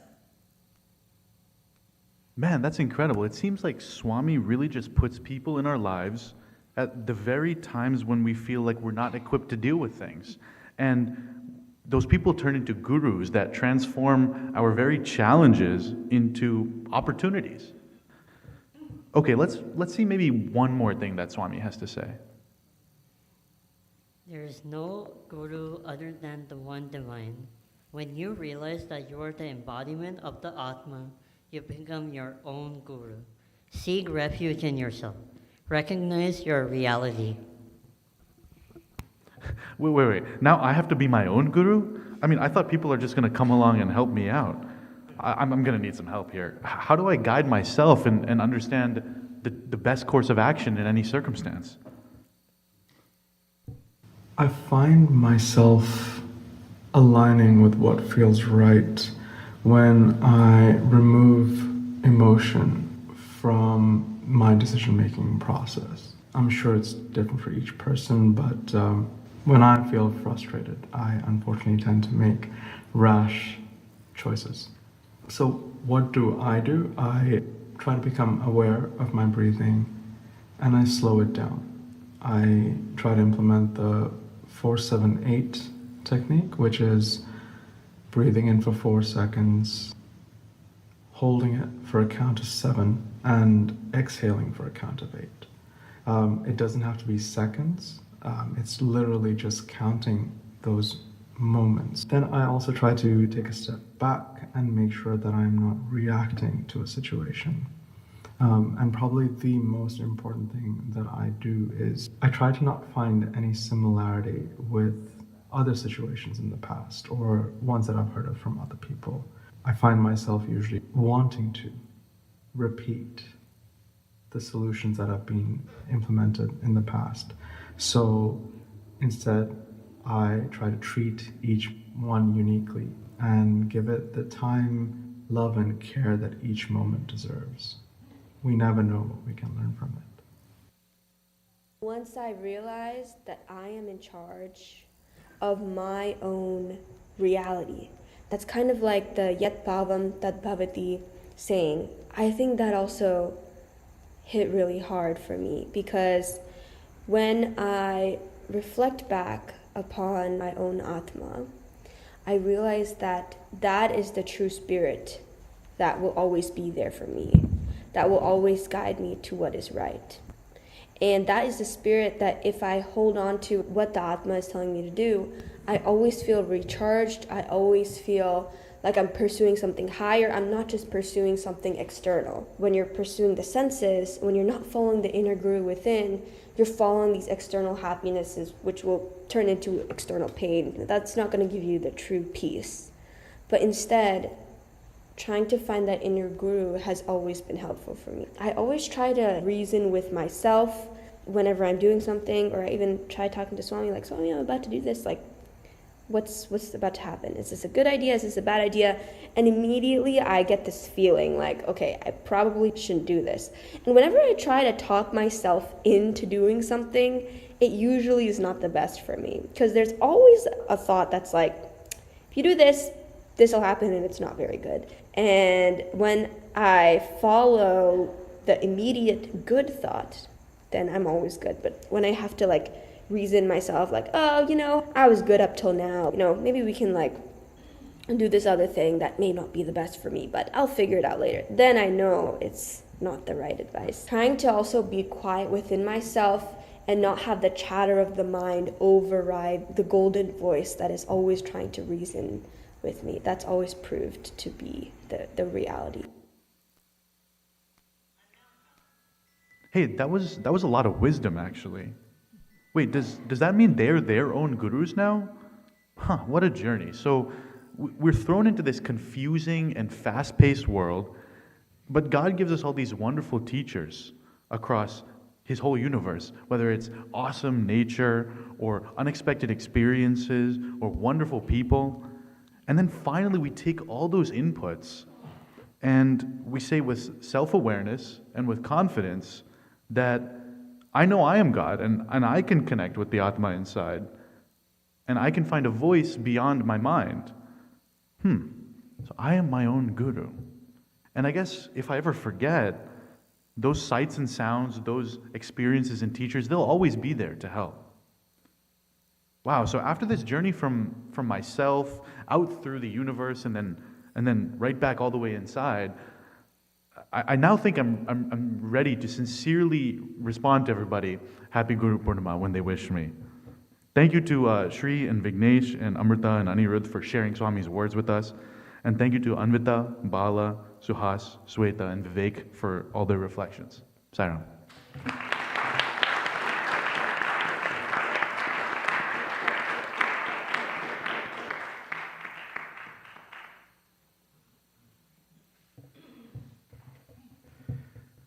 Man, that's incredible. It seems like Swami really just puts people in our lives at the very times when we feel like we're not equipped to deal with things. And those people turn into gurus that transform our very challenges into opportunities. Okay, let's see maybe one more thing that Swami has to say. There is no guru other than the one divine. When you realize that you are the embodiment of the Atma, you become your own guru. Seek refuge in yourself. Recognize your reality. Wait. Now I have to be my own guru? I mean, I thought people are just going to come along and help me out. I'm going to need some help here. How do I guide myself and understand the best course of action in any circumstance? I find myself aligning with what feels right when I remove emotion from my decision-making process. I'm sure it's different for each person, but when I feel frustrated, I unfortunately tend to make rash choices. So what do? I try to become aware of my breathing and I slow it down. I try to implement the 4-7-8 technique, which is breathing in for 4 seconds, holding it for a count of 7, and exhaling for a count of 8. It doesn't have to be seconds. It's literally just counting those moments. Then I also try to take a step back and make sure that I'm not reacting to a situation. And probably the most important thing that I do is I try to not find any similarity with other situations in the past or ones that I've heard of from other people. I find myself usually wanting to repeat the solutions that have been implemented in the past. So instead, I try to treat each one uniquely and give it the time, love, and care that each moment deserves. We never know what we can learn from it. Once I realized that I am in charge of my own reality, that's kind of like the Yat Bhavam Tat Bhavati saying. I think that also hit really hard for me, because when I reflect back upon my own Atma, I realized that that is the true spirit that will always be there for me, that will always guide me to what is right. And that is the spirit that if I hold on to what the Atma is telling me to do, I always feel recharged. I always feel like I'm pursuing something higher. I'm not just pursuing something external. When you're pursuing the senses, when you're not following the inner guru within, you're following these external happinesses, which will turn into external pain. That's not going to give you the true peace. But instead, trying to find that inner guru has always been helpful for me. I always try to reason with myself whenever I'm doing something, or I even try talking to Swami, like, Swami, I'm about to do this, like, what's about to happen? Is this a good idea? Is this a bad idea? And immediately I get this feeling like, okay, I probably shouldn't do this. And whenever I try to talk myself into doing something, it usually is not the best for me, because there's always a thought that's like, if you do this, this will happen, and it's not very good. And when I follow the immediate good thought, then I'm always good. But when I have to like reason myself, like, oh, I was good up till now, maybe we can like do this other thing that may not be the best for me, but I'll figure it out later. Then I know it's not the right advice. Trying to also be quiet within myself and not have the chatter of the mind override the golden voice that is always trying to reason with me. That's always proved to be the reality. Hey, that was a lot of wisdom, actually. Wait, does that mean they're their own gurus now? Huh, what a journey. So we're thrown into this confusing and fast-paced world, but God gives us all these wonderful teachers across His whole universe, whether it's awesome nature or unexpected experiences or wonderful people. And then finally we take all those inputs and we say with self-awareness and with confidence that I know I am God and I can connect with the Atma inside and I can find a voice beyond my mind. So I am my own guru. And I guess if I ever forget, those sights and sounds, those experiences and teachers, they'll always be there to help. Wow, so after this journey from myself out through the universe and then right back all the way inside, I now think I'm ready to sincerely respond to everybody, Happy Guru Poornima, when they wish me. Thank you to Shri and Vignesh and Amrita and Anirudh for sharing Swami's words with us. And thank you to Anvita, Bala, Suhas, Sweta, and Vivek for all their reflections. Sai Ram.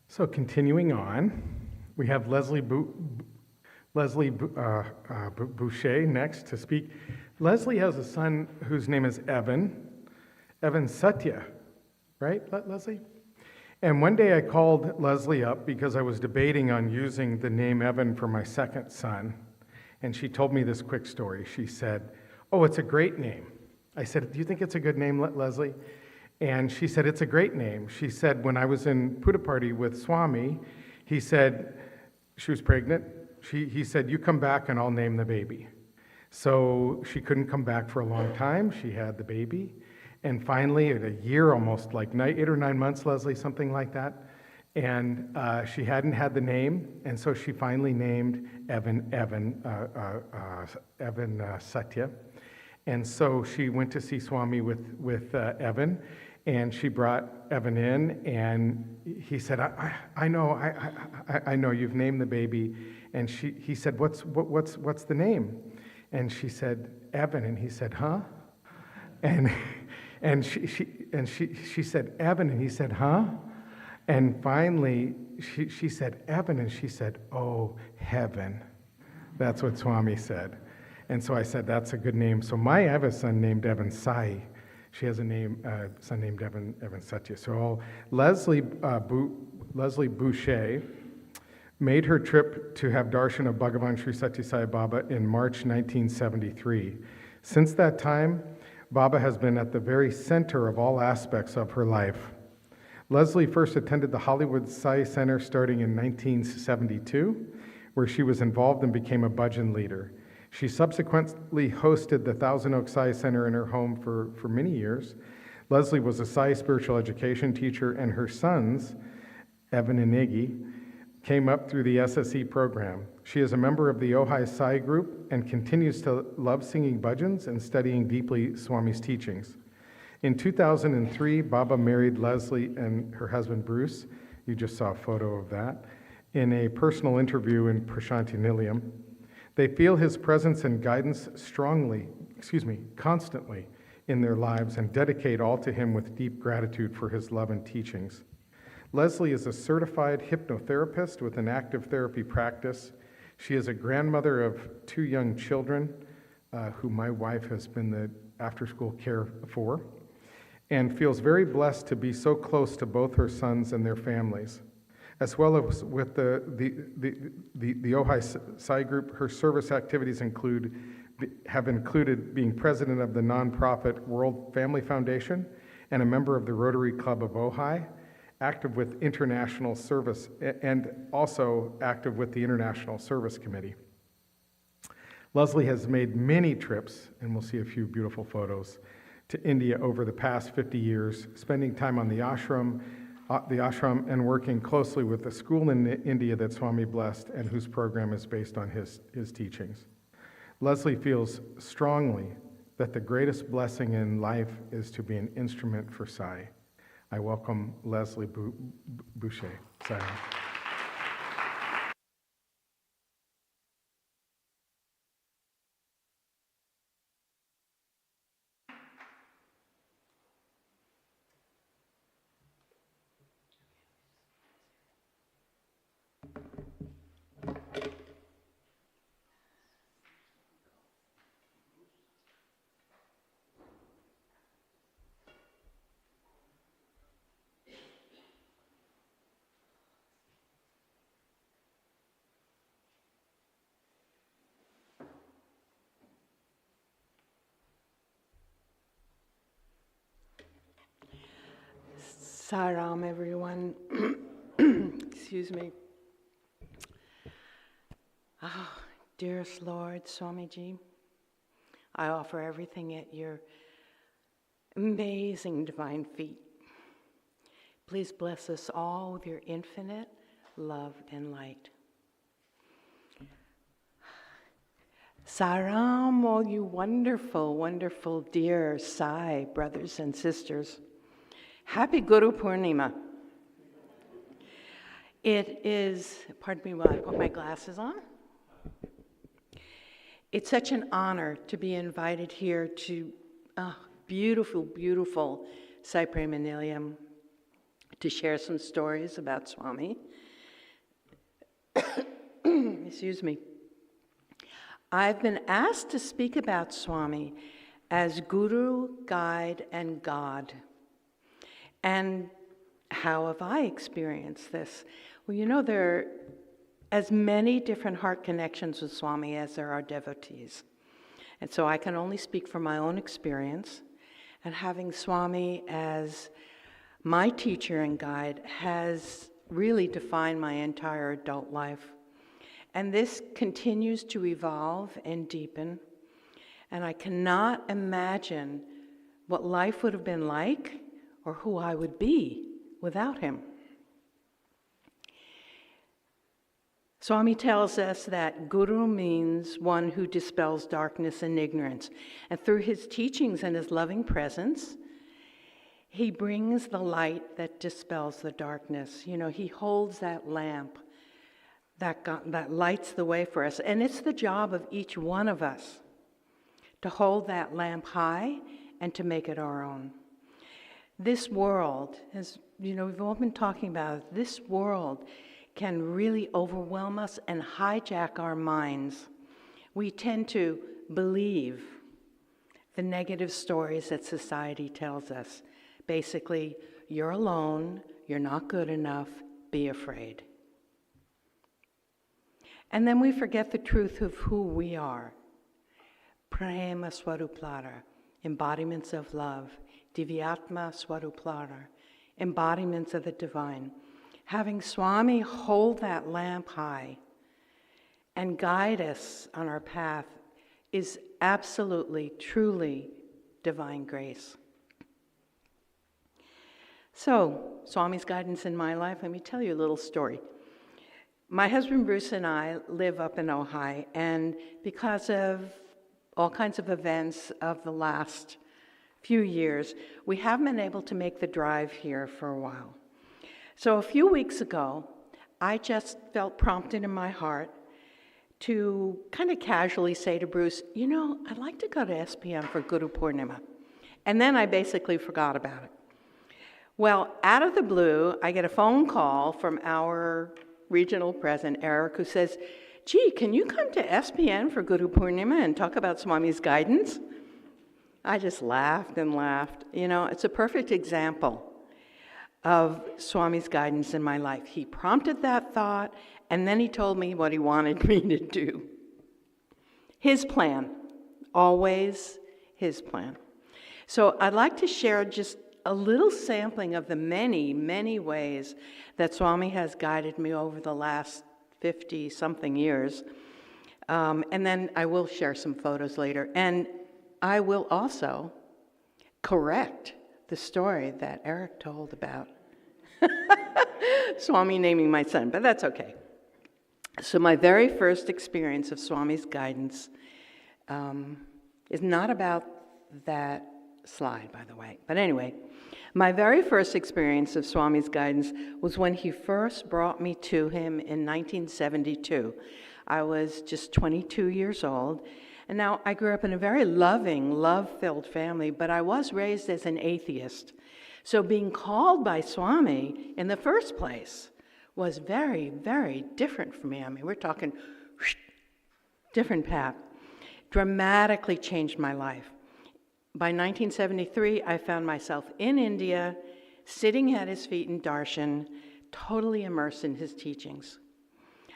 So continuing on, we have Leslie Bouche next to speak. Leslie has a son whose name is Evan Sathya, right, Leslie? And one day I called Leslie up because I was debating on using the name Evan for my second son, and she told me this quick story. She said, oh, it's a great name. I said, do you think it's a good name, Leslie? And she said, it's a great name. She said, when I was in Puttaparthi with Swami, he said, she was pregnant. He said, you come back and I'll name the baby. So she couldn't come back for a long time. She had the baby. And finally, at a year, almost like 8 or 9 months, Leslie, something like that. And she hadn't had the name. And so she finally named Evan Sathya. And so she went to see Swami with Evan. And she brought Evan in, and he said, I know, you've named the baby. And he said, what's the name? And she said, Evan. And he said, huh? And she said, Evan. And he said, huh? And finally, she said, Evan. And she said, oh, heaven. That's what Swami said. And so I said, that's a good name. So I have a son named Evan Sai. She has a son named Evan Sathya. So Leslie Bouche made her trip to have darshan of Bhagavan Sri Sathya Sai Baba in March 1973. Since that time, Baba has been at the very center of all aspects of her life. Leslie first attended the Hollywood Sai Center starting in 1972, where she was involved and became a bhajan leader. She subsequently hosted the Thousand Oaks Sai Center in her home for many years. Leslie was a Sai spiritual education teacher, and her sons, Evan and Iggy, came up through the SSE program. She is a member of the Ojai Sai group and continues to love singing bhajans and studying deeply Swami's teachings. In 2003, Baba married Leslie and her husband Bruce. You just saw a photo of that in a personal interview in Prashanti Nilayam. They feel his presence and guidance constantly in their lives and dedicate all to him with deep gratitude for his love and teachings. Leslie is a certified hypnotherapist with an active therapy practice. She is a grandmother of 2 young children who my wife has been the after-school care for, and feels very blessed to be so close to both her sons and their families. As well as with the Ojai Sai group, her service activities have included being president of the nonprofit World Family Foundation and a member of the Rotary Club of Ojai, active with international service, and also active with the International Service Committee. Leslie has made many trips, and we'll see a few beautiful photos, to India over the past 50 years, spending time on the ashram and working closely with the school in India that Swami blessed and whose program is based on his teachings. Leslie feels strongly that the greatest blessing in life is to be an instrument for Sai. I welcome Leslie Bouche. Sai. Saram, everyone. Excuse me. Oh, dearest Lord Swamiji, I offer everything at your amazing divine feet. Please bless us all with your infinite love and light. Saram, all you wonderful, wonderful dear Sai brothers and sisters. Happy Guru Poornima. It is, pardon me while I put my glasses on. It's such an honor to be invited here to beautiful, beautiful Sai Prema Nilayam to share some stories about Swami. Excuse me. I've been asked to speak about Swami as Guru, Guide, and God. And how have I experienced this? Well, you know, there are as many different heart connections with Swami as there are devotees. And so I can only speak from my own experience. And having Swami as my teacher and guide has really defined my entire adult life. And this continues to evolve and deepen. And I cannot imagine what life would have been like or who I would be without him. Swami tells us that Guru means one who dispels darkness and ignorance. And through his teachings and his loving presence, He brings the light that dispels the darkness. You know, he holds that lamp that lights the way for us. And it's the job of each one of us to hold that lamp high and to make it our own. This world, as you know, we've all been talking about it, this world can really overwhelm us and hijack our minds. We tend to believe the negative stories that society tells us. Basically, you're alone, you're not good enough, be afraid. And then we forget the truth of who we are. Prema Swaruplara, embodiments of love. Divyatma Swaruplara, embodiments of the divine. Having Swami hold that lamp high and guide us on our path is absolutely, truly divine grace. So, Swami's guidance in my life, let me tell you a little story. My husband Bruce and I live up in Ojai, and because of all kinds of events of the last few years, we haven't been able to make the drive here for a while. So a few weeks ago, I just felt prompted in my heart to kind of casually say to Bruce, you know, I'd like to go to SPM for Guru Poornima. And then I basically forgot about it. Well, out of the blue, I get a phone call from our regional president, Eric, who says, gee, can you come to SPN for Guru Poornima and talk about Swami's guidance? I just laughed and laughed. You know, it's a perfect example of Swami's guidance in my life. He prompted that thought, and then he told me what he wanted me to do. His plan, always his plan. So I'd like to share just a little sampling of the many, many ways that Swami has guided me over the last 50-something years. And then I will share some photos later. And I will also correct the story that Eric told about Swami naming my son, but that's okay. So my very first experience of Swami's guidance is not about that slide, by the way. But anyway, my very first experience of Swami's guidance was when he first brought me to him in 1972. I was just 22 years old. And now I grew up in a very loving, love-filled family, but I was raised as an atheist. So being called by Swami in the first place was very, very different for me. I mean, we're talking different path. Dramatically changed my life. By 1973, I found myself in India, sitting at his feet in darshan, totally immersed in his teachings.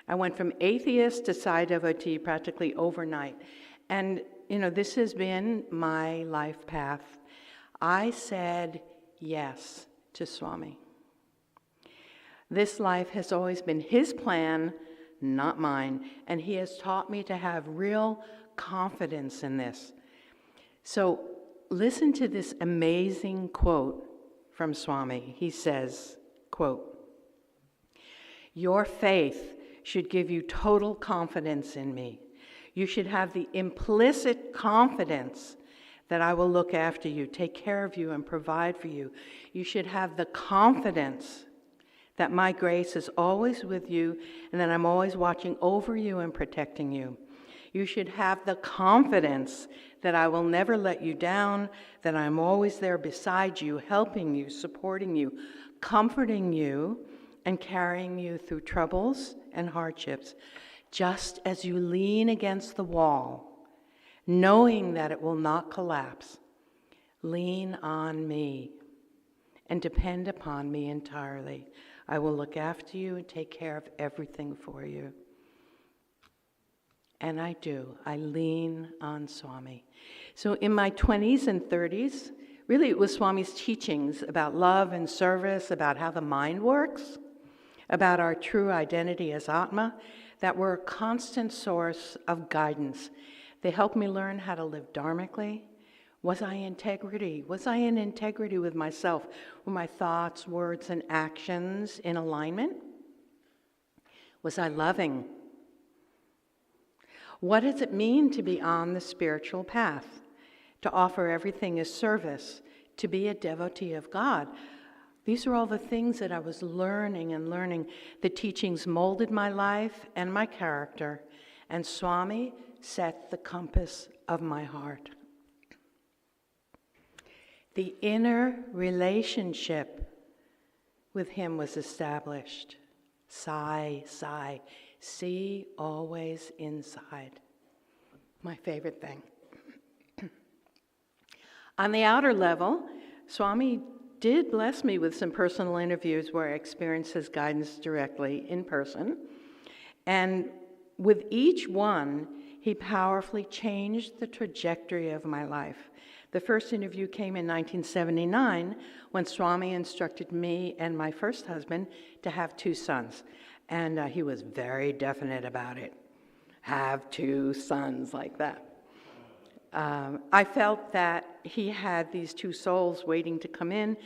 I went from atheist to Sai devotee practically overnight. And, you know, this has been my life path. I said yes to Swami. This life has always been his plan, not mine, and he has taught me to have real confidence in this. So listen to this amazing quote from Swami. He says, quote, "Your faith should give you total confidence in me. You should have the implicit confidence that I will look after you, take care of you, and provide for you. You should have the confidence that my grace is always with you and that I'm always watching over you and protecting you. You should have the confidence that I will never let you down, that I'm always there beside you, helping you, supporting you, comforting you, and carrying you through troubles and hardships, just as you lean against the wall, knowing that it will not collapse. Lean on me and depend upon me entirely. I will look after you and take care of everything for you." And I do. I lean on Swami. So in my 20s and 30s, really it was Swami's teachings about love and service, about how the mind works, about our true identity as Atma, that were a constant source of guidance. They helped me learn how to live dharmically. Was I in integrity? Was I in integrity with myself? Were my thoughts, words, and actions in alignment? Was I loving? What does it mean to be on the spiritual path? To offer everything as service, to be a devotee of God. These are all the things that I was learning and learning. The teachings molded my life and my character, and Swami set the compass of my heart. The inner relationship with him was established. Sai, Sai, see always inside. My favorite thing. On the outer level, Swami did bless me with some personal interviews where I experienced his guidance directly in person. And with each one, he powerfully changed the trajectory of my life. The first interview came in 1979 when Swami instructed me and my first husband to have 2 sons. And he was very definite about it. Have 2 sons, like that. I felt that he had these 2 souls waiting to come in,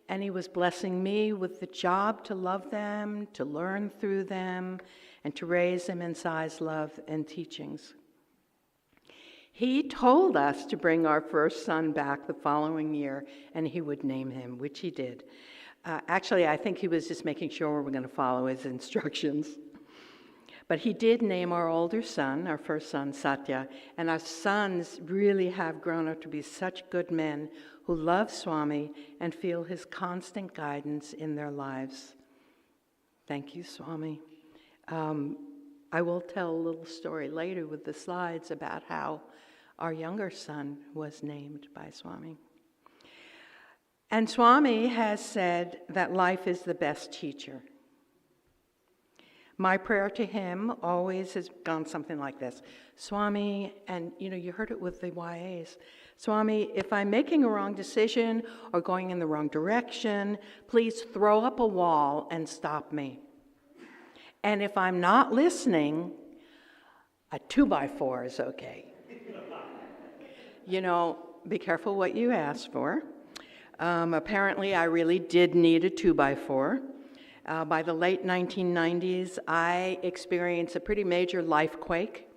and he was blessing me with the job to love them, to learn through them, and to raise them in Sai's love and teachings. He told us to bring our first son back the following year, and he would name him, which he did. Actually, I think he was just making sure we were going to follow his instructions. But he did name our older son, our first son, Sathya, and our sons really have grown up to be such good men who love Swami and feel his constant guidance in their lives. Thank you, Swami. I will tell a little story later with the slides about how our younger son was named by Swami. And Swami has said that life is the best teacher. My prayer to him always has gone something like this. Swami, and you heard it with the YAs. Swami, if I'm making a wrong decision or going in the wrong direction, please throw up a wall and stop me. And if I'm not listening, a 2x4 is okay. Be careful what you ask for. Apparently, I really did need a 2x4. By the late 1990s, I experienced a pretty major life quake.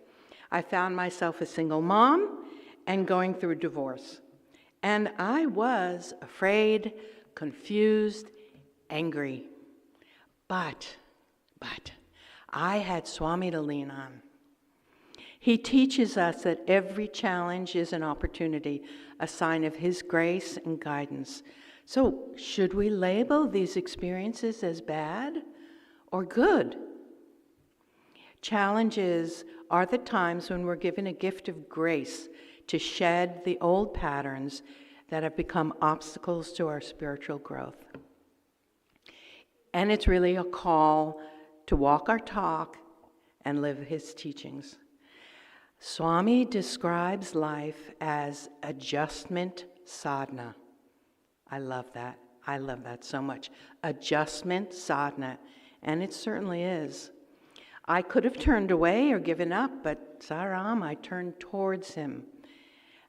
I found myself a single mom and going through a divorce. And I was afraid, confused, angry. But I had Swami to lean on. He teaches us that every challenge is an opportunity, a sign of his grace and guidance. So, should we label these experiences as bad or good? Challenges are the times when we're given a gift of grace to shed the old patterns that have become obstacles to our spiritual growth. And it's really a call to walk our talk and live his teachings. Swami describes life as adjustment sadhana. I love that. I love that so much. Adjustment sadhana. And it certainly is. I could have turned away or given up, but Saram, I turned towards him.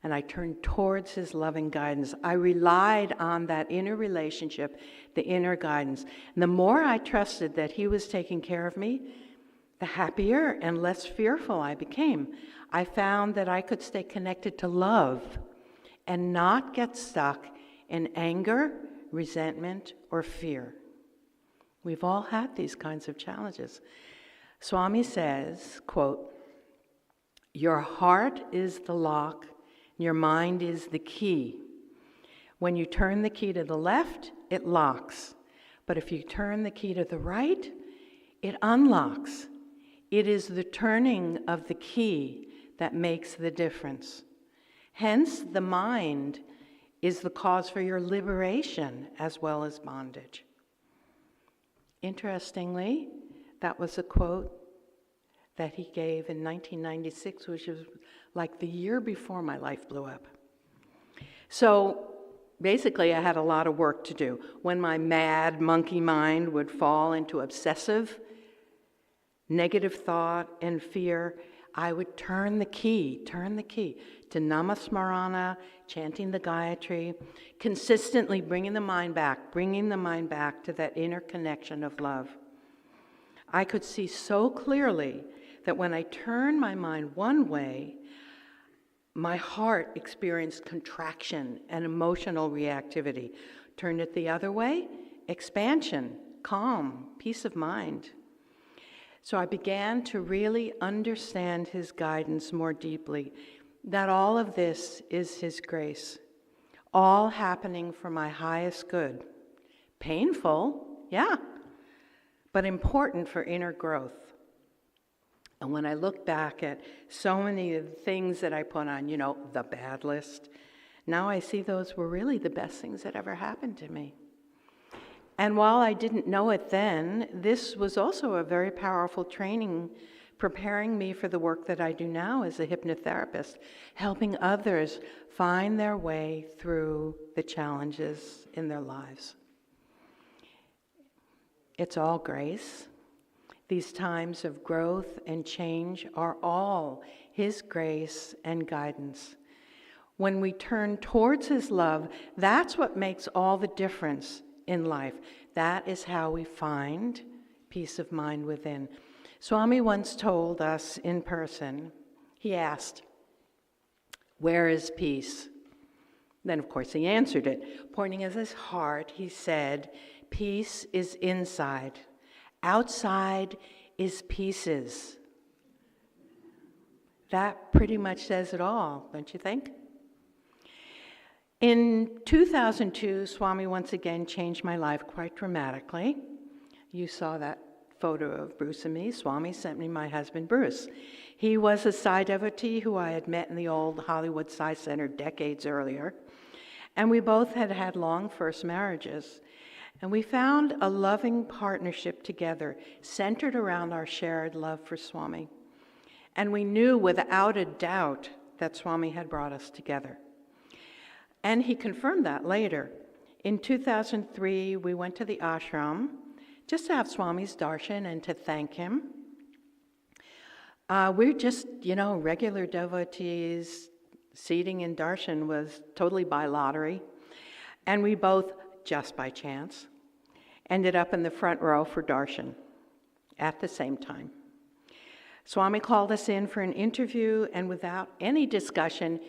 And I turned towards his loving guidance. I relied on that inner relationship, the inner guidance. And the more I trusted that he was taking care of me, the happier and less fearful I became. I found that I could stay connected to love and not get stuck in anger, resentment, or fear. We've all had these kinds of challenges. Swami says, quote, "Your heart is the lock, your mind is the key. When you turn the key to the left, it locks. But if you turn the key to the right, it unlocks. It is the turning of the key that makes the difference. Hence, the mind is the cause for your liberation as well as bondage." Interestingly, that was a quote that he gave in 1996, which was like the year before my life blew up. So basically, I had a lot of work to do. When my mad monkey mind would fall into obsessive, negative thought and fear, I would turn the key to Namasmarana, chanting the Gayatri, consistently bringing the mind back to that inner connection of love. I could see so clearly that when I turned my mind one way, my heart experienced contraction and emotional reactivity. Turned it the other way, expansion, calm, peace of mind. So I began to really understand his guidance more deeply, that all of this is his grace, all happening for my highest good. Painful, yeah, but important for inner growth. And when I look back at so many of the things that I put on, the bad list, now I see those were really the best things that ever happened to me. And while I didn't know it then, this was also a very powerful training, preparing me for the work that I do now as a hypnotherapist, helping others find their way through the challenges in their lives. It's all grace. These times of growth and change are all his grace and guidance. When we turn towards his love, that's what makes all the difference in life. That is how we find peace of mind within. Swami once told us in person, he asked, "Where is peace?" Then, of course, he answered it. Pointing at his heart, he said, "Peace is inside. Outside is pieces." That pretty much says it all, don't you think? In 2002, Swami once again changed my life quite dramatically. You saw that photo of Bruce and me. Swami sent me my husband, Bruce. He was a Sai devotee who I had met in the old Hollywood Sai Center decades earlier. And we both had had long first marriages. And we found a loving partnership together, centered around our shared love for Swami. And we knew without a doubt that Swami had brought us together. And he confirmed that later. In 2003, we went to the ashram just to have Swami's darshan and to thank him. We're just, regular devotees. Seating in darshan was totally by lottery. And we both, just by chance, ended up in the front row for darshan at the same time. Swami called us in for an interview, and without any discussion,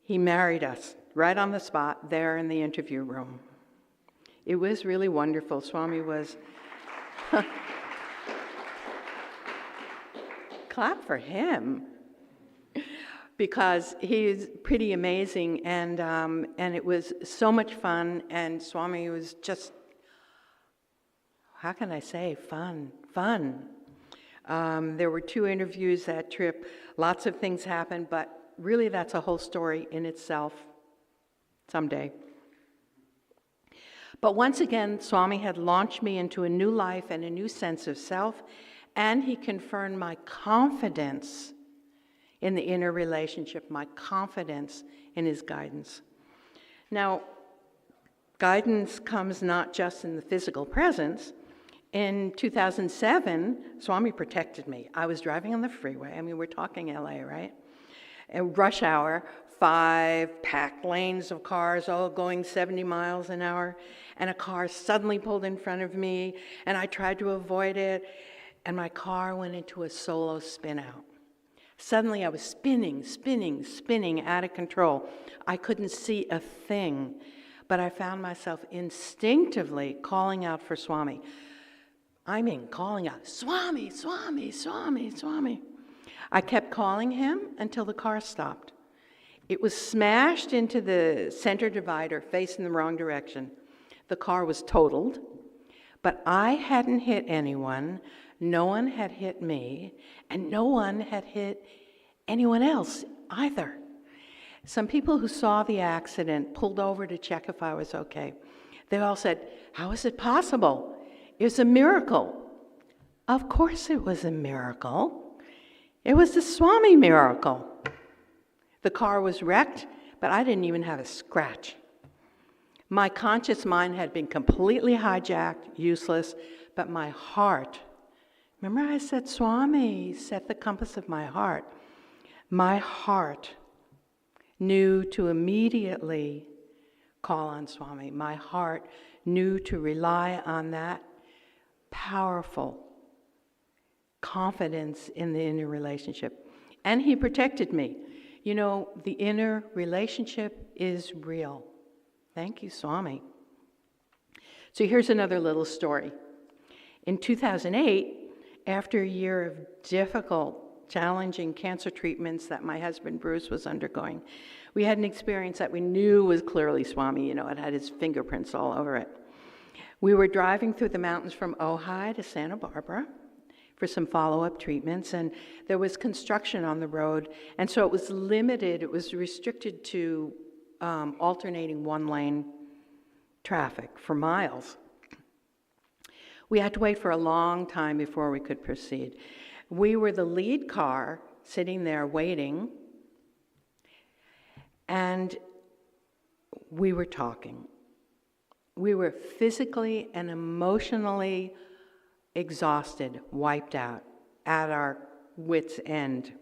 he married us right on the spot there in the interview room. It was really wonderful. Swami was... Clap for him. Because he's pretty amazing, and it was so much fun, and Swami was just, how can I say, fun. There were 2 interviews that trip, lots of things happened, but really that's a whole story in itself someday. But once again, Swami had launched me into a new life and a new sense of self, and he confirmed my confidence in the inner relationship, my confidence in his guidance. Now, guidance comes not just in the physical presence. In 2007, Swami protected me. I was driving on the freeway. We're talking LA, right? And rush hour, 5 packed lanes of cars all going 70 miles an hour, and a car suddenly pulled in front of me, and I tried to avoid it, and my car went into a solo spin out. Suddenly I was spinning out of control. I couldn't see a thing, but I found myself instinctively calling out for Swami. Calling out, "Swami, Swami, Swami, Swami." I kept calling him until the car stopped. It was smashed into the center divider, facing the wrong direction. The car was totaled, but I hadn't hit anyone. No one had hit me, and no one had hit anyone else either. Some people who saw the accident pulled over to check if I was okay. They all said, "How is it possible? It was a miracle." Of course it was a miracle. It was the Swami miracle. The car was wrecked, but I didn't even have a scratch. My conscious mind had been completely hijacked, useless, but my heart, remember I said Swami set the compass of my heart. My heart knew to immediately call on Swami. My heart knew to rely on that powerful confidence in the inner relationship. And he protected me. You know, the inner relationship is real. Thank you, Swami. So here's another little story. In 2008, after a year of difficult, challenging cancer treatments that my husband Bruce was undergoing, we had an experience that we knew was clearly Swami. You know, it had his fingerprints all over it. We were driving through the mountains from Ojai to Santa Barbara for some follow-up treatments, and there was construction on the road, and so it was limited, it was restricted to alternating one-lane traffic for miles. We had to wait for a long time before we could proceed. We were the lead car sitting there waiting, and we were talking. We were physically and emotionally exhausted, wiped out, at our wits' end.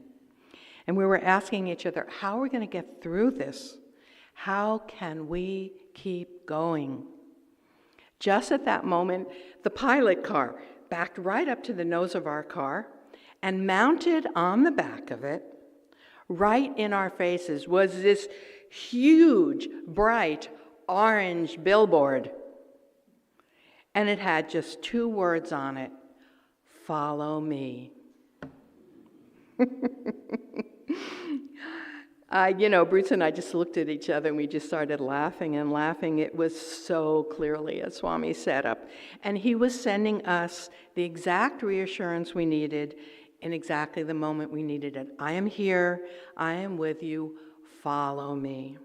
And we were asking each other, how are we going to get through this? How can we keep going? Just at that moment, the pilot car backed right up to the nose of our car, and mounted on the back of it, right in our faces, was this huge, bright, orange billboard. And it had just 2 words on it: follow me. Bruce and I just looked at each other and we just started laughing and laughing. It was so clearly a Swami setup. And he was sending us the exact reassurance we needed in exactly the moment we needed it. I am here, I am with you, follow me.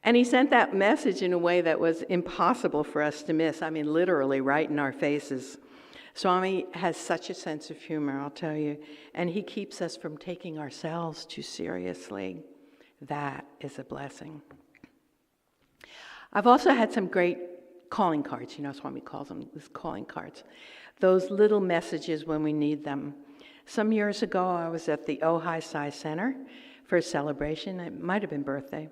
And he sent that message in a way that was impossible for us to miss. I mean, literally right in our faces. Swami has such a sense of humor, I'll tell you, and he keeps us from taking ourselves too seriously. That is a blessing. I've also had some great calling cards. Swami calls them these calling cards. Those little messages when we need them. Some years ago, I was at the Ojai Sai Center for a celebration. It might have been birthday.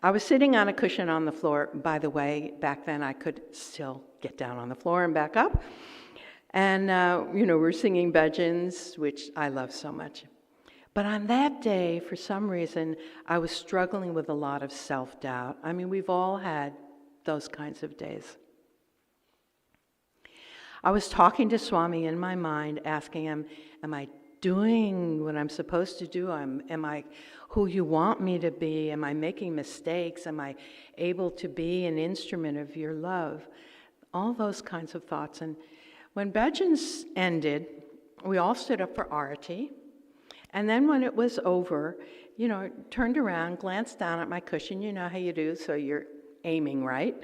I was sitting on a cushion on the floor. By the way, back then I could still get down on the floor and back up. And, we're singing Bhajans, which I love so much. But on that day, for some reason, I was struggling with a lot of self-doubt. I mean, we've all had those kinds of days. I was talking to Swami in my mind, asking him, am I doing what I'm supposed to do? Am I who you want me to be? Am I making mistakes? Am I able to be an instrument of your love? All those kinds of thoughts. And when Bhajans ended, we all stood up for Arati. And then when it was over, turned around, glanced down at my cushion. You know how you do, so you're aiming right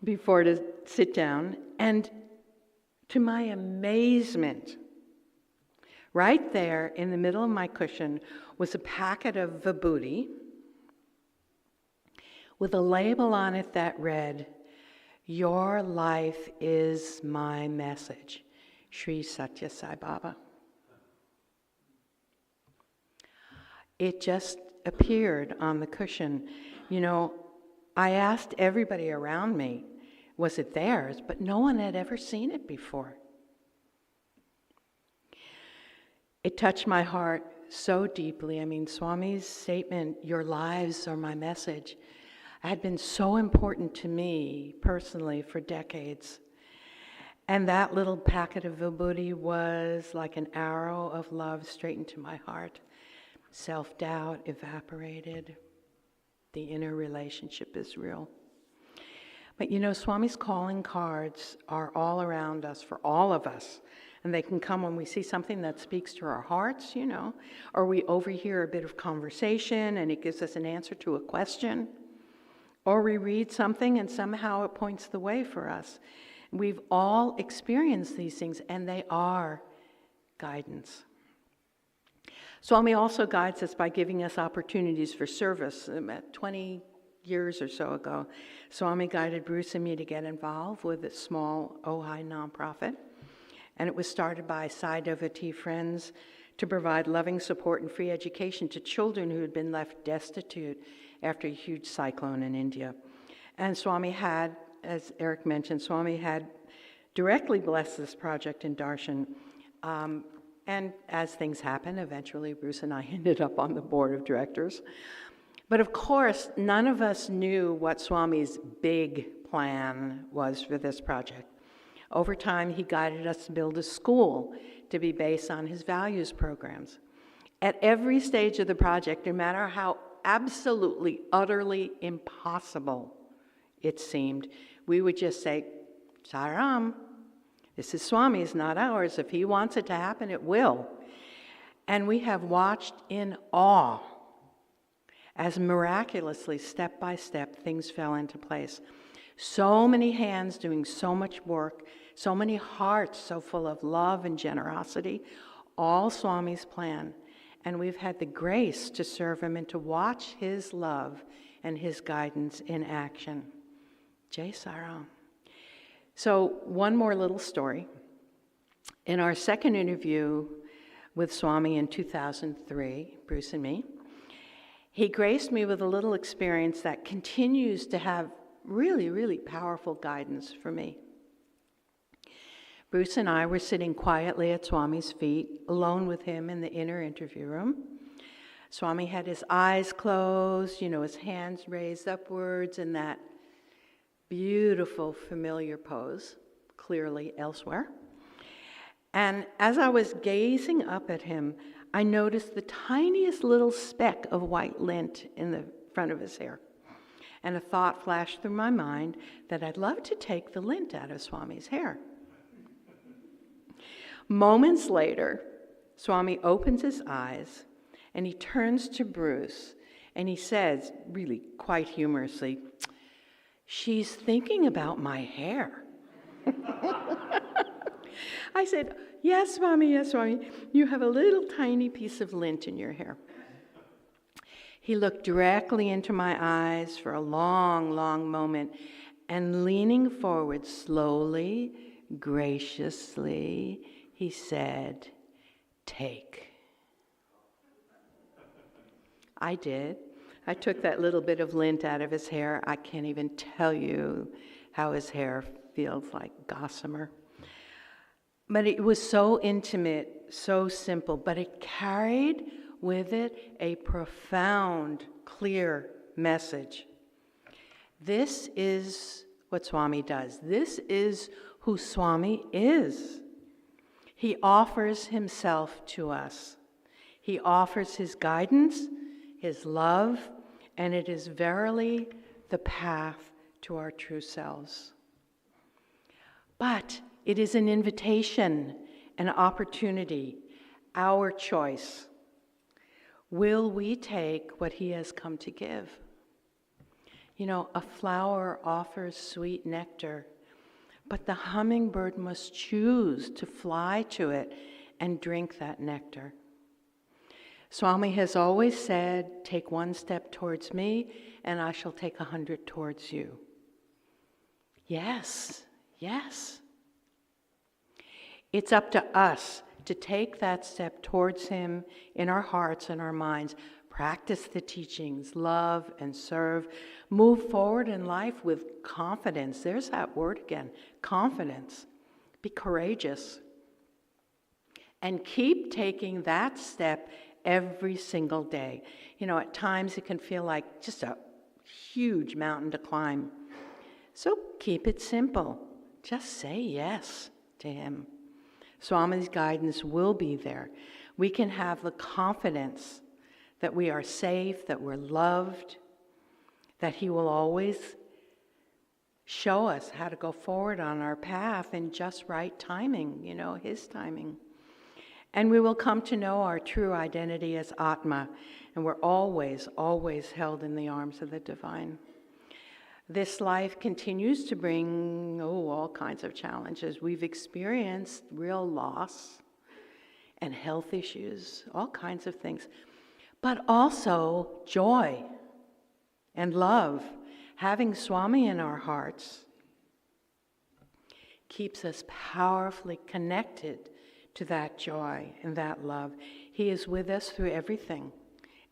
before to sit down. And to my amazement, right there in the middle of my cushion was a packet of vibhuti with a label on it that read, "Your life is my message, Sri Sathya Sai Baba." It just appeared on the cushion. I asked everybody around me, was it theirs? But no one had ever seen it before. It touched my heart so deeply. I mean, Swami's statement, "Your lives are my message," had been so important to me personally for decades. And that little packet of vibhuti was like an arrow of love straight into my heart. Self-doubt evaporated. The inner relationship is real. But Swami's calling cards are all around us, for all of us. And they can come when we see something that speaks to our hearts, or we overhear a bit of conversation and it gives us an answer to a question. Or we read something and somehow it points the way for us. We've all experienced these things, and they are guidance. Swami also guides us by giving us opportunities for service. 20 years or so ago, Swami guided Bruce and me to get involved with a small Ojai nonprofit. And it was started by Sai devotee friends to provide loving support and free education to children who had been left destitute after a huge cyclone in India. And Swami had, as Eric mentioned, Swami had directly blessed this project in Darshan. And as things happen, eventually Bruce and I ended up on the board of directors. But of course, none of us knew what Swami's big plan was for this project. Over time, he guided us to build a school to be based on his values programs. At every stage of the project, no matter how absolutely, utterly impossible it seemed, we would just say, Sai Ram, this is Swami's, not ours. If he wants it to happen, it will. And we have watched in awe as miraculously, step by step, things fell into place. So many hands doing so much work, so many hearts so full of love and generosity, all Swami's plan. And we've had the grace to serve him and to watch his love and his guidance in action. Jai Sai Ram. So one more little story. In our second interview with Swami in 2003, Bruce and me, he graced me with a little experience that continues to have really, really powerful guidance for me. Bruce and I were sitting quietly at Swami's feet, alone with him in the inner interview room. Swami had his eyes closed, his hands raised upwards in that beautiful, familiar pose, clearly elsewhere. And as I was gazing up at him, I noticed the tiniest little speck of white lint in the front of his hair. And a thought flashed through my mind that I'd love to take the lint out of Swami's hair. Moments later, Swami opens his eyes and he turns to Bruce and he says, really quite humorously, "She's thinking about my hair." I said, yes, Swami, you have a little tiny piece of lint in your hair. He looked directly into my eyes for a long, long moment, and leaning forward slowly, graciously, he said, "Take." I did. I took that little bit of lint out of his hair. I can't even tell you how his hair feels like gossamer. But it was so intimate, so simple, but it carried with it a profound, clear message. This is what Swami does. This is who Swami is. He offers himself to us. He offers his guidance, his love, and it is verily the path to our true selves. But it is an invitation, an opportunity, our choice. Will we take what he has come to give? A flower offers sweet nectar, but the hummingbird must choose to fly to it and drink that nectar. Swami has always said, take one step towards me, and I shall take 100 towards you. Yes, yes. It's up to us to take that step towards him in our hearts and our minds, practice the teachings, love and serve, move forward in life with confidence. There's that word again, confidence. Be courageous. And keep taking that step every single day. At times it can feel like just a huge mountain to climb. So keep it simple. Just say yes to him. Swami's guidance will be there. We can have the confidence that we are safe, that we're loved, that he will always show us how to go forward on our path in just right timing, his timing. And we will come to know our true identity as Atma, and we're always, always held in the arms of the divine. This life continues to bring, all kinds of challenges. We've experienced real loss and health issues, all kinds of things, but also joy and love. Having Swami in our hearts keeps us powerfully connected to that joy and that love. He is with us through everything.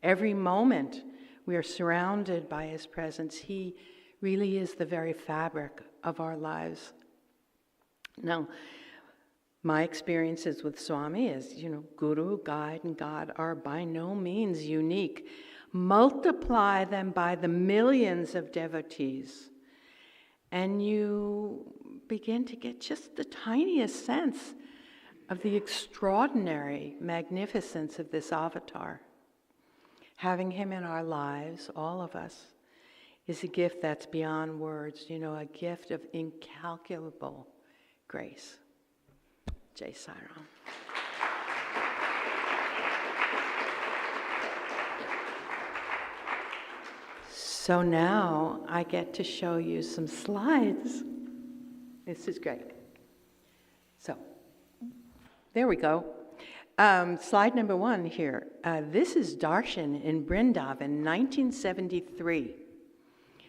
Every moment we are surrounded by his presence. He really is the very fabric of our lives. Now, My experiences with Swami is, Guru, guide, and God are by no means unique. Multiply them by the millions of devotees, and you begin to get just the tiniest sense of the extraordinary magnificence of this avatar. Having him in our lives, all of us, is a gift that's beyond words, a gift of incalculable grace. Jai Sai Ram. So now I get to show you some slides. This is great. So, there we go. Slide number 1 here. This is Darshan in Vrindavan, 1973.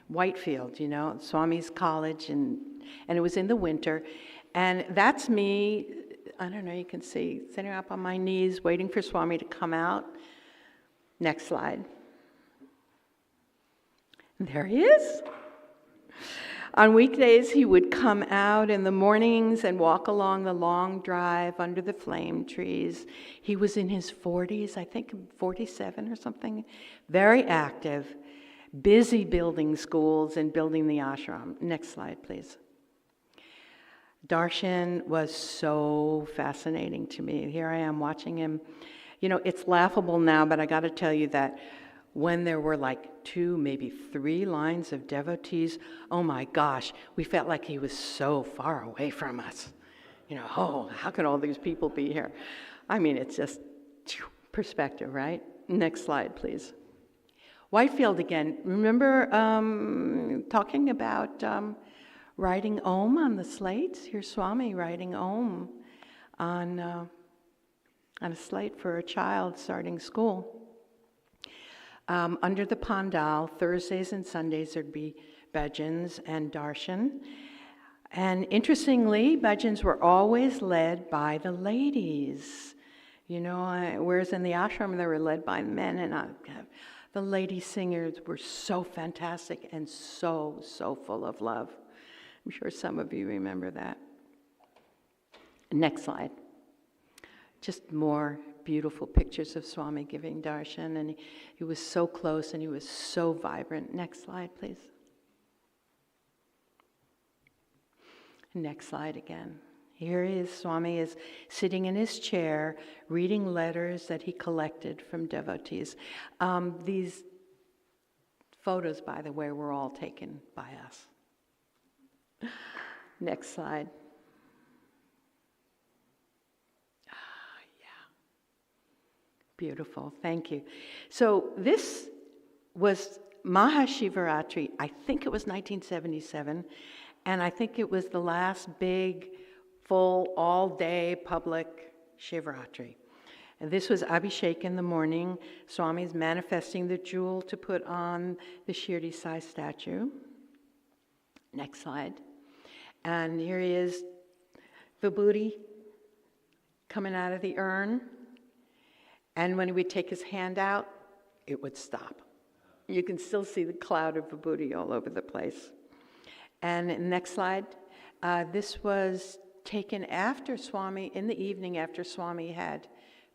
Whitefield, Swami's college, and it was in the winter. And that's me, I don't know, you can see, sitting up on my knees, waiting for Swami to come out. Next slide. There he is. On weekdays, he would come out in the mornings and walk along the long drive under the flame trees. He was in his 40s, I think 47 or something. Very active, busy building schools and building the ashram. Next slide, please. Darshan was so fascinating to me. Here I am watching him. It's laughable now, but I got to tell you that when there were like 2, maybe 3 lines of devotees, oh my gosh, we felt like he was so far away from us. How could all these people be here? I mean, it's just perspective, right? Next slide, please. Whitefield again. Remember talking about writing Om on the slates? Here's Swami writing Om on a slate for a child starting school. Under the pandal, Thursdays and Sundays, there'd be bhajans and darshan. And interestingly, bhajans were always led by the ladies. Whereas in the ashram, they were led by men, and the lady singers were so fantastic and so full of love. I'm sure some of you remember that. Next slide. Just more beautiful pictures of Swami giving darshan, and he was so close and he was so vibrant. Next slide, please. Next slide again. Here he is. Swami is sitting in his chair, reading letters that he collected from devotees. These photos, by the way, were all taken by us. Next slide. Beautiful, thank you. So this was Mahashivaratri, I think it was 1977, and I think it was the last big, full, all-day public Shivaratri. And this was Abhishek in the morning. Swami's manifesting the jewel to put on the Shirdi Sai statue. Next slide. And here he is, vibhuti coming out of the urn. And when he would take his hand out, it would stop. You can still see the cloud of vibhuti all over the place. And next slide. This was taken after Swami, in the evening after Swami had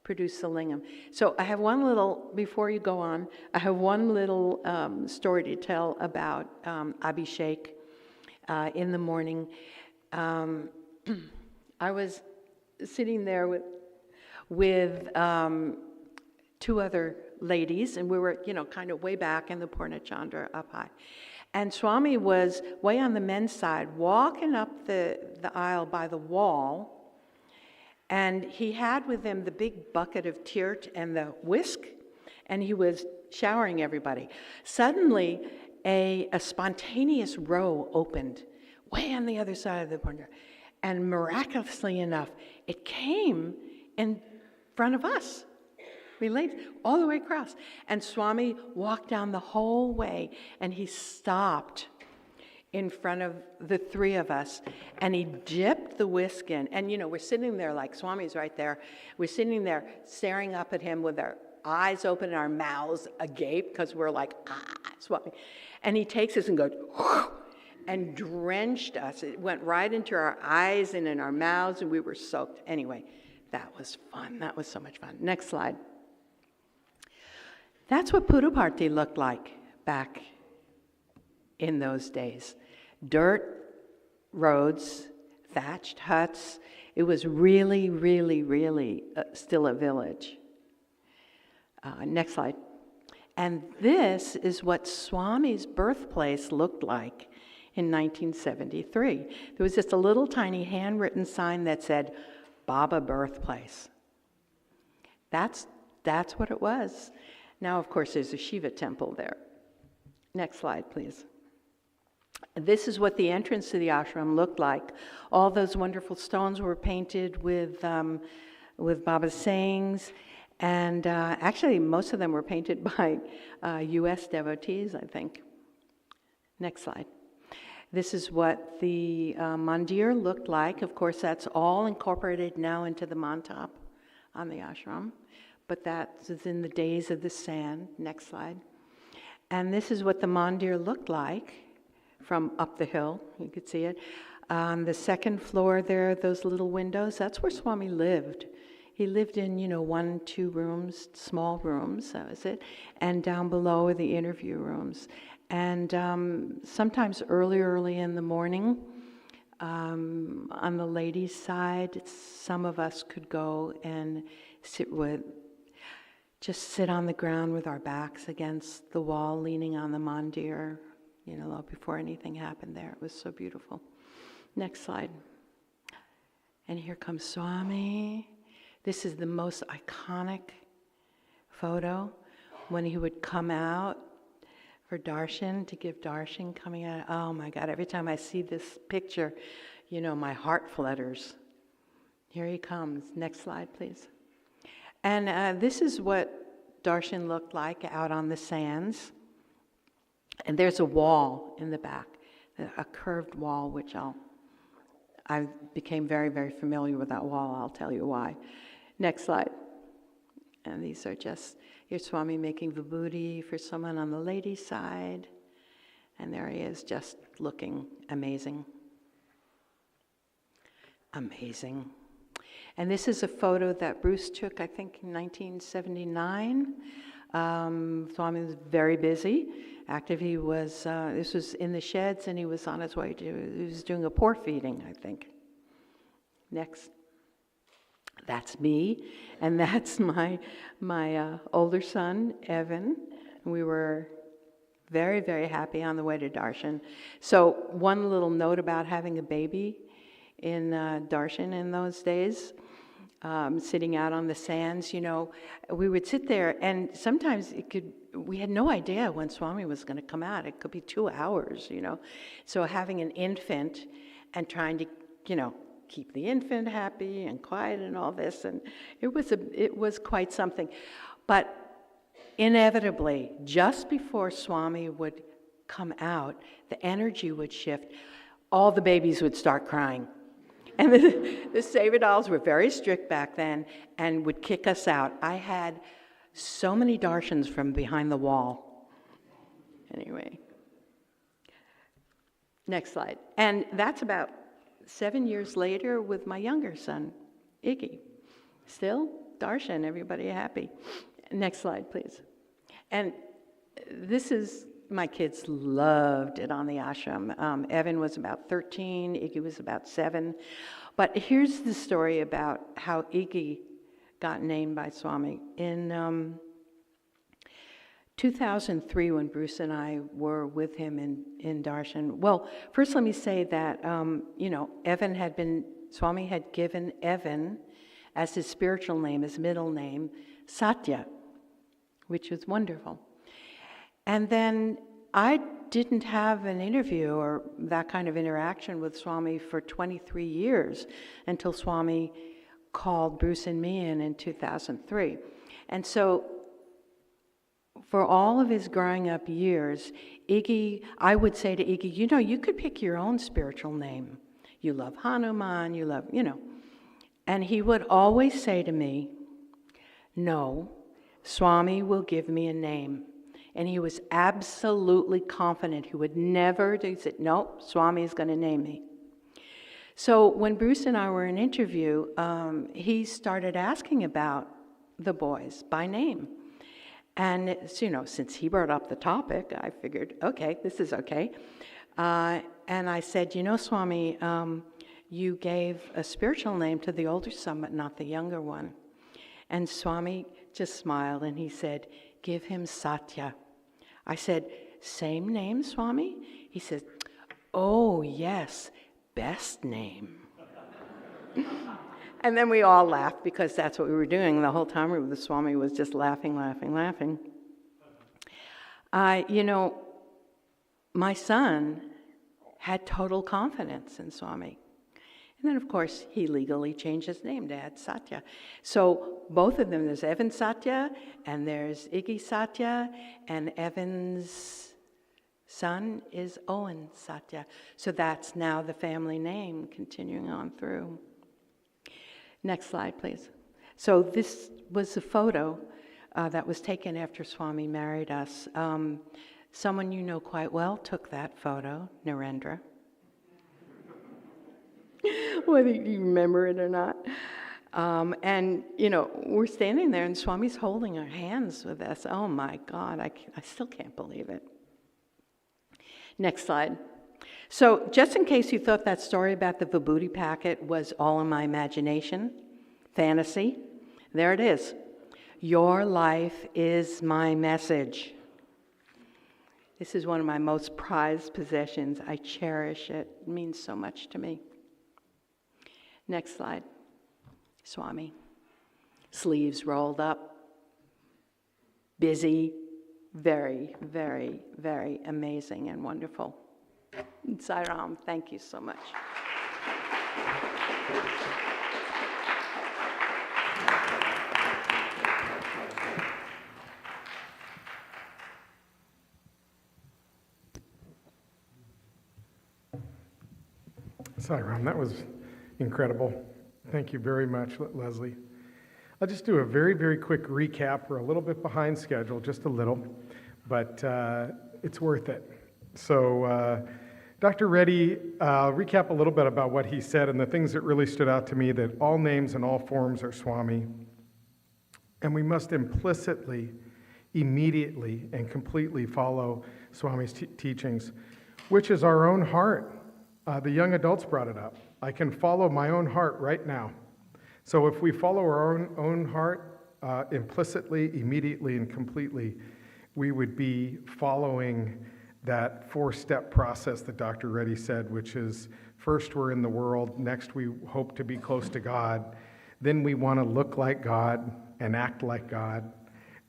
produced the lingam. So I have one little, before you go on, I have one little story to tell about Abhishek in the morning. I was sitting there with 2 other ladies, and we were, kind of way back in the Purna Chandra up high. And Swami was way on the men's side, walking up the aisle by the wall, and he had with him the big bucket of tirt and the whisk, and he was showering everybody. Suddenly, a spontaneous row opened way on the other side of the Purna, and miraculously enough, it came in front of us. We laid all the way across. And Swami walked down the whole way, and he stopped in front of the 3 of us, and he dipped the whisk in. And, we're sitting there like Swami's right there. We're sitting there staring up at him with our eyes open and our mouths agape, because we're like, Swami. And he takes us and goes, and drenched us. It went right into our eyes and in our mouths, and we were soaked. Anyway, that was fun. That was so much fun. Next slide. That's what Puttaparthi looked like back in those days. Dirt roads, thatched huts. It was really, really, really still a village. Next slide. And this is what Swami's birthplace looked like in 1973. There was just a little tiny handwritten sign that said, Baba birthplace. That's what it was. Now, of course, there's a Shiva temple there. Next slide, please. This is what the entrance to the ashram looked like. All those wonderful stones were painted with Baba's sayings, and actually most of them were painted by U.S. devotees, I think. Next slide. This is what the mandir looked like. Of course, that's all incorporated now into the mantap on the ashram, but that is in the days of the sand. Next slide. And this is what the mandir looked like from up the hill. You could see it. On the second floor there, those little windows, that's where Swami lived. He lived in, 1, 2 rooms, small rooms, that was it. And down below are the interview rooms. And sometimes early in the morning, on the ladies' side, some of us could go and sit on the ground with our backs against the wall, leaning on the mandir, before anything happened there. It was so beautiful. Next slide. And here comes Swami. This is the most iconic photo when he would come out for darshan, to give darshan, coming out. Oh my God, every time I see this picture, my heart flutters. Here he comes. Next slide, please. And this is what darshan looked like out on the sands. And there's a wall in the back, a curved wall, which I became very, very familiar with that wall. I'll tell you why. Next slide. And these are just, here's Swami making vibhuti for someone on the ladies' side. And there he is, just looking amazing. Amazing. And this is a photo that Bruce took, I think, in 1979. Swami was very busy, active. He was, this was in the sheds, and he was on his way he was doing a pork feeding, I think. Next. That's me, and that's my older son, Evan. We were very, very happy on the way to darshan. So one little note about having a baby in darshan in those days, sitting out on the sands, we would sit there, and sometimes we had no idea when Swami was going to come out. It could be 2 hours, So having an infant and trying to, keep the infant happy and quiet and all this, and it was quite something. But inevitably, just before Swami would come out, the energy would shift. All the babies would start crying. And the Sevadals were very strict back then and would kick us out. I had so many darshans from behind the wall. Anyway. Next slide. And that's about 7 years later with my younger son, Iggy. Still, darshan, everybody happy. Next slide, please. And this is, my kids loved it on the ashram. Evan was about 13, Iggy was about 7. But here's the story about how Iggy got named by Swami. In 2003, when Bruce and I were with him in darshan, well, first let me say that, Swami had given Evan as his spiritual name, his middle name, Sathya, which was wonderful. And then I didn't have an interview or that kind of interaction with Swami for 23 years until Swami called Bruce and me in 2003. And so for all of his growing up years, Iggy, I would say to Iggy, you could pick your own spiritual name. You love Hanuman, you love, And he would always say to me, no, Swami will give me a name. And he was absolutely confident he would never do. He said, nope, Swami is going to name me. So when Bruce and I were in interview, he started asking about the boys by name. And, since he brought up the topic, I figured, okay, this is okay. And I said, Swami, you gave a spiritual name to the older son, but not the younger one. And Swami just smiled and he said, give him Sathya. I said, same name, Swami? He said, oh, yes, best name. And then we all laughed because that's what we were doing the whole time. The Swami was just laughing. My son had total confidence in Swami. And then, of course, he legally changed his name to add Sathya. So both of them, there's Evan Sathya, and there's Iggy Sathya, and Evan's son is Owen Sathya. So that's now the family name, continuing on through. Next slide, please. So this was a photo that was taken after Swami married us. Someone you know quite well took that photo, Narendra. Whether you remember it or not. And, we're standing there and Swami's holding our hands with us. Oh my God, I still can't believe it. Next slide. So just in case you thought that story about the Vibhuti packet was all in my imagination, fantasy, there it is. Your life is my message. This is one of my most prized possessions. I cherish it. It means so much to me. Next slide. Swami. Sleeves rolled up. Busy. Very, very, very amazing and wonderful. Sai Ram, thank you so much. Sai Ram, that was incredible. Thank you very much, Leslie. I'll just do a very, very quick recap. We're a little bit behind schedule, just a little, but it's worth it. So Dr. Reddy, recap a little bit about what he said and the things that really stood out to me, that all names and all forms are Swami, and we must implicitly, immediately, and completely follow Swami's teachings, which is our own heart. The young adults brought it up. I can follow my own heart right now. So if we follow our own heart implicitly, immediately, and completely, we would be following that 4-step process that Dr. Reddy said, which is first we're in the world, next we hope to be close to God, then we want to look like God and act like God,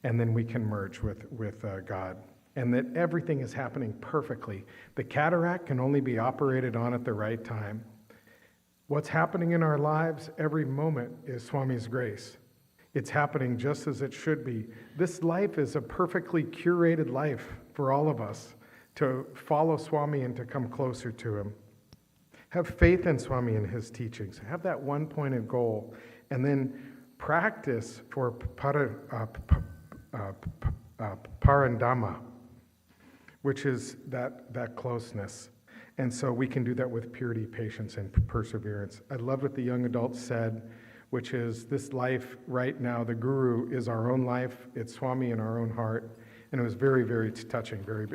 and then we can merge with God. And that everything is happening perfectly. The cataract can only be operated on at the right time. What's happening in our lives every moment is Swami's grace. It's happening just as it should be. This life is a perfectly curated life for all of us to follow Swami and to come closer to him. Have faith in Swami and his teachings. Have that one-pointed goal. And then practice for parandama, which is that closeness. And so we can do that with purity, patience, and perseverance. I love what the young adults said, which is this life right now, the Guru is our own life, it's Swami in our own heart. And it was very, very touching, very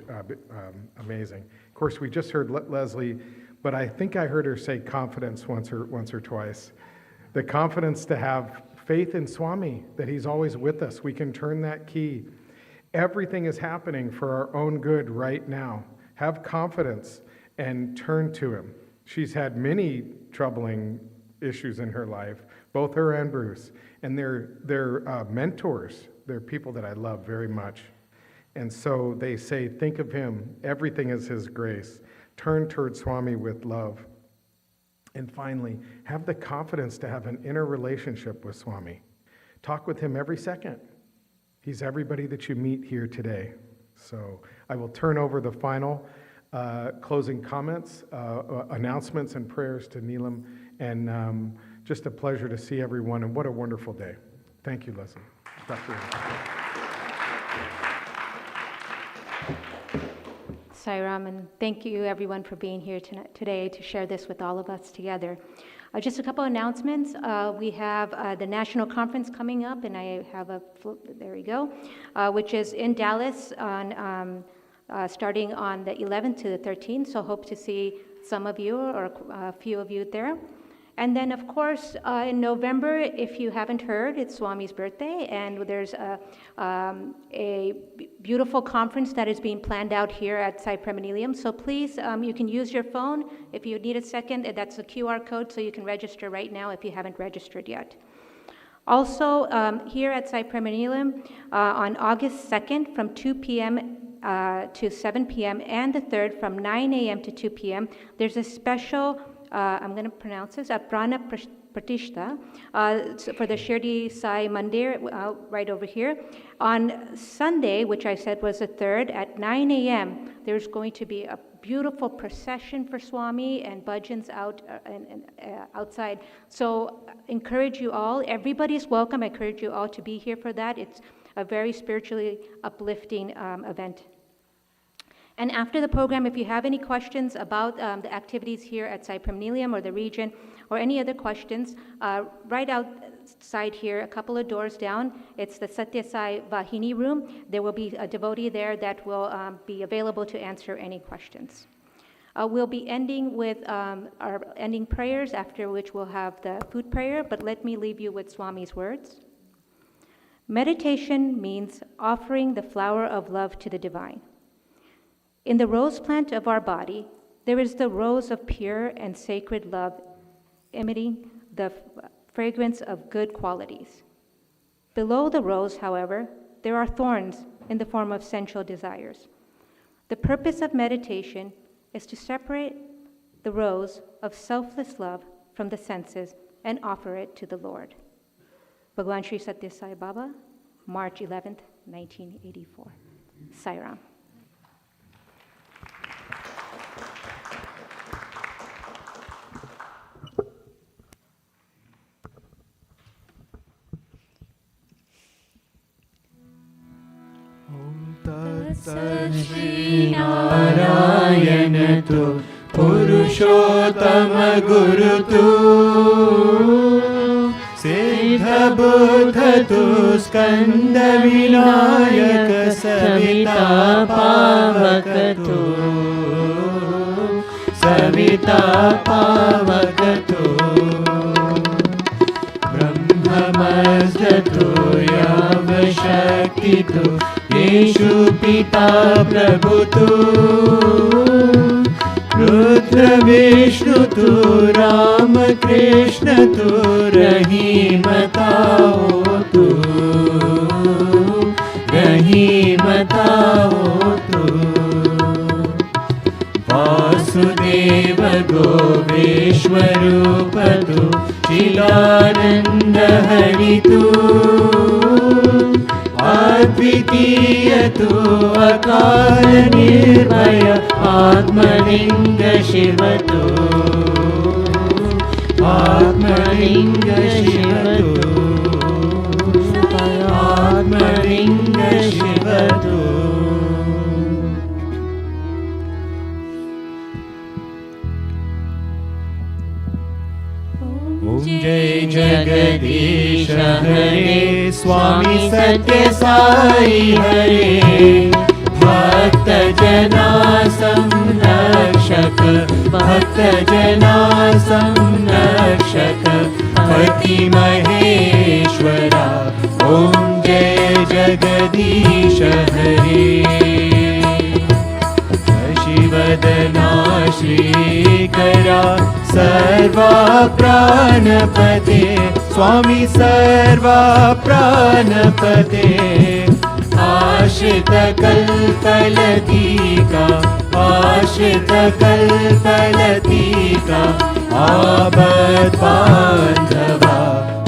amazing. Of course, we just heard Leslie, but I think I heard her say confidence once or twice. The confidence to have faith in Swami, that he's always with us. We can turn that key. Everything is happening for our own good right now. Have confidence and turn to him. She's had many troubling issues in her life, both her and Bruce, and they're mentors. They're people that I love very much. And so they say, think of him. Everything is his grace. Turn toward Swami with love. And finally, have the confidence to have an inner relationship with Swami. Talk with him every second. He's everybody that you meet here today. So I will turn over the final closing comments, announcements, and prayers to Neelam. And just a pleasure to see everyone. And what a wonderful day. Thank you, Leslie. Dr. Sai Ram, and thank you everyone for being here today to share this with all of us together. Just a couple announcements. We have the national conference coming up, and I have there we go, which is in Dallas on starting on the 11th to the 13th. So hope to see some of you or a few of you there. And then, of course, in November, if you haven't heard, it's Swami's birthday, and there's a beautiful conference that is being planned out here at Sai Prema Nilayam. So please, you can use your phone. If you need a second, that's a QR code, so you can register right now if you haven't registered yet. Also, here at Sai Prema Nilayam, on August 2nd from 2 p.m. To 7 p.m., and the 3rd from 9 a.m. to 2 p.m., there's a special I'm going to pronounce this, Prana Pratishta, for the Shirdi Sai Mandir right over here. On Sunday, which I said was the 3rd, at 9 a.m., there's going to be a beautiful procession for Swami and Bhajans outside. So encourage you all, everybody's welcome, I encourage you all to be here for that. It's a very spiritually uplifting event. And after the program, if you have any questions about the activities here at Sai Prema Nilayam or the region, or any other questions, right outside here, a couple of doors down, it's the Sathya Sai Vahini room. There will be a devotee there that will be available to answer any questions. We'll be ending with our ending prayers, after which we'll have the food prayer, but let me leave you with Swami's words. Meditation means offering the flower of love to the divine. In the rose plant of our body, there is the rose of pure and sacred love, emitting the fragrance of good qualities. Below the rose, however, there are thorns in the form of sensual desires. The purpose of meditation is to separate the rose of selfless love from the senses and offer it to the Lord. Bhagwan Sri Sathya Sai Baba, March 11th, 1984. Sai Ram. Shri Narayana tu Purushottama Guru tu Siddha Buddha tu Skanda Vinayaka Savita Pavaka tu Savita Pavaka tu Brahmamazda tu Yava Shakti tu Yeshu Pita Prabhu tu Rudra Vishnu tu Rama Krishna tu Rahimata ho tu Rahimata ho tu Vasudeva Goveshwarupa tu Chilananda Hari tu Advitiya tu Akala Nirvaya Atmalinga Shiva tu Atmalinga Shiva tu Atmalinga Shiva tu Om Jai Jagadisha Hare Swami Sathya Sai Hare Bhakta Jana Samrakshaka Bhakta Jana Samrakshaka Pati Maheshwara Om Jai Jagadisha Hare Shivadana Shrikara Sarva Pranapate Swami Sarva Pranapate Ashrita Kalpalatika Ashrita Kalpalatika Abad Bandhava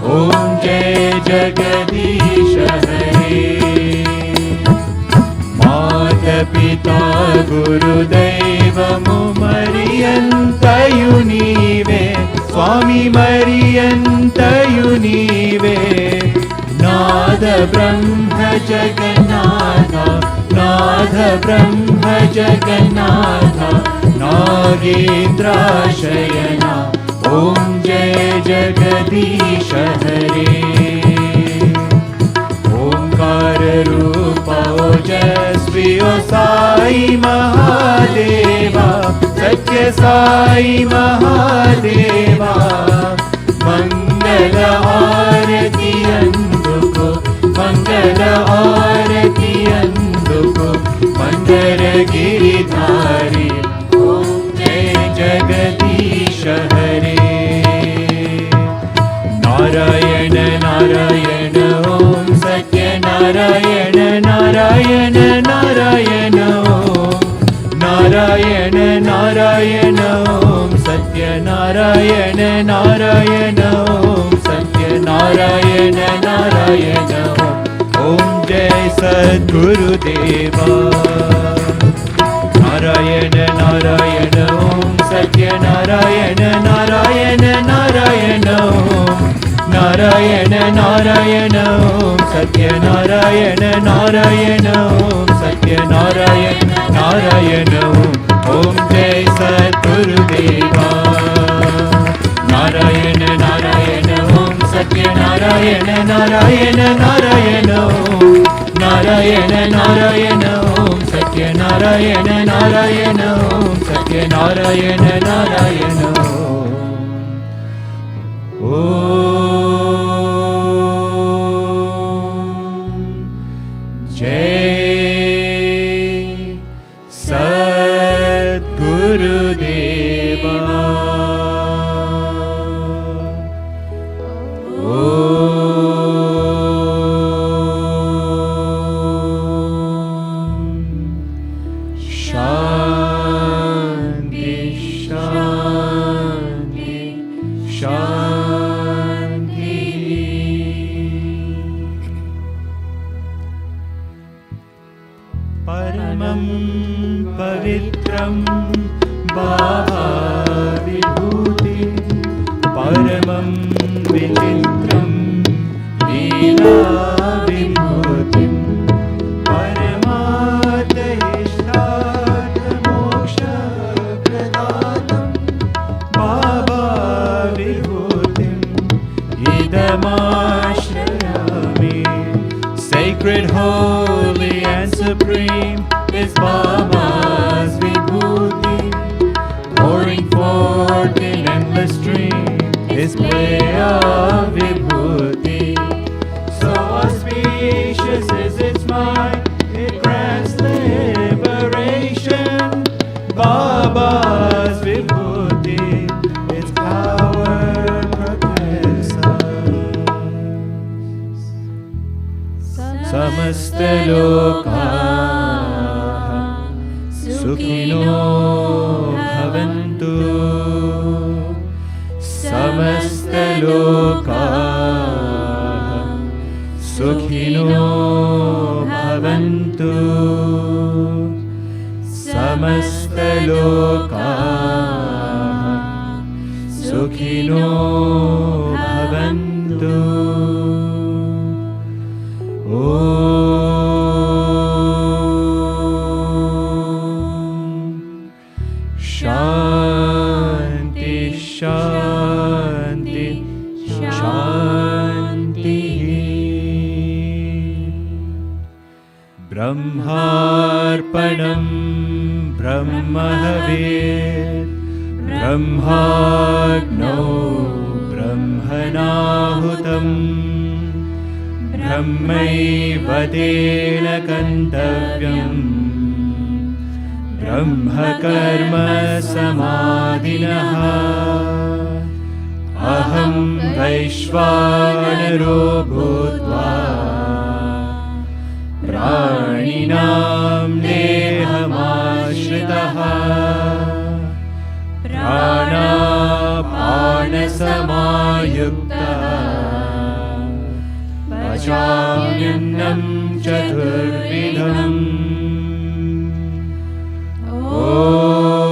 Om Jai Jagadisha Hare Mata Pita Guru Devamu Mariyantayu Nive Swami Mariyantayu Nive Nath Brahma Jagannath, Nath Brahma Jagannath, नागेन्द्राशयना ॐ जय जगदीश हरे। ओंकार रूप ओजस्वी ओ साई महादेवा, सत्य साई महादेवा, मंगल आरती अंदुको, मंगल आरती अंदुको, मंदर गिरिधारी ओम जय जगदीश हरे। नारायण नारायण ओम सत्य नारायण नारायण नारायण ओम, नारायण नारायण ओम सत्य नारायण नारायण ओम सत्य नारायण नारायण ओम जय सद्गुरुदेवा। नारायण नारायण ओम सत्य नारायण नारायण नारायण ओम, नारायण नारायण ओम सत्य नारायण नारायण ओम सत्य नारायण नारायण ओम जय सद्गुरुदेवा। नारायण नारायण ओम सत्य नारायण नारायण नारायण ओम, नारायण नारायण ओम सत्य नारायण नारायण ओम सत्य नारायण नारायण जय सद्गुरुदेवा। शांति शांति शांति। परमं पवित्रं बाबा विभूति, परमं विचित्रं लीला विभूतिं, परमार्थइष्टार्थ मोक्षप्रदातं बाबा विभूतिम् idamaśhrayami. Sacred, holy and supreme is Baba's vibhuti, pouring forth in endless stream his play of vibhuti. So auspicious is its might, it grants liberation. Baba's vibhuti, its power protects us. Samasta lokaha sukhino bhavantu, samasta lokaha sukhino bhavantu, samasta lokaha sukhino bhavantu. Shanti Shanti Shanti. Brahmarpanam Brahmahavir, Brahmagno Brahmanahutam, Brahmaiva tena kantavyam, Brahma karma samadhinaha. Aham Vaishvanaro bhutva praninam dehamashritah, pranapana samayukta, pachamyannam chaturvidham. Oh